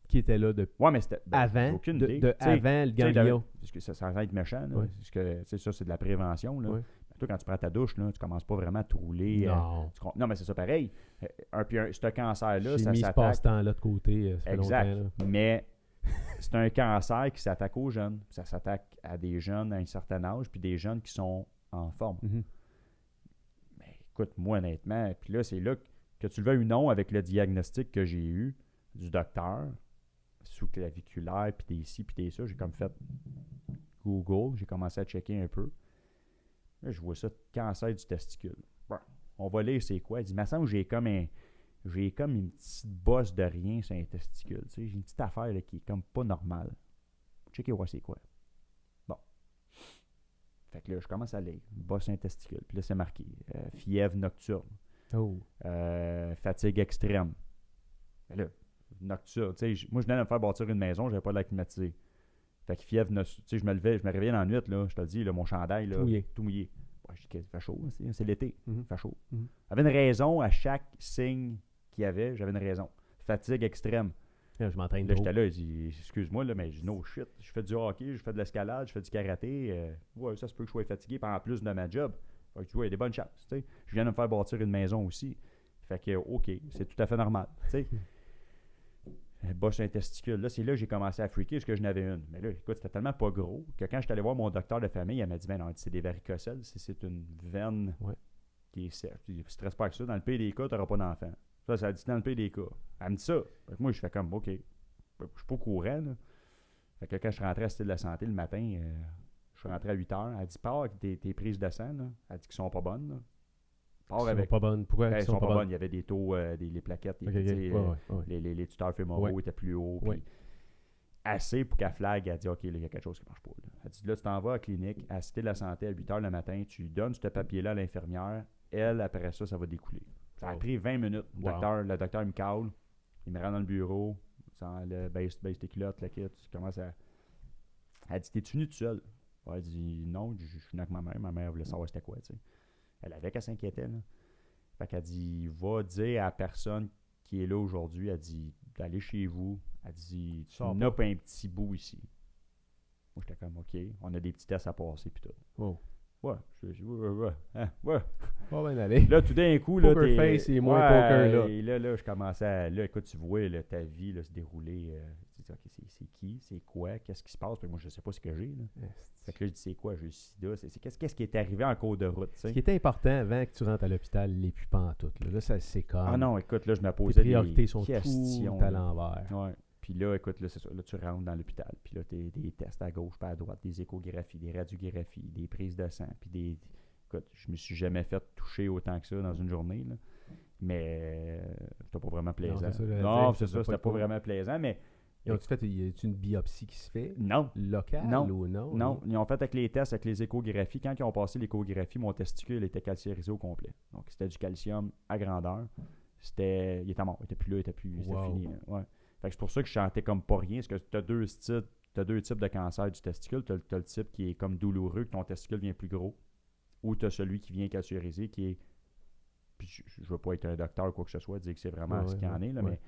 Qui était là ouais, mais c'était. avant, j'ai aucune idée. avant le ganglion. Parce que ça va être méchant, là. Ouais. Parce que, ça, c'est de la prévention, là. Ouais. Toi, quand tu prends ta douche, là, tu commences pas vraiment à te rouler. Non. Non, mais c'est ça pareil. Ce cancer-là, J'ai ça mis ce s'attaque. passe-temps-là de côté. Ça fait Exact. longtemps, là. Mais c'est un cancer qui s'attaque aux jeunes. Ça s'attaque à des jeunes à un certain âge, puis des jeunes qui sont en forme. Mhm. Mais écoute, moi, honnêtement, puis là, c'est là que tu le veuilles ou non, avec le diagnostic que j'ai eu du docteur, sous-claviculaire, puis des ci, puis des ça, j'ai comme fait Google, j'ai commencé à checker un peu. Là, je vois ça, cancer du testicule. Bon, on va lire c'est quoi. Il dit, il me semble que j'ai comme une petite bosse de rien sur un testicule. Tu sais, j'ai une petite affaire là, qui est comme pas normale. Checker voir c'est quoi. Bon. Fait que là, je commence à lire. Bosse sur un testicule. Puis là, c'est marqué. Fièvre nocturne. Oh. Fatigue extrême. Mais là, nocturne. Tu sais, moi, je venais de me faire bâtir une maison, j'avais pas de la climatiser. Fait que fièvre, tu sais, je me réveillais dans la nuit, là, je te le dis, là, mon chandail, là, tout mouillé. Ouais, je dis qu'il fait chaud, c'est l'été, il fait chaud. J'avais une raison à chaque signe qu'il y avait, j'avais une raison. Fatigue extrême. Je m'entraîne Là, trop. j'étais là, il dit, excuse-moi, là, mais je dis, no shit, je fais du hockey, je fais de l'escalade, je fais du karaté, ouais, ça se peut que je sois fatigué en plus de ma job. Fait que tu vois, il y a des bonnes chances, tu sais. Je viens de me faire bâtir une maison aussi. Fait que, OK, c'est tout à fait normal, tu sais. Bosse un testicule. Là, c'est là que j'ai commencé à freaker parce que je n'avais une. Mais là, écoute, c'était tellement pas gros que quand je suis allé voir mon docteur de famille, elle m'a dit, ben non, c'est des varicocèles, c'est une veine qui est sèche. Je dis, stresse pas avec ça. Dans le pays des cas, tu n'auras pas d'enfant. Ça dit dans le pays des cas. Elle me dit ça. Fait que moi, je fais comme, OK. Je suis pas au courant, là. Fait que quand je suis rentré à la Cité de la Santé le matin, je suis rentré à 8h. Elle dit, pars avec tes prises de sang, là. Elle dit qu'elles sont pas bonnes, là. Ils sont pas bonnes. Pourquoi Elles ils sont pas bonnes? Il y avait des taux, les plaquettes, Ouais. les tuteurs fémoraux étaient plus hauts. Ouais. Puis assez pour qu'elle flag, elle dit OK, là, il y a quelque chose qui marche pas. Là. Elle dit là, tu t'en vas à la clinique, à la Cité de la Santé à 8h le matin, tu lui donnes ce papier-là à l'infirmière, elle, après ça va découler. Ça a pris 20 minutes. Le docteur me cale, il me rend dans le bureau, baisse tes culottes, la kit, tu commences à. Elle dit, t'es-tu venu tout seul? Elle dit non, je suis venu avec ma mère. Ma mère voulait savoir c'était quoi, tu sais. Elle avait qu'elle s'inquiétait, là. Fait qu'elle dit, va dire à la personne qui est là aujourd'hui, elle dit, d'aller chez vous. Elle dit, tu n'as pas un petit bout ici. Moi, j'étais comme, OK, on a des petits tests à passer, puis tout. Oh. Ouais. Oh, ben allez. Là, tout d'un coup, là, Poker face et moins poker, là. Et là, je commençais à. Là, écoute, tu vois là, ta vie là, se dérouler. Tu dis, OK, c'est qui? C'est quoi? Qu'est-ce qui se passe? Puis moi, je ne sais pas ce que j'ai. Là. Fait que là, je dis, c'est quoi? J'ai le sida. Qu'est-ce qui est arrivé en cours de route? T'sais? Ce qui était important avant que tu rentres à l'hôpital, les plus pantoutes. Là, ça, c'est comme. Ah non, écoute, là, je me posais des priorités sont questions. Tout à l'envers. Ouais. Puis là, écoute, là, c'est ça. Là, tu rentres dans l'hôpital. Puis là, tu as des tests à gauche, pas à droite, des échographies, des radiographies, des prises de sang. Puis des. Écoute, je me suis jamais fait toucher autant que ça dans une journée. Là. Mais c'était pas vraiment plaisant. Non, c'est ça, c'était pas vraiment plaisant. Mais. Ils ont-tu fait une biopsie qui se fait? Non. Locale ou non? Non. Ils ont fait avec les tests, avec les échographies. Quand ils ont passé l'échographie, mon testicule était calciarisé au complet. Donc, c'était du calcium à grandeur. Il était mort. Il était plus là, c'était fini. Ouais. Fait que c'est pour ça que je chantais comme pas rien. Parce que tu as deux types de cancer du testicule. Tu as le type qui est comme douloureux, que ton testicule vient plus gros. Ou tu as celui qui vient calciarisé, qui est puis je veux pas être un docteur ou quoi que ce soit, dire que c'est vraiment ce qu'il y en est, là, ouais. mais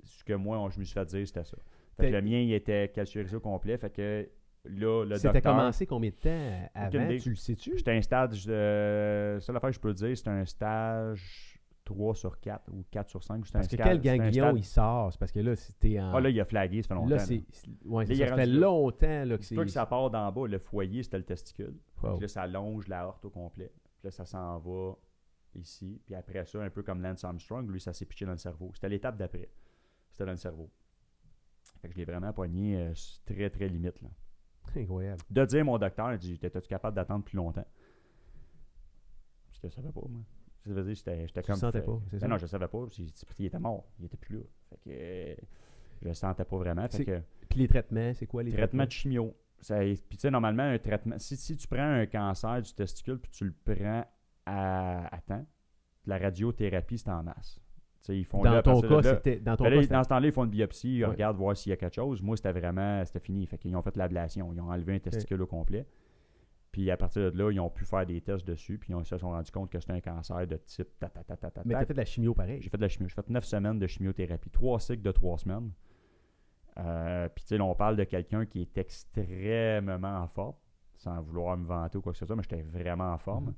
ce que moi, je me suis fait dire, c'était ça. Fait que le mien, il était calciurisé au complet, fait que là, le C'était docteur... commencé combien de temps avant? idée. Tu le sais-tu? J'étais un stage, seule affaire que je peux dire, c'était un stage 3 sur 4 ou 4 sur 5. Parce que quel ganglion il sort? C'est parce que là, c'était en... Ah là, il a flagué, ça fait longtemps. Là, ouais, Là, ça il est fait rendu là. longtemps là, que c'est... Toi que ça part d'en bas, le foyer, c'était le testicule. Wow. Puis là, ça longe la horte au complet. Puis là, ça s'en va ici. Puis après ça, un peu comme Lance Armstrong, lui, ça s'est pitché dans le cerveau. C'était l'étape d'après. C'était dans le cerveau. Fait que je l'ai vraiment pogné très, très limite, là. Incroyable. De dire, mon docteur, il dit, t'es-tu capable d'attendre plus longtemps? Parce que je savais pas, moi. Ça veut dire, j'étais comme... Tu le sentais pas, c'est ça? Non, je savais pas. Il était mort. Il était plus là. Fait que je le sentais pas vraiment. Fait que, puis les traitements, c'est quoi les traitements de chimio. Puis tu sais, normalement, un traitement... Si tu prends un cancer du testicule puis tu le prends à temps, la radiothérapie, c'est en masse. T'sais, ils font dans ton cas, c'était... Dans ce temps-là, ils font une biopsie, ils Ouais. regardent voir s'il y a quelque chose. Moi, c'était fini. Fait qu'ils ont fait l'ablation. Ils ont enlevé un testicule au complet. Puis à partir de là, ils ont pu faire des tests dessus. Puis ils se sont rendus compte que c'était un cancer de type Mais t'as fait de la chimio pareil. J'ai fait de la chimio. J'ai fait 9 semaines de chimiothérapie. 3 cycles de 3 semaines. Puis tu sais, là, on parle de quelqu'un qui est extrêmement en forme, sans vouloir me vanter ou quoi que ce soit, mais j'étais vraiment en forme.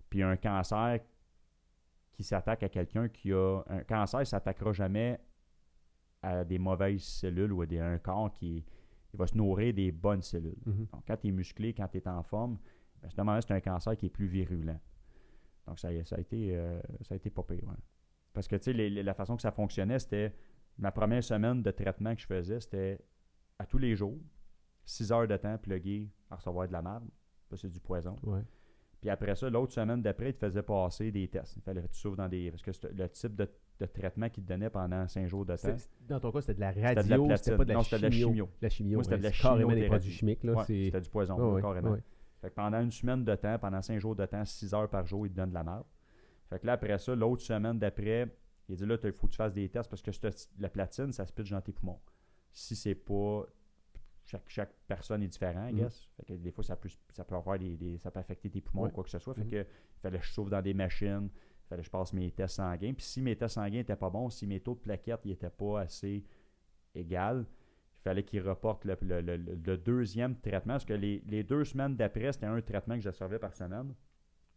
Puis un cancer qui s'attaque à quelqu'un qui a... Un cancer, il ne s'attaquera jamais à des mauvaises cellules ou à un corps qui... Il va se nourrir des bonnes cellules. Donc, quand tu es musclé, quand tu es en forme, ben, c'est un cancer qui est plus virulent. Donc, ça a été pas pire. Ouais. Parce que, tu sais, la façon que ça fonctionnait, c'était... Ma première semaine de traitement que je faisais, c'était à tous les jours, 6 heures de temps plugué à recevoir de la merde. Ça, c'est du poison. Ouais. Puis après ça, l'autre semaine d'après, il te faisait passer des tests. Il fallait que tu souffres dans des... Parce que le type de traitement qu'il te donnait pendant 5 jours de temps... Dans ton cas, c'était de la C'était de la radio, platine. c'était pas de la Non, chimio. c'était de la chimio. La chimio, Moi, c'était de la c'est carrément des chimiothérapie. produits chimiques. Là, Ouais, c'était du poison, carrément. Ouais. Fait que pendant une semaine de temps, pendant 5 jours de temps, 6 heures par jour, il te donne de la merde. Fait que là, après ça, l'autre semaine d'après, il dit là, il faut que tu fasses des tests parce que la platine, ça se pitche dans tes poumons. Si c'est pas... Chaque personne est différent, I guess. Fait que des fois, ça peut avoir ça peut affecter tes poumons ou quoi que ce soit. Fait que il fallait que je souffre dans des machines. Il fallait que je passe mes tests sanguins. Puis si mes tests sanguins n'étaient pas bons, si mes taux de plaquettes n'étaient pas assez égaux, il fallait qu'ils reportent le deuxième traitement. Parce que les 2 semaines d'après, c'était un traitement que je servais par semaine.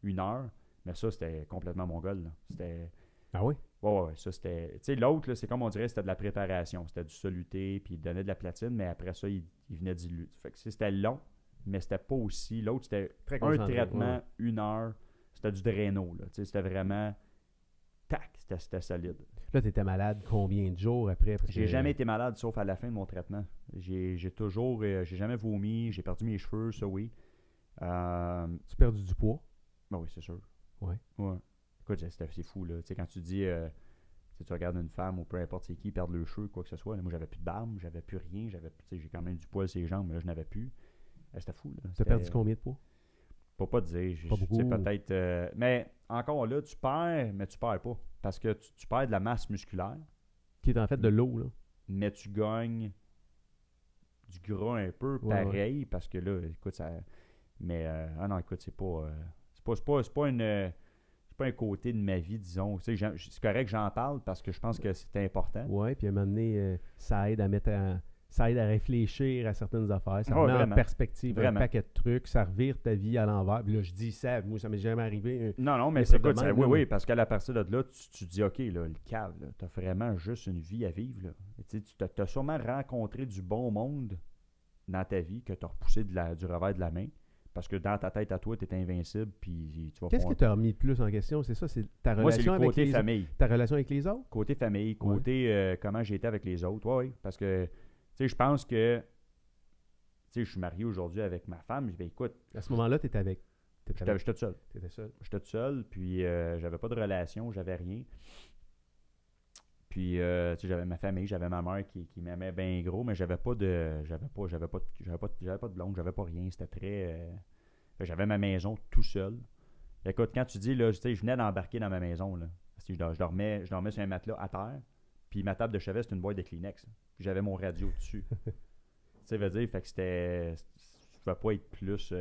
1 heure. Mais ça, c'était complètement mongol. Là. C'était... Ah oui? Ouais, ça c'était... Tu sais, l'autre, là, c'est comme on dirait, c'était de la préparation. C'était du soluté, puis il donnait de la platine, mais après ça, il venait diluer. Fait que c'était long, mais c'était pas aussi... L'autre, c'était Très un concentré, traitement, ouais. 1 heure. C'était du Drano, là. Tu sais, c'était vraiment... Tac! C'était solide. Là, tu étais malade combien de jours après? J'ai jamais été malade, sauf à la fin de mon traitement. J'ai toujours... j'ai jamais vomi, j'ai perdu mes cheveux, ça oui. Tu as perdu du poids? Ben oui, c'est sûr. Ouais. Écoute, c'est fou, là. Tu sais, quand tu dis... tu regardes une femme ou peu importe c'est qui, perdre le cheveu, quoi que ce soit. Là, moi, j'avais plus de barbe, j'avais plus rien. J'ai quand même du poil sur les jambes, mais là, je n'avais plus. C'était fou, là. Tu as perdu combien de poids? Faut pas te dire. Pas beaucoup. Peut-être... mais encore là, tu perds, mais tu perds pas. Parce que tu perds de la masse musculaire. Qui est en fait de l'eau, là. Mais tu gagnes du gras un peu pareil. Parce que là, écoute, ça... Mais, non, écoute, c'est pas un côté de ma vie, disons. Tu sais, c'est correct que j'en parle parce que je pense que c'est important. Oui, puis à un moment donné, ça aide à réfléchir à certaines affaires. Ça Ouais, met en vraiment. perspective Vraiment. un paquet de trucs. Ça revire ta vie à l'envers. Puis là, je dis ça, moi, ça m'est jamais arrivé. Non, mais Mais c'est ça quoi? demande, Oui, là. parce qu'à la partir de là, tu dis, OK, là, le cave, tu as vraiment juste une vie à vivre. Là. Tu as sûrement rencontré du bon monde dans ta vie que tu as repoussé du revers de la main. Parce que dans ta tête à toi, tu es invincible. Puis tu vas Qu'est-ce que tu as remis de plus en question? C'est ça, c'est ta Moi, c'est relation le avec côté les famille. ta relation avec les autres? Côté famille, côté comment j'ai été avec les autres. Oui, parce que, tu sais, je pense que, tu sais, je suis marié aujourd'hui avec ma femme. Je vais, écoute, À ce moment-là, tu étais avec. j'étais tout seul. T'étais seul. J'étais tout seul, puis j'avais pas de relation, j'avais rien. Puis, tu sais, j'avais ma famille, j'avais ma mère qui m'aimait bien gros, mais j'avais pas de blonde, j'avais pas rien. C'était très... j'avais ma maison tout seul. Écoute, quand tu dis, là, tu sais, je venais d'embarquer dans ma maison, là. Je dormais sur un matelas à terre, puis ma table de chevet, c'était une boîte de Kleenex. Puis j'avais mon radio dessus. Tu sais, veut dire, fait que c'était... Je pouvais pas être plus...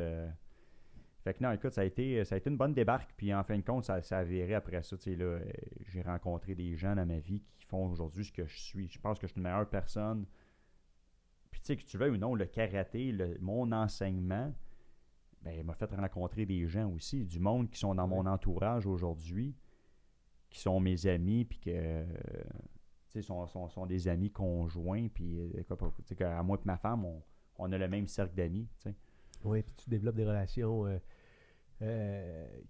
Fait que non, écoute, ça a été une bonne débarque. Puis en fin de compte, ça a viré après ça. Tu sais, là, j'ai rencontré des gens dans ma vie qui font aujourd'hui ce que je suis. Je pense que je suis une meilleure personne. Puis tu sais, que tu veuilles ou non, le karaté, mon enseignement, ben, il m'a fait rencontrer des gens aussi, du monde qui sont dans mon entourage aujourd'hui, qui sont mes amis, puis que tu sais, sont des amis conjoints. Puis tu sais, à moi et ma femme, on a le même cercle d'amis. Tu sais. Oui, puis tu développes des relations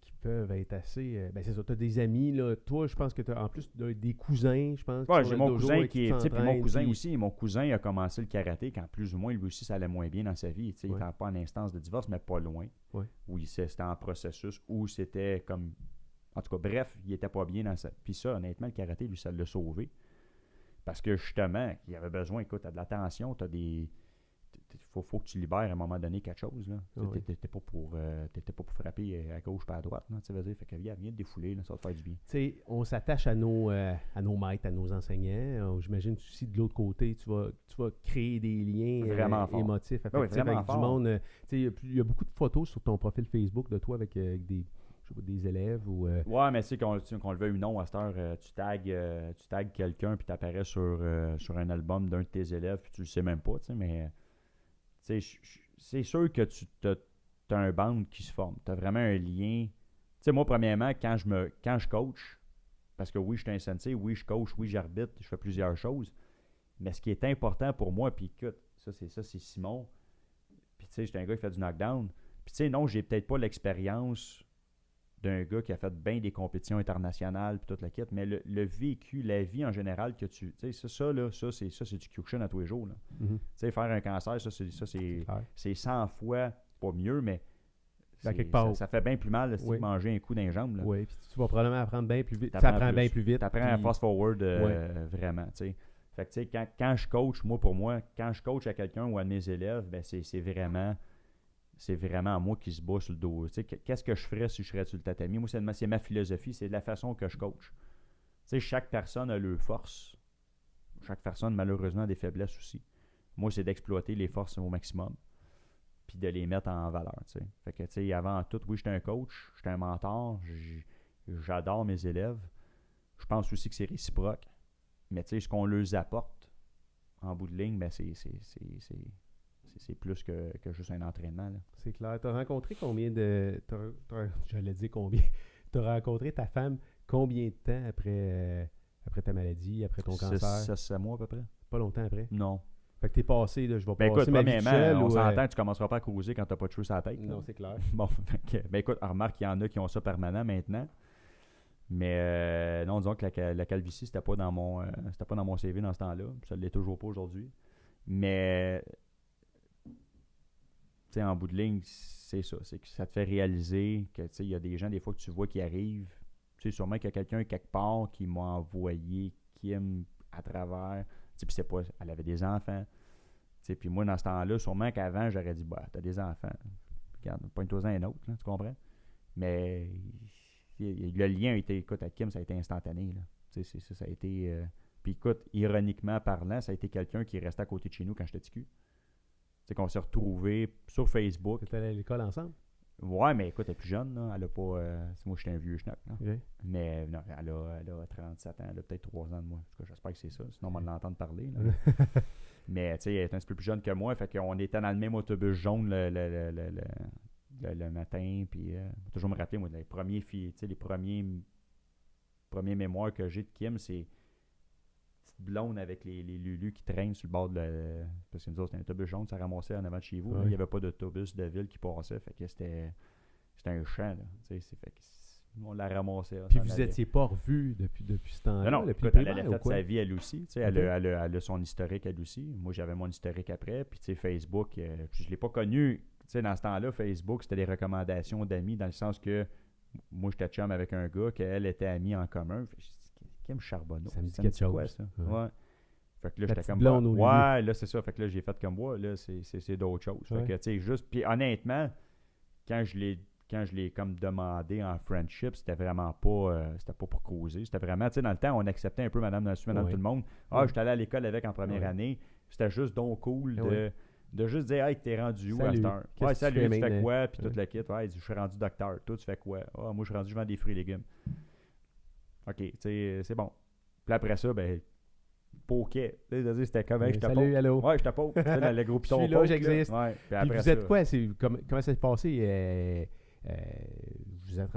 qui peuvent être assez. Ben c'est ça, tu as des amis, là. Toi, je pense que tu as en plus des cousins, je pense. Ouais, j'ai mon cousin qui est. Puis mon cousin aussi. Mon cousin a commencé le karaté quand plus ou moins lui aussi ça allait moins bien dans sa vie. Il n'était pas en instance de divorce, mais pas loin. Ouais. Où c'était en processus, où c'était comme. En tout cas, bref, il était pas bien dans sa. Puis ça, honnêtement, le karaté, lui, ça l'a sauvé. Parce que justement, il avait besoin, écoute, tu as de l'attention, tu as des. Faut que tu libères à un moment donné quelque chose. Là. T'étais pas pour frapper à gauche pas à droite. Là, tu veux dire, fait que viens te défouler, là, ça va te faire du bien. T'sais, on s'attache à nos maîtres, à nos enseignants. J'imagine aussi de l'autre côté, tu vas créer des liens émotifs, affectifs avec du monde. Il y a beaucoup de photos sur ton profil Facebook de toi avec des élèves ou ouais, mais tu sais qu'on le veuille ou non à cette heure, tu tags quelqu'un puis tu apparais sur un album d'un de tes élèves puis tu le sais même pas, tu sais, mais c'est sûr que tu as un band qui se forme. Tu as vraiment un lien. Tu sais, moi, premièrement, quand je coach, parce que oui, je suis un sensei, oui, je coach, oui, j'arbitre, je fais plusieurs choses, mais ce qui est important pour moi, puis écoute, c'est Simon, puis tu sais, j'étais un gars qui fait du knockdown, puis tu sais, non, j'ai peut-être pas l'expérience d'un gars qui a fait bien des compétitions internationales puis toute la kit, mais le vécu, la vie en général que tu sais, c'est du Kyokushin à tous les jours. Tu sais, faire un cancer, c'est 100 fois pas mieux, mais ça fait bien plus mal de manger un coup dans les jambes. Oui, puis tu vas probablement apprendre bien plus vite. Tu apprends bien plus vite. Tu apprends à fast-forward vraiment, tu sais. Fait que tu sais, quand je coach, pour moi, quand je coach à quelqu'un ou à mes élèves, ben c'est vraiment moi qui se bat sur le dos. Tu sais, qu'est-ce que je ferais si je serais sur le tatami? Moi, c'est ma philosophie, c'est de la façon que je coach. Tu sais, chaque personne a leurs forces. Chaque personne, malheureusement, a des faiblesses aussi. Moi, c'est d'exploiter les forces au maximum puis de les mettre en valeur. Tu sais. Fait que, tu sais, avant tout, oui, j'étais un coach, j'étais un mentor, j'adore mes élèves. Je pense aussi que c'est réciproque. Mais tu sais, ce qu'on leur apporte, en bout de ligne, ben c'est plus que juste un entraînement. Là. C'est clair. Tu as rencontré combien de... J'allais dire combien. Tu as rencontré ta femme combien de temps après ta maladie, après ton cancer? 6 mois à peu près. Pas longtemps après? Non. Fait que t'es passé, là, je vais passer écoute, ma vie seule. On s'entend que tu commenceras pas à causer quand t'as pas de cheveux sur la tête. Non, c'est clair. Bon, ben écoute, remarque qu'il y en a qui ont ça permanent maintenant. Mais non, disons que la calvitie, c'était pas dans mon CV dans ce temps-là. Ça ne l'est toujours pas aujourd'hui. Mais tu sais, en bout de ligne, c'est ça. C'est que ça te fait réaliser que il y a des gens, des fois, que tu vois qui arrivent. Tu sais, sûrement qu'il y a quelqu'un quelque part qui m'a envoyé Kim à travers. Puis c'est pas. Elle avait des enfants. Puis moi, dans ce temps-là, sûrement qu'avant, j'aurais dit bah, t'as des enfants. Regarde, pointe-toi-en un autre, là, tu comprends? Mais le lien a été, écoute, à Kim, ça a été instantané. Là. Ça a été. Puis écoute, ironiquement parlant, ça a été quelqu'un qui restait à côté de chez nous quand j'étais TQ. C'est qu'on s'est retrouvés sur Facebook. Vous êtes allés à l'école ensemble? Ouais, mais écoute, elle est plus jeune, là. Elle a pas. Moi, j'étais un vieux schnock. Okay. Mais non, elle a 37 ans. Elle a peut-être 3 ans de moi. En tout cas, j'espère que c'est ça. Sinon, on va l'entendre parler. Là. Mais tu sais, elle est un petit peu plus jeune que moi. Fait qu'on était dans le même autobus jaune le matin. Puis, toujours me rappeler, moi, les premiers mémoires que j'ai de Kim, c'est blonde avec les lulus qui traînent sur le bord de parce que nous autres, c'était un autobus jaune, ça ramassait en avant de chez vous. Ouais. Il n'y avait pas d'autobus de ville qui passait, fait que c'était un champ, là. Fait que on la ramassait. Puis vous n'étiez pas revus depuis ce temps-là? Non, depuis elle a fait sa vie, elle aussi. Elle a son historique, elle aussi. Moi, j'avais mon historique après. Puis, tu sais, Facebook, je ne l'ai pas connu. Tu sais, dans ce temps-là, Facebook, c'était des recommandations d'amis, dans le sens que moi, j'étais chum avec un gars, qu'elle était amie en commun. Kim Charbonneau. Ça me dit quelque chose. Quoi, ça? Ouais. Fait que là, j'étais comme. Ouais, là, c'est ça. Fait que là, j'ai fait comme moi. Là, c'est d'autres choses. Fait que, tu sais, juste. Puis, honnêtement, quand je l'ai comme demandé en friendship, c'était vraiment pas. C'était pas pour causer. C'était vraiment. Tu sais, dans le temps, on acceptait un peu madame tout le monde. Ah, j'étais allé à l'école avec en première année. C'était juste donc cool De juste dire, hey, t'es rendu où à Salut. cette heure? Qu'est-ce Ouais, que tu salut, fais tu fais maintenant? quoi? Puis Ouais. tout le kit. Ouais, il dit, je suis rendu docteur. Toi, tu fais quoi? Ah, moi, je suis rendu, je vends des fruits et légumes. OK, tu sais, c'est bon. Puis après ça, ben, poké. Tu sais, c'était comme, hey, je te Salut, poke. allô. Ouais, je te poke. Tu sais, le gros Je piton suis là, poke, j'existe. Ouais. Puis Puis après vous ça, êtes quoi? Comment ça s'est passé? Vous êtes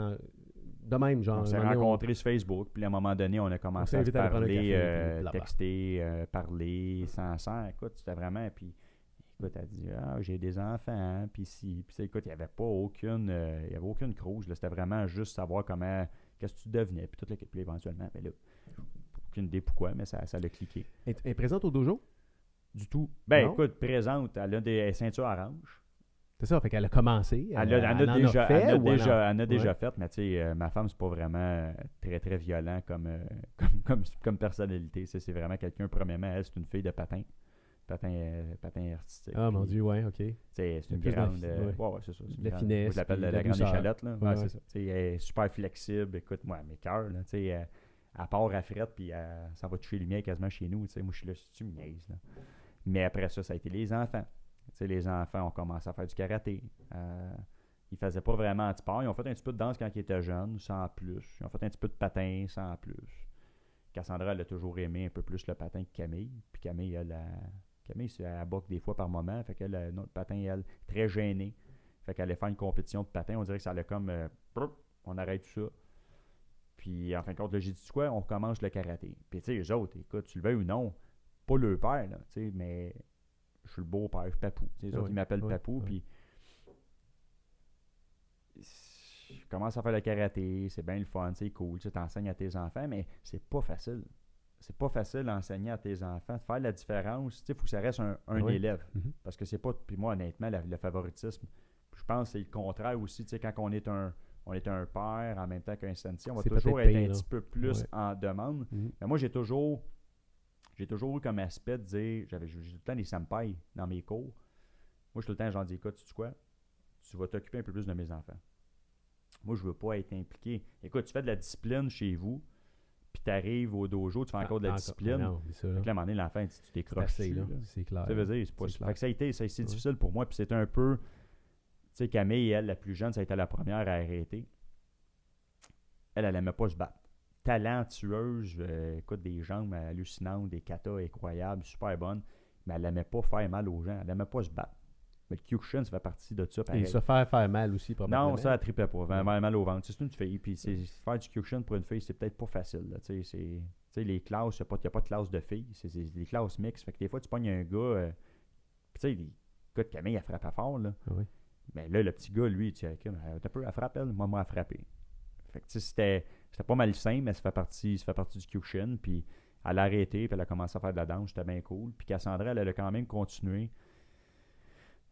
de même, genre. on s'est un moment donné, rencontrés sur Facebook, puis à un moment donné, on a commencé à se s'invite à aller prendre un parler, café, puis blabla. texter, parler, sans. Écoute, c'était vraiment. Puis, écoute, elle dit, ah, j'ai des enfants, puis si. Puis, écoute, il n'y avait pas aucune crouse. Là, c'était vraiment juste savoir qu'est-ce que tu devenais, puis toute l'équipe. Puis éventuellement, ben là, aucune idée pourquoi, mais ça l'a cliqué. Elle est présente au dojo? Du tout. Ben, Non? écoute, présente, elle a des ceintures orange. C'est ça, fait qu'elle a commencé. Elle en a déjà fait, ou fait, Ouais. mais tu sais, ma femme, c'est pas vraiment très, très violent comme personnalité. C'est vraiment quelqu'un, premièrement, elle, c'est une fille de patin artistique. Ah, mon Puis, Dieu, ouais, OK. c'est une Plus de la grande. ouais. Ouais, c'est ça. C'est une La grande- finesse, moi, je l'appelle puis la la grande douceur. échalette. Là. Ouais, C'est ouais. ça. Tu sais, elle est super flexible. Écoute, moi, mes cœurs, là, tu sais, à part à frette, puis ça va toucher les lumières quasiment chez nous. Tu sais, moi, je suis là, si tu me niaises, là. Mais après ça, ça a été les enfants. Tu sais, les enfants ont commencé à faire du karaté. Ils faisaient pas vraiment de sport. Ils ont fait un petit peu de danse quand ils étaient jeunes, sans plus. Ils ont fait un petit peu de patin, sans plus. Cassandra, elle a toujours aimé un peu plus le patin que Camille. Puis Camille, Camille, elle boque des fois par moment. Fait qu'elle, notre patin, elle, très gênée. Fait qu'elle allait faire une compétition de patin. On dirait que ça allait comme, on arrête tout ça. Puis en fin de compte, là, j'ai dit, quoi, on recommence le karaté. Puis tu sais, eux autres, écoute, tu le veuilles ou non, pas le père, là, tu sais, mais je suis le beau-père, je suis Papou. Tu sais, les autres, ils m'appellent Papou, puis je commence à faire le karaté, c'est bien le fun, c'est cool, tu t'enseignes à tes enfants, mais c'est pas facile. C'est pas facile d'enseigner à tes enfants, de faire la différence. Tu sais, il faut que ça reste un Oui. élève. Mhm. Parce que c'est pas, puis moi, honnêtement, le favoritisme, je pense que c'est le contraire aussi, tu sais, quand on est un père en même temps qu'un sensei, on va C'est toujours peut-être être un pire, petit là. peu plus Ouais. en demande. Mhm. Mais moi, j'ai toujours eu comme aspect de dire, j'ai tout le temps des senpai dans mes cours. Moi, je tout le temps, j'en dis, écoute, tu sais quoi, tu vas t'occuper un peu plus de mes enfants. Moi, je veux pas être impliqué. Écoute, tu fais de la discipline chez vous, puis tu arrives au dojo, tu fais encore de la discipline. Non, c'est ça. Fait Là. que là, à un moment donné, l'enfant, tu C'est décroches assez, dessus. là. Là. C'est clair. Ça veut dire, c'est pas C'est fait que ça a été Ouais. difficile pour moi, puis c'était un peu. Tu sais, Camille, elle, la plus jeune, ça a été la première à arrêter. Elle aimait pas se battre. Talentueuse, écoute, des jambes hallucinantes, des katas incroyables, super bonnes, mais elle aimait pas faire mal aux gens, elle aimait pas se battre. Mais le Kyokushin, ça fait partie de ça. Et Pareil. se faire mal aussi, probablement. Non, ça, elle tripait pas. Vraiment mal au ventre. C'est une fille. Puis faire du Kyokushin pour une fille, c'est peut-être pas facile. Là. Tu sais, les classes, il n'y a pas de classe de filles. C'est des classes mixtes. Fait que des fois, tu pognes un gars. Puis tu sais, le gars de Camille, elle frappe fort. Là. Ah oui. Mais là, le petit gars, lui, tu sais, elle frappe, elle. Moi, elle frappé. Fait que tu sais, c'était pas malsain, mais ça fait partie du Kyokushin. Puis elle a arrêté, puis elle a commencé à faire de la danse. C'était bien cool. Puis Cassandra, elle a quand même continué.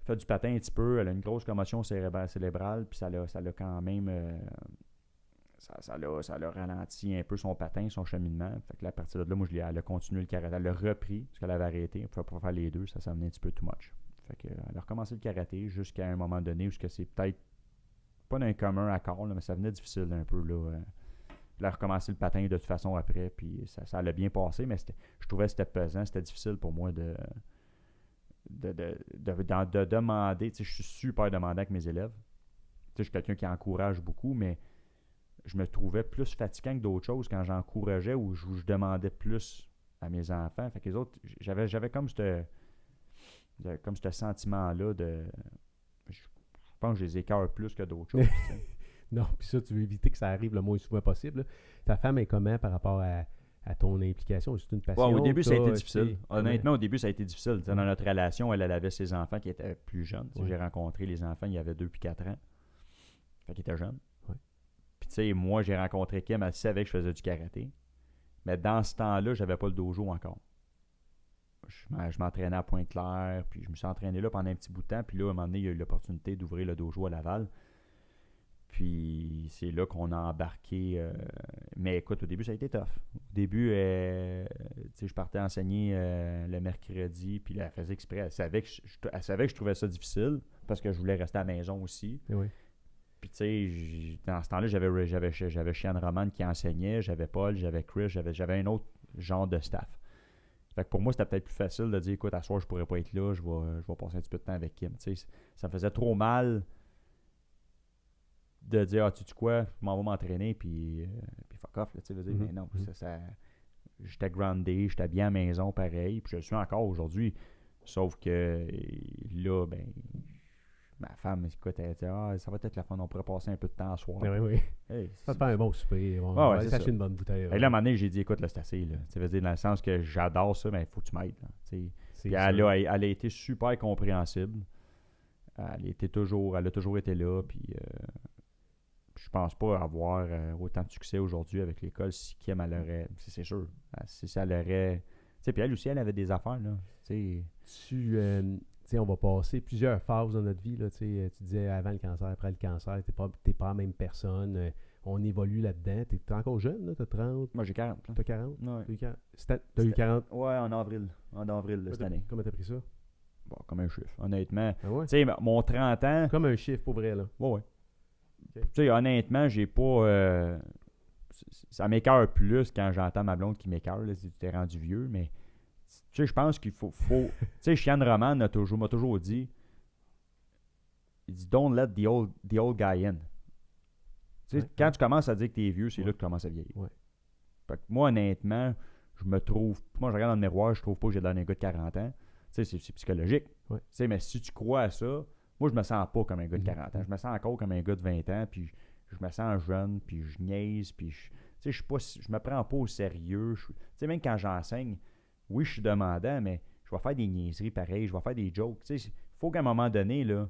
Fait du patin un petit peu, elle a une grosse commotion cérébrale, puis ça l'a quand même ça l'a ralenti un peu son patin, son cheminement. Fait que là, à partir de là, moi, elle a continué le karaté, elle l'a repris, parce qu'elle avait arrêté, on pouvait pas faire les deux, ça s'amenait un petit peu too much. Fait que elle a recommencé le karaté jusqu'à un moment donné où c'est peut-être pas d'un commun accord, là, mais ça venait difficile un peu là. Elle a recommencé le patin de toute façon après, puis ça l'a bien passé, mais je trouvais que c'était pesant, c'était difficile pour moi de demander. Tu sais, je suis super demandant avec mes élèves. Tu sais, je suis quelqu'un qui encourage beaucoup, mais je me trouvais plus fatiguant que d'autres choses quand j'encourageais ou je demandais plus à mes enfants. Fait que les autres, j'avais comme ce sentiment-là de. Je pense que je les écœure plus que d'autres choses. Tu sais. Non, puis ça, tu veux éviter que ça arrive le moins souvent possible. Là. Ta femme est comment par rapport à ton implication? C'est une passion? Ouais, au début, ça a été t'as, difficile. tu sais, Honnêtement, au début, ça a été difficile. Tu sais, dans notre relation, elle avait ses enfants qui étaient plus jeunes. Tu sais, Ouais. j'ai rencontré les enfants, il y avait 2 puis 4 ans. Fait qu'ils étaient jeunes. Ouais. Puis tu sais, moi, j'ai rencontré Kim, elle savait que je faisais du karaté. Mais dans ce temps-là, j'avais pas le dojo encore. Je m'entraînais à Pointe-Claire, puis je me suis entraîné là pendant un petit bout de temps. Puis là, à un moment donné, il y a eu l'opportunité d'ouvrir le dojo à Laval. Puis c'est là qu'on a embarqué. Mais écoute, au début, ça a été tough. Au début, tu sais, je partais enseigner le mercredi, puis là, elle faisait exprès. Elle savait que je trouvais ça difficile, parce que je voulais rester à la maison aussi. Oui. Puis tu sais, dans ce temps-là, j'avais Chiane Romane qui enseignait, j'avais Paul, j'avais Chris, j'avais un autre genre de staff. Fait que pour moi, c'était peut-être plus facile de dire, écoute, à soir, je pourrais pas être là, je vais passer un petit peu de temps avec Kim. Tu sais, ça me faisait trop mal de dire, tu sais quoi, je m'en vais m'entraîner, puis fuck off, là, tu sais, veux dire, mais non, j'étais groundé, j'étais bien à la maison, pareil, puis je le suis encore aujourd'hui, sauf que là, ben, ma femme, écoute, elle dit, ça va être la fin, on pourrait passer un peu de temps à soir. Oui. Hey, Ça te fait un bon souper, on ouais, va c'est s'acheter ça. une bonne bouteille. Et là, à un moment donné, j'ai dit, écoute, là, c'est assez, là. Tu veux dire, dans le sens que j'adore ça, mais il faut que tu m'aides, là, tu sais. C'est Puis ça. elle a été super compréhensible. Elle a toujours été là. Puis je pense pas avoir autant de succès aujourd'hui avec l'école si Kim, elle aurait. C'est sûr. Si elle aurait. Tu sais, puis elle aussi, elle avait des affaires, là. Tu sais, on va passer plusieurs phases dans notre vie. Là, tu disais avant le cancer, après le cancer, t'es pas la même personne. On évolue là-dedans. T'es encore jeune, tu as 30. moi, j'ai 40. Là. T'as 40? Ouais. T'as eu 40? Ouais, en avril. Cette année. Comment t'as pris ça? Bon, comme un chiffre, honnêtement. Ah ouais? Tu sais, mon 30 ans. Comme un chiffre pour vrai, là. Ouais. Okay. Tu sais, honnêtement, j'ai pas. Ça m'écoeure plus quand j'entends ma blonde qui m'écoeure, là, si tu t'es rendu vieux, mais. Tu sais, je pense qu'il faut. Tu sais, Chian Roman m'a toujours dit. Il dit, don't let the old guy in. Tu sais, quand tu commences à dire que t'es vieux, c'est là que tu commences à vieillir. Ouais. Fait que moi, honnêtement, je regarde dans le miroir, je trouve pas que j'ai l'air d'un gars de 40 ans. Tu sais, c'est psychologique. Ouais. Tu sais, mais si tu crois à ça, moi, je me sens pas comme un gars de 40 ans. Je me sens encore comme un gars de 20 ans, puis je me sens jeune, puis je niaise, puis tu sais, je me prends pas au sérieux. Tu sais, même quand j'enseigne, oui, je suis demandant, mais je vais faire des niaiseries pareilles, je vais faire des jokes. Tu sais, il faut qu'à un moment donné, là,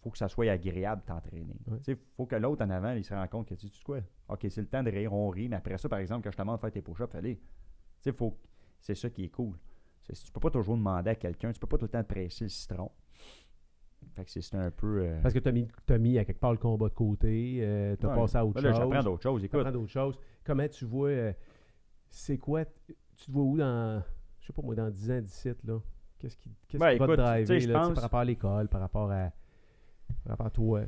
faut que ça soit agréable de t'entraîner. Ouais. Il faut que l'autre en avant, il se rende compte que tu sais quoi, OK, c'est le temps de rire, on rit, mais après ça, par exemple, quand je te demande de faire tes push-ups, allez. C'est ça qui est cool. Tu peux pas toujours demander à quelqu'un, tu peux pas tout le temps te presser le citron. Fait que c'est un peu. Parce que t'as mis à quelque part le combat de côté, t'as passé à autre chose. J'apprends d'autres choses, écoute. T'apprends d'autres choses. Comment tu vois, c'est quoi, tu te vois où dans, je sais pas moi, dans 10 ans, 17, là? Qu'est-ce qui va te driver, là, par rapport à l'école, par rapport à toi?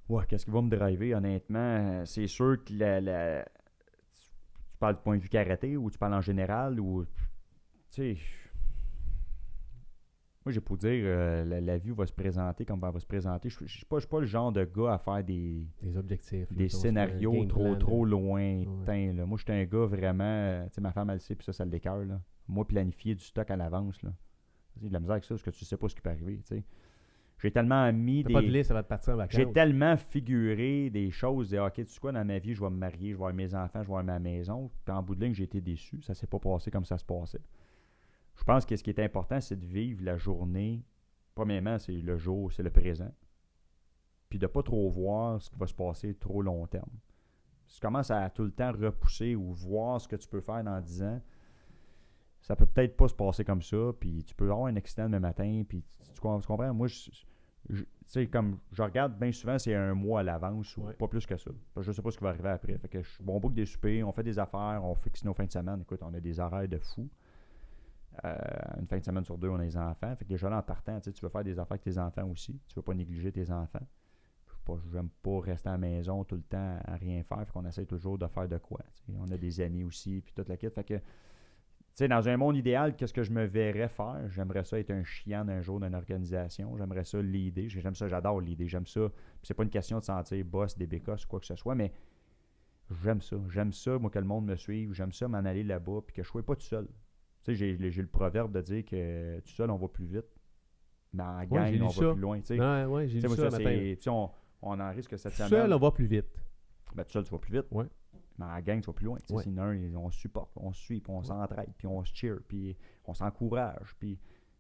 Ouais, qu'est-ce qui va me driver, honnêtement? C'est sûr que tu parles du point de vue karaté ou tu parles en général ou. Tu sais. Moi, j'ai pour dire, la vie va se présenter comme elle va se présenter. Je suis pas le genre de gars à faire des objectifs. Des scénarios trop lointains. Là. Moi, je suis un gars vraiment. Tu sais, ma femme, elle le sait, puis ça l'écoeure. Moi, planifier du stock à l'avance. J'ai de la misère avec ça parce que tu sais pas ce qui peut arriver. Tu sais. J'ai tellement mis pas de liste, ça va te partir en vacances. J'ai tellement figuré des choses. OK, tu sais quoi, dans ma vie, je vais me marier, je vais avoir mes enfants, je vais avoir ma maison. Puis en bout de ligne, j'ai été déçu. Ça s'est pas passé comme ça se passait. Je pense que ce qui est important, c'est de vivre la journée. Premièrement, c'est le jour, c'est le présent. Puis de ne pas trop voir ce qui va se passer trop long terme. Si tu commences à tout le temps repousser ou voir ce que tu peux faire dans 10 ans, ça peut peut-être pas se passer comme ça. Puis tu peux avoir un accident le matin. Puis tu comprends? Moi, tu sais, comme je regarde bien souvent, c'est un mois à l'avance ou pas plus que ça. Je sais pas ce qui va arriver après. Fait que on boucle des soupers, on fait des affaires, on fixe nos fins de semaine. Écoute, on a des horaires de fou. Une fin de semaine sur 2, on a les enfants. Fait que déjà là, en partant, tu veux faire des affaires avec tes enfants aussi. Tu veux pas négliger tes enfants. J'aime pas rester à la maison tout le temps à rien faire. Fait qu'on essaie toujours de faire de quoi. T'sais. On a des amis aussi, puis toute la kit. Fait que, dans un monde idéal, qu'est-ce que je me verrais faire? J'aimerais ça être un chiant un jour d'une organisation. J'aimerais ça l'idée. J'adore l'idée. J'aime ça. Puis c'est pas une question de sentir boss, des bécosses ou quoi que ce soit, mais j'aime ça. J'aime ça, moi, que le monde me suive. J'aime ça m'en aller là-bas, puis que je sois pas tout seul. Tu sais, j'ai le proverbe de dire que tout seul, on va plus vite, mais en gang, on va plus loin. Ouais, j'ai lu ça matin. On en risque cette semaine. Tout seul, on va plus vite. Ben, tout seul, tu vas plus vite. Ouais. Mais en gang, tu vas plus loin. Ouais. Sinon, on se supporte, on se suit, puis on s'entraide, puis on se cheer, puis on s'encourage. Puis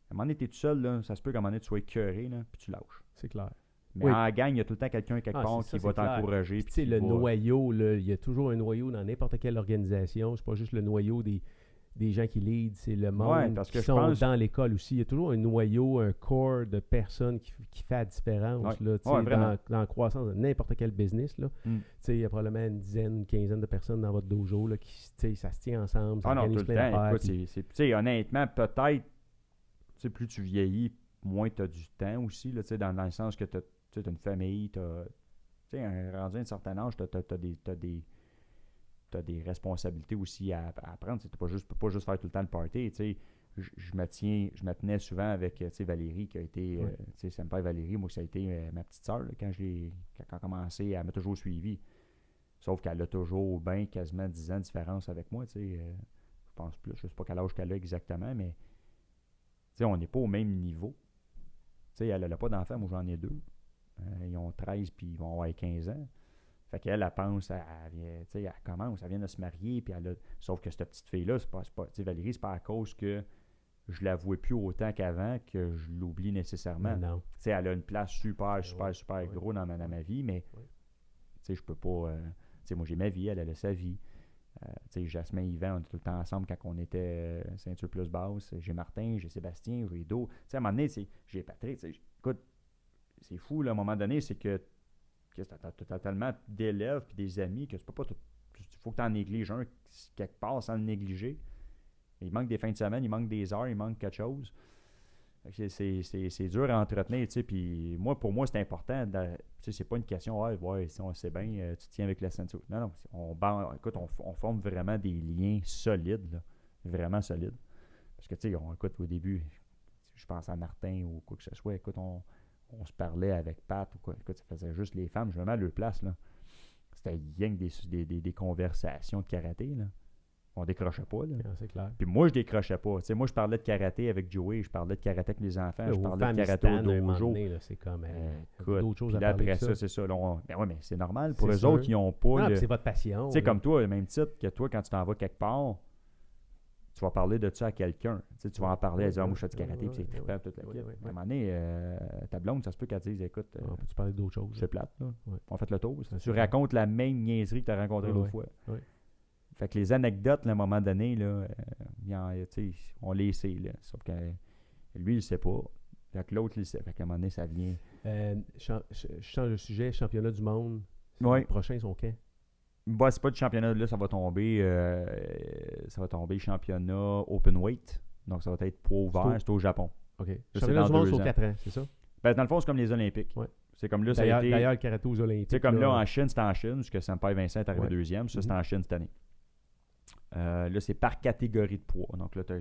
à un moment donné, tu es tout seul, là, ça se peut qu'à un moment donné, tu sois écœuré, là, puis tu lâches. C'est clair. Mais en gang, il y a tout le temps quelqu'un quelque part qui va t'encourager. Tu sais, le noyau, là, il y a toujours un noyau dans n'importe quelle organisation. C'est pas juste le noyau des gens qui lead, c'est le monde qui sont dans l'école aussi. Il y a toujours un noyau, un core de personnes qui fait la différence là, dans la croissance de n'importe quel business. Là. Il y a probablement une dizaine, une quinzaine de personnes dans votre dojo là, qui ça se tient ensemble, ça organise plein d'affaires. Honnêtement, peut-être plus tu vieillis, moins tu as du temps aussi, là, dans le sens que tu as une famille, rendu à un certain âge, tu as des responsabilités aussi à prendre. Tu ne peux pas juste faire tout le temps le party. je me tenais souvent avec Valérie, qui a été, Senpai Valérie, moi, ça a été ma petite sœur, quand elle a commencé, elle m'a toujours suivi. Sauf qu'elle a toujours quasiment 10 ans de différence avec moi, je pense plus, je sais pas quel âge qu'elle a exactement, mais on n'est pas au même niveau. Elle n'a pas d'enfants, moi j'en ai 2. Ils ont 13 puis ils vont avoir 15 ans. Fait qu'elle, elle pense, elle commence, elle vient de se marier, puis sauf que cette petite fille-là, c'est pas Valérie, c'est pas à cause que je la vois plus autant qu'avant que je l'oublie nécessairement. Non. Elle a une place super gros dans ma vie, mais je peux pas. Moi, j'ai ma vie, elle a sa vie. Jasmin et Yvan, on est tout le temps ensemble quand on était ceinture plus basse. J'ai Martin, j'ai Sébastien, j'ai Do. À un moment donné, j'ai Patrick. Écoute, c'est fou, là, à un moment donné, c'est que tu as tellement d'élèves et des amis que tu peux pas tout. Il faut que tu en négliges un quelque part sans le négliger. Il manque des fins de semaine, il manque des heures, il manque quelque chose. C'est dur à entretenir, puis pour moi, c'est important. C'est pas une question, on sait bien, tu tiens avec la ceinture. Non, on forme vraiment des liens solides, là, vraiment solides. Parce que, écoute, au début, je pense à Martin ou quoi que ce soit, écoute, on se parlait avec Pat ou quoi, écoute, ça faisait juste les femmes, je me mets à leur place, là. C'était rien que des conversations de karaté, là. On décrochait pas, là. C'est clair. Puis moi, je décrochais pas. Moi, je parlais de karaté avec Joey, je parlais de karaté avec les enfants, je parlais de karaté au dojo. C'est comme d'autres choses à là, parler après de ça, c'est ça. Là, mais c'est normal. Pour eux sûr. autres, ils n'ont pas... Non, c'est votre passion. Tu sais, comme toi, le même titre que toi, quand tu t'en vas quelque part, tu vas parler de ça à quelqu'un. Tu vas en parler, elle dit, moi, je fais du karaté, puis c'est trippant, toute la kit. À un moment donné, ta blonde, ça se peut qu'elle te dise, écoute, tu parles d'autres choses. C'est plate, là. Ouais. On fait le tour. Tu racontes la même niaiserie que tu as rencontrée l'autre fois. Oui. Fait que les anecdotes, là, à un moment donné, là, on les sait. Là. Sauf que lui, il ne sait pas. Fait que l'autre, il le sait. Fait qu'à un moment donné, ça vient. Je change de sujet. Championnat du monde. Oui. Le prochain, sont quand? C'est pas du championnat. Là, ça va tomber championnat open weight. Donc, ça va être poids ouvert. C'est au Japon. OK. Là, Championnat du monde, c'est aux 4 ans, c'est ça? Dans le fond, c'est comme les Olympiques. Ouais. C'est comme là, d'ailleurs, le karaté aux Olympiques. C'est comme là, en Chine, c'était en Chine, parce que Senpai Vincent est arrivé deuxième. Ça, c'était en Chine cette année. Là, c'est par catégorie de poids. Donc là, tu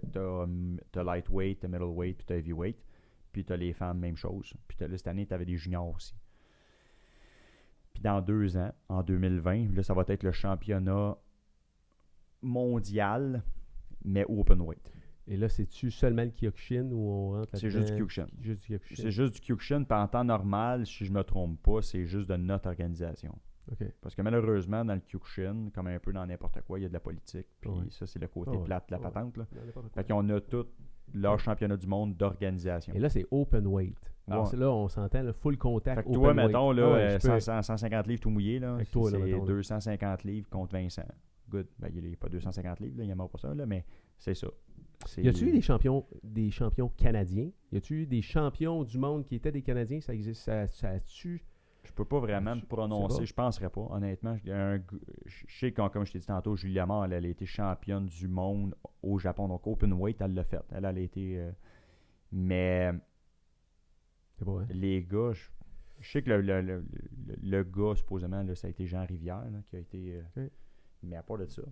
as lightweight, tu as middleweight, puis tu as heavyweight. Puis tu as les femmes, même chose. Puis là, cette année, tu avais des juniors aussi. Puis dans 2 ans, en 2020, là, ça va être le championnat mondial, mais open weight. Et là, c'est-tu seulement le Kyokushin ou on rentre là-dedans? C'est juste du Kyokushin. C'est juste du Kyokushin. Puis en temps normal, si je ne me trompe pas, c'est juste de notre organisation. Okay. Parce que malheureusement, dans le Kyokushin, comme un peu dans n'importe quoi, il y a de la politique. Puis ça, c'est le côté plate de la patente. Là. Fait qu'on a tout leur championnat du monde d'organisation. Et là, c'est open weight. Alors là, on s'entend, le full contact. Fait que toi, mettons, là, 150 livres tout mouillé, là, toi, c'est là, 250 livres contre Vincent. Good. Il n'y a pas 250 livres, là, il n'y a même pas ça, là, mais c'est ça. Y a-tu eu des champions canadiens? Y a-tu eu des champions du monde qui étaient des Canadiens? Ça existe? Ça a-tu... Je peux pas vraiment me prononcer, je penserais pas, honnêtement. Je sais que, comme je t'ai dit tantôt, Julie Lamar, elle a été championne du monde au Japon. Donc, open weight, elle l'a fait. Elle a été... mais c'est pas, hein? Les gars, je sais que le gars, supposément, là, ça a été Jean Rivière, là, qui a été... mais à part de ça...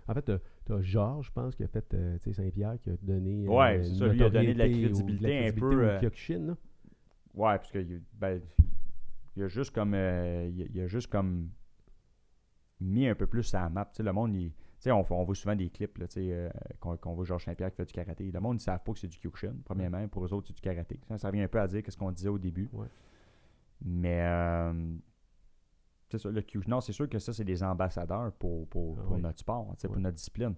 En fait, t'as Georges, je pense, qui a fait Saint-Pierre, qui a donné c'est ça, lui a donné de la crédibilité un peu au Kyokushin, là. Ouais, parce que il a juste comme mis un peu plus à la map. T'sais, le monde, on voit souvent des clips là, qu'on voit Georges Saint-Pierre qui fait du karaté. Le monde ne savent pas que c'est du Kyokushin, premièrement. Pour eux autres, c'est du karaté. Ça revient un peu à dire ce qu'on disait au début. Ouais. Mais c'est ça, le Kyokushin. Non, c'est sûr que ça, c'est des ambassadeurs pour notre sport, pour notre discipline.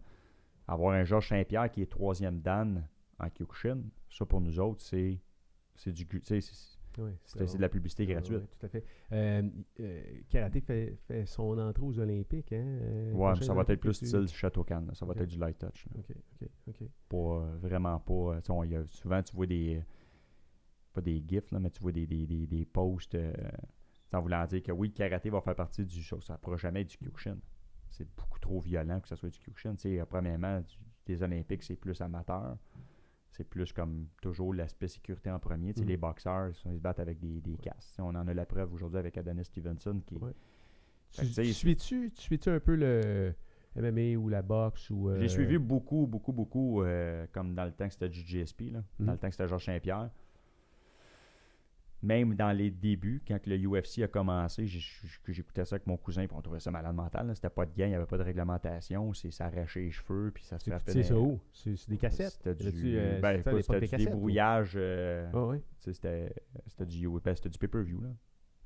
Avoir un Georges Saint-Pierre qui est 3e dan en Kyokushin, ça pour nous autres, c'est du... c'est de la publicité gratuite. Oui, tout à fait. Karaté fait son entrée aux Olympiques. Mais ça va être plus style Shotokan. Ça va être du light touch. OK. Pas, vraiment pas... souvent, tu vois des... Pas des gifs, là, mais tu vois des posts en voulant dire que oui, le karaté va faire partie du show. Ça ne pourra jamais être du Kyokushin. C'est beaucoup trop violent que ça soit du Kyokushin. Premièrement, des Olympiques, c'est plus amateur. C'est plus comme toujours l'aspect sécurité en premier. Les boxeurs, ils se battent avec des casques. On en a la preuve aujourd'hui avec Adonis Stevenson. Qui, Tu suis-tu un peu MMA ou la boxe ou... J'ai suivi beaucoup, comme dans le temps que c'était du GSP, là, dans le temps que c'était Georges Saint-Pierre. Même dans les débuts, quand le UFC a commencé, j'écoutais ça avec mon cousin, puis on trouvait ça malade mental. Là. C'était pas de gain, il n'y avait pas de réglementation, ça arrachait les cheveux, puis ça se frappait. C'est ça où? C'est des cassettes? C'était du brouillage. Oui. C'était du pay-per-view. Là.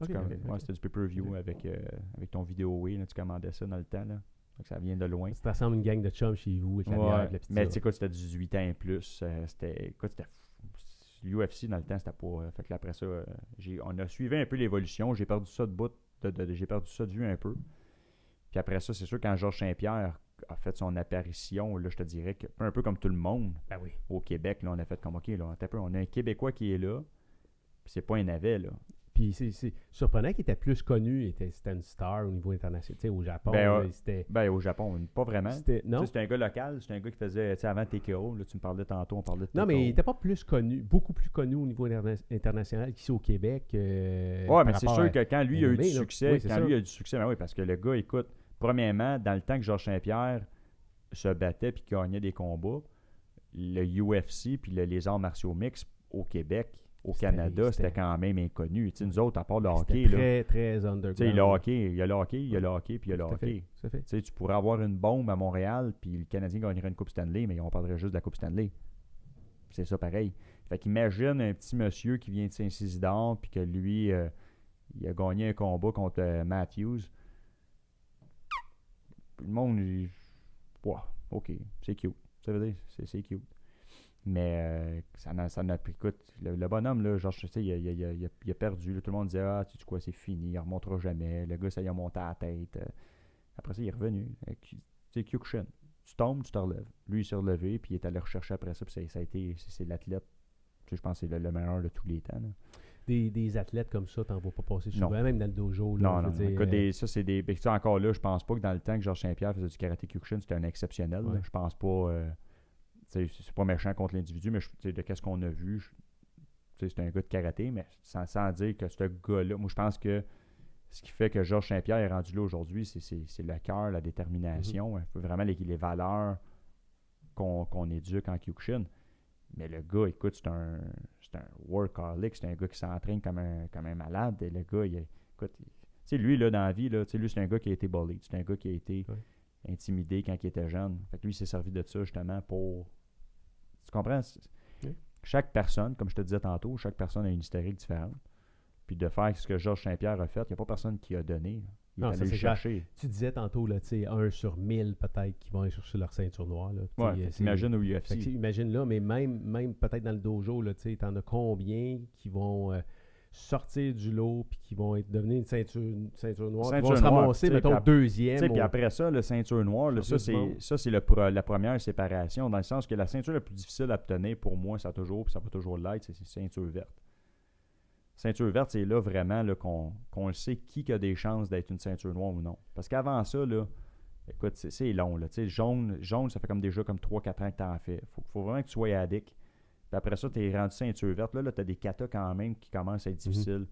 Okay. C'était du pay-per-view avec ton vidéo, là, tu commandais ça dans le temps. Là. Donc ça vient de loin. Ça ressemble à une gang de chums chez vous, avec la bière, la petite. Mais tu sais quoi, c'était 18 ans et plus. C'était l'UFC dans le temps, c'était pas. Fait que là, après ça, on a suivi un peu l'évolution. J'ai perdu ça j'ai perdu ça de vue un peu. Puis après ça, c'est sûr, quand Georges Saint-Pierre a fait son apparition, là, je te dirais que un peu comme tout le monde au Québec, là, on a fait comme OK, là, on a un Québécois qui est là, puis c'est pas un navet, là. Puis c'est surprenant qu'il était plus connu, c'était une star au niveau international. Tu sais, au Japon, c'était... au Japon, pas vraiment. Non? C'était un gars local, c'était un gars qui faisait, tu sais, avant TKO, là, tu me parlais tantôt, on parlait de TKO. Non, mais il n'était pas plus connu, beaucoup plus connu au niveau international qu'ici au Québec. Mais c'est sûr que quand lui a eu du succès, lui a du succès, ben oui, parce que le gars, écoute, premièrement, dans le temps que Georges Saint-Pierre se battait puis gagnait des combats, le UFC puis les arts martiaux mixtes au Québec, au Canada, c'était quand même inconnu. T'sais, nous autres, à part le hockey, très, très underground. Il y a le hockey, puis il y a le hockey. Tu pourrais avoir une bombe à Montréal, puis le Canadien gagnerait une Coupe Stanley, mais on parlerait juste de la Coupe Stanley. C'est ça pareil. Fait qu'imagine un petit monsieur qui vient de Saint-Isidore, puis que lui, il a gagné un combat contre Matthews. Le monde, OK, c'est cute. Ça veut dire, c'est cute. Mais ça n'a plus. Écoute, le bonhomme, là, genre, tu sais, il a perdu. Là, tout le monde disait tu sais quoi, c'est fini, il ne remontera jamais. Le gars, ça y a monté à la tête. Après ça, il est revenu. Tu sais, Kyokushin. Tu tombes, tu te relèves. Lui, il s'est relevé, puis il est allé rechercher après ça. Puis ça a été. C'est l'athlète. Tu sais, je pense que c'est le meilleur de tous les temps. Là. Des athlètes comme ça, t'en vois pas passer souvent, même dans le dojo. Là, non. Écoute, ça, c'est des. Encore là, je pense pas que dans le temps que Georges Saint-Pierre faisait du karaté Kyokushin, c'était un exceptionnel. Ouais. Je pense pas. C'est pas méchant contre l'individu, mais de qu'est-ce qu'on a vu, c'est un gars de karaté, mais sans dire que ce gars-là, moi je pense que ce qui fait que Georges Saint-Pierre est rendu là aujourd'hui, c'est le cœur, la détermination, vraiment les valeurs qu'on éduque en Kyokushin. Mais le gars, écoute, c'est un workaholic, c'est un gars qui s'entraîne comme un malade. Et le gars, écoute, lui, là, dans la vie, là, lui, c'est un gars qui a été bullied, c'est un gars qui a été intimidé quand il était jeune. Fait que lui, il s'est servi de ça justement pour... Tu comprends? Chaque personne, comme je te disais tantôt, chaque personne a une historique différente. Puis de faire ce que Georges Saint-Pierre a fait, il n'y a pas personne qui a donné. Il est allé le chercher. Tu disais tantôt, là, 1 sur 1000 peut-être qui vont aller chercher leur ceinture noire. Imagine au UFC. Imagine là, mais même peut-être dans le dojo, tu en as combien qui vont sortir du lot puis qui vont devenir une ceinture noire, qui vont se ramasser, mettons, deuxième. Puis après ça, la ceinture noire, là, ça c'est la première séparation, dans le sens que la ceinture la plus difficile à obtenir pour moi, ça va toujours l'être, c'est ceinture verte. Ceinture verte, c'est là vraiment là, qu'on le sait qui a des chances d'être une ceinture noire ou non. Parce qu'avant ça, là, écoute, c'est long. Là, jaune, ça fait déjà comme 3-4 ans que tu en fais. Faut vraiment que tu sois addict. Puis après ça, tu es rendu ceinture verte. Là tu as des katas quand même qui commencent à être difficiles.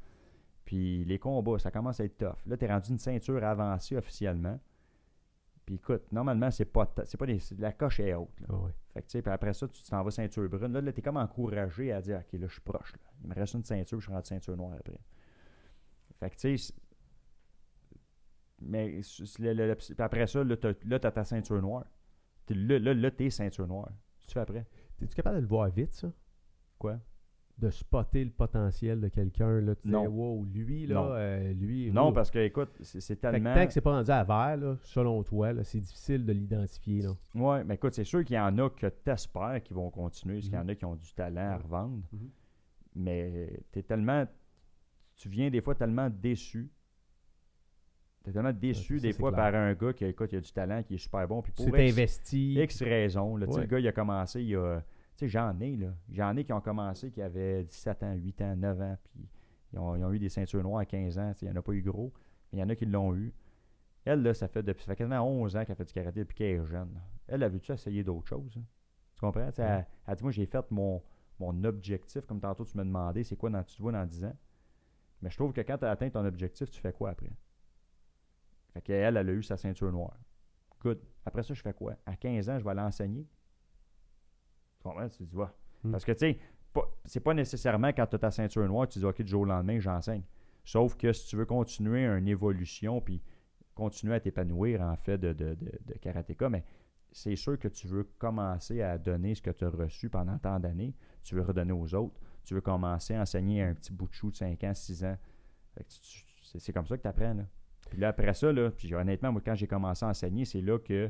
Puis les combats, ça commence à être tough. Là, tu es rendu une ceinture avancée officiellement. Puis écoute, normalement, la coche est haute. Là. Fait que, puis après ça, tu t'en vas ceinture brune. Là tu es comme encouragé à dire, OK, là, je suis proche. Là. Il me reste une ceinture, je suis rendu ceinture noire après. Fait que, tu sais... Mais puis après ça, là, tu as ta ceinture noire. Là, t'es ceinture noire. Qu'est-ce que tu fais après? Es-tu capable de le voir vite, ça? Quoi? De spotter le potentiel de quelqu'un, là, tu dis, wow, lui, là, lui... Non, parce que, écoute, c'est tellement... Tant que c'est pas rendu à vert, là, selon toi, là, c'est difficile de l'identifier, là. Oui, mais écoute, c'est sûr qu'il y en a que t'espères qui vont continuer, parce qu'il y en a qui ont du talent à revendre, mais tu viens des fois tellement déçu. T'es tellement déçu des fois par un gars qui écoute, il a du talent, qui est super bon, puis pour investi. X raisons, là, le gars, il a commencé, tu sais, j'en ai qui ont commencé, qui avaient 17 ans, 8 ans, 9 ans, puis ils ont eu des ceintures noires à 15 ans, il n'y en a pas eu gros, mais il y en a qui l'ont eu. Elle, là, ça fait quasiment 11 ans qu'elle fait du karaté depuis qu'elle est jeune. Là. Elle a vu-tu essayer d'autres choses? Hein? Tu comprends? Elle dit, moi, j'ai fait mon objectif, comme tantôt tu m'as demandé, c'est quoi tu te vois dans 10 ans? Mais je trouve que quand tu as atteint ton objectif, tu fais quoi après? Fait qu'elle, elle a eu sa ceinture noire. Good. Après ça, je fais quoi? À 15 ans, je vais aller enseigner. Tu comprends? Tu dis, ouais. Parce que, tu sais, c'est pas nécessairement quand tu as ta ceinture noire, tu dis, OK, du jour au lendemain, j'enseigne. Sauf que si tu veux continuer une évolution, puis continuer à t'épanouir, en fait, de karatéka, mais c'est sûr que tu veux commencer à donner ce que tu as reçu pendant tant d'années. Tu veux redonner aux autres. Tu veux commencer à enseigner un petit bout de chou de 5 ans, 6 ans. Fait que c'est comme ça que tu apprends, là. Puis là, après ça, là, puis honnêtement, moi, quand j'ai commencé à enseigner, c'est là que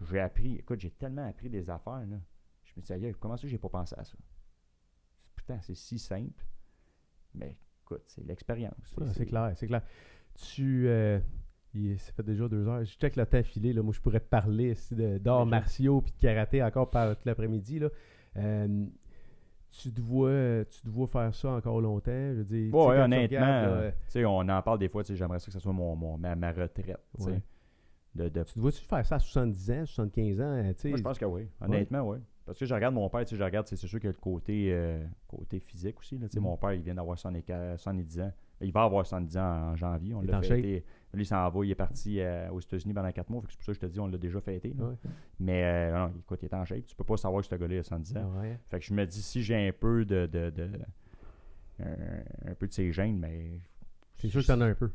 j'ai appris. Écoute, j'ai tellement appris des affaires, là. Je me dis, comment ça, j'ai pas pensé à ça? Putain, c'est si simple. Mais écoute, c'est l'expérience. C'est clair, c'est clair. Ça fait déjà 2 heures. Je check le temps filé. Là. Moi, je pourrais te parler ici d'arts martiaux puis de karaté encore par tout l'après-midi. Là. Tu te vois faire ça encore longtemps? Je veux dire, bon, honnêtement, on en parle des fois. J'aimerais ça que ce soit ma retraite. Ouais. Tu te vois-tu faire ça à 70 ans, 75 ans? Moi, je pense que oui. Honnêtement, oui. Parce que je regarde mon père, je regarde, c'est sûr qu'il y a le côté physique aussi. Là, mon père, il vient d'avoir 70 ans. Il va avoir 70 ans en janvier. On l'a fêté. Lui, il s'en va. Il est parti aux États-Unis pendant 4 mois. C'est pour ça que je te dis, on l'a déjà fêté. Ouais. Mais non, écoute, il est en shape. Tu peux pas savoir que ce gars-là a 70 ans. Ouais. Fait que je me dis, si j'ai un peu un peu de ses gènes, mais... C'est sûr que t'en as un peu.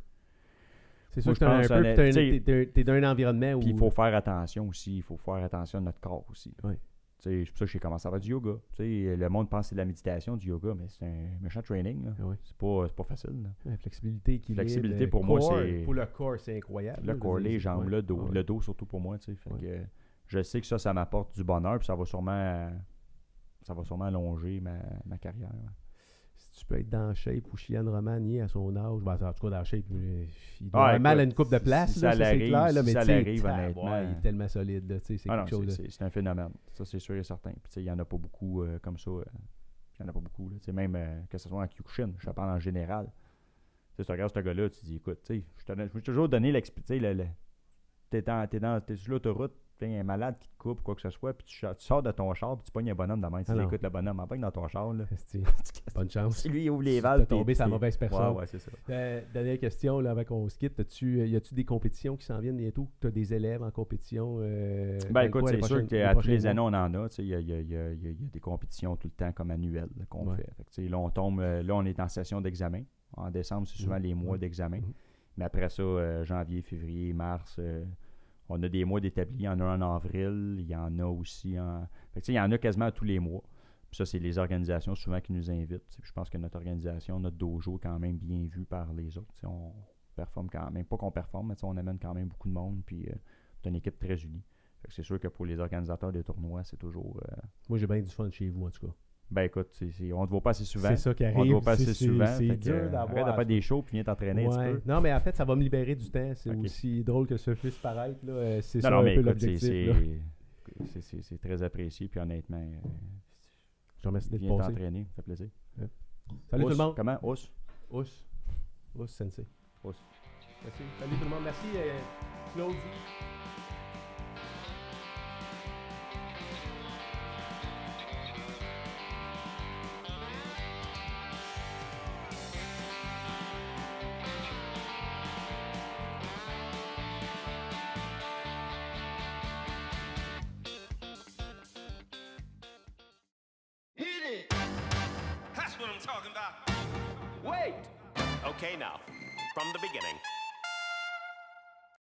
C'est sûr que t'en as un peu. T'es dans un environnement où... Puis il faut faire attention aussi. Il faut faire attention à notre corps aussi. Oui. C'est pour ça que j'ai commencé à faire du yoga. Le monde pense que c'est de la méditation, du yoga, mais c'est un méchant training. Là. Oui. C'est pas facile. La flexibilité qui flexibilité pour moi, c'est... Pour le corps, c'est incroyable. Le corps, les jambes, le dos. Le dos surtout pour moi. Fait que je sais que ça m'apporte du bonheur, puis ça va sûrement allonger ma carrière. Si tu peux être dans shape ou Chian Romani à son âge, en tout cas dans shape, il doit avoir mal à une coupe de place, ça c'est clair. Là, mais ça l'arrive, honnêtement. Il est tellement solide. Là, c'est quelque chose. C'est un phénomène. Ça, c'est sûr et certain. Puis, il n'y en a pas beaucoup comme ça. Il n'y en a pas beaucoup. Là. Même que ce soit en Kyokushin, je parle en général. Tu regardes ce gars-là, tu dis, écoute, je vais toujours donner l'explication. T'es sur l'autoroute, il y a un malade qui te coupe ou quoi que ce soit, puis tu sors de ton char, puis tu pognes un bonhomme de main. Tu dis, écoute, le bonhomme, en dans ton char. Là. Bonne chance. Lui, il ouvre les valves. Tu vas tomber sur la mauvaise personne. Ouais, c'est ça. Dernière question, là, avant qu'on se quitte. Y a-tu des compétitions qui s'en viennent bientôt? Tu as des élèves en compétition? Écoute, c'est sûr qu'à tous les années, on en a. Il y a des compétitions tout le temps comme annuelles qu'on fait. Là, on est en session d'examen. En décembre, c'est souvent les mois d'examen. Mais après ça, janvier, février, mars... on a des mois d'établis, il y en a un en avril, il y en a aussi en... il y en a quasiment tous les mois. Puis ça, c'est les organisations souvent qui nous invitent. Je pense que notre organisation, notre dojo est quand même bien vu par les autres. On performe quand même. Pas qu'on performe, mais on amène quand même beaucoup de monde. Puis c'est une équipe très unie. C'est sûr que pour les organisateurs des tournois, c'est toujours... Moi, j'ai bien du fun chez vous, en tout cas. Écoute, on ne te voit pas assez souvent. C'est ça qui arrive. On ne te voit pas assez souvent. C'est dur d'avoir. Arrête de faire des shows puis viens t'entraîner un petit peu. Non, mais en fait, ça va me libérer du temps. C'est aussi drôle que ça puisse paraître. Là. C'est ça un peu écoute, l'objectif. C'est très apprécié. Puis honnêtement, je te remercie d'être viens passé. t'entraîner. Ça fait plaisir. Ouais. Salut tout le monde. Comment? Ous Sensei. Ous. Merci. Salut tout le monde. Merci, Claudie. Talking about. Wait! Okay, now, from the beginning.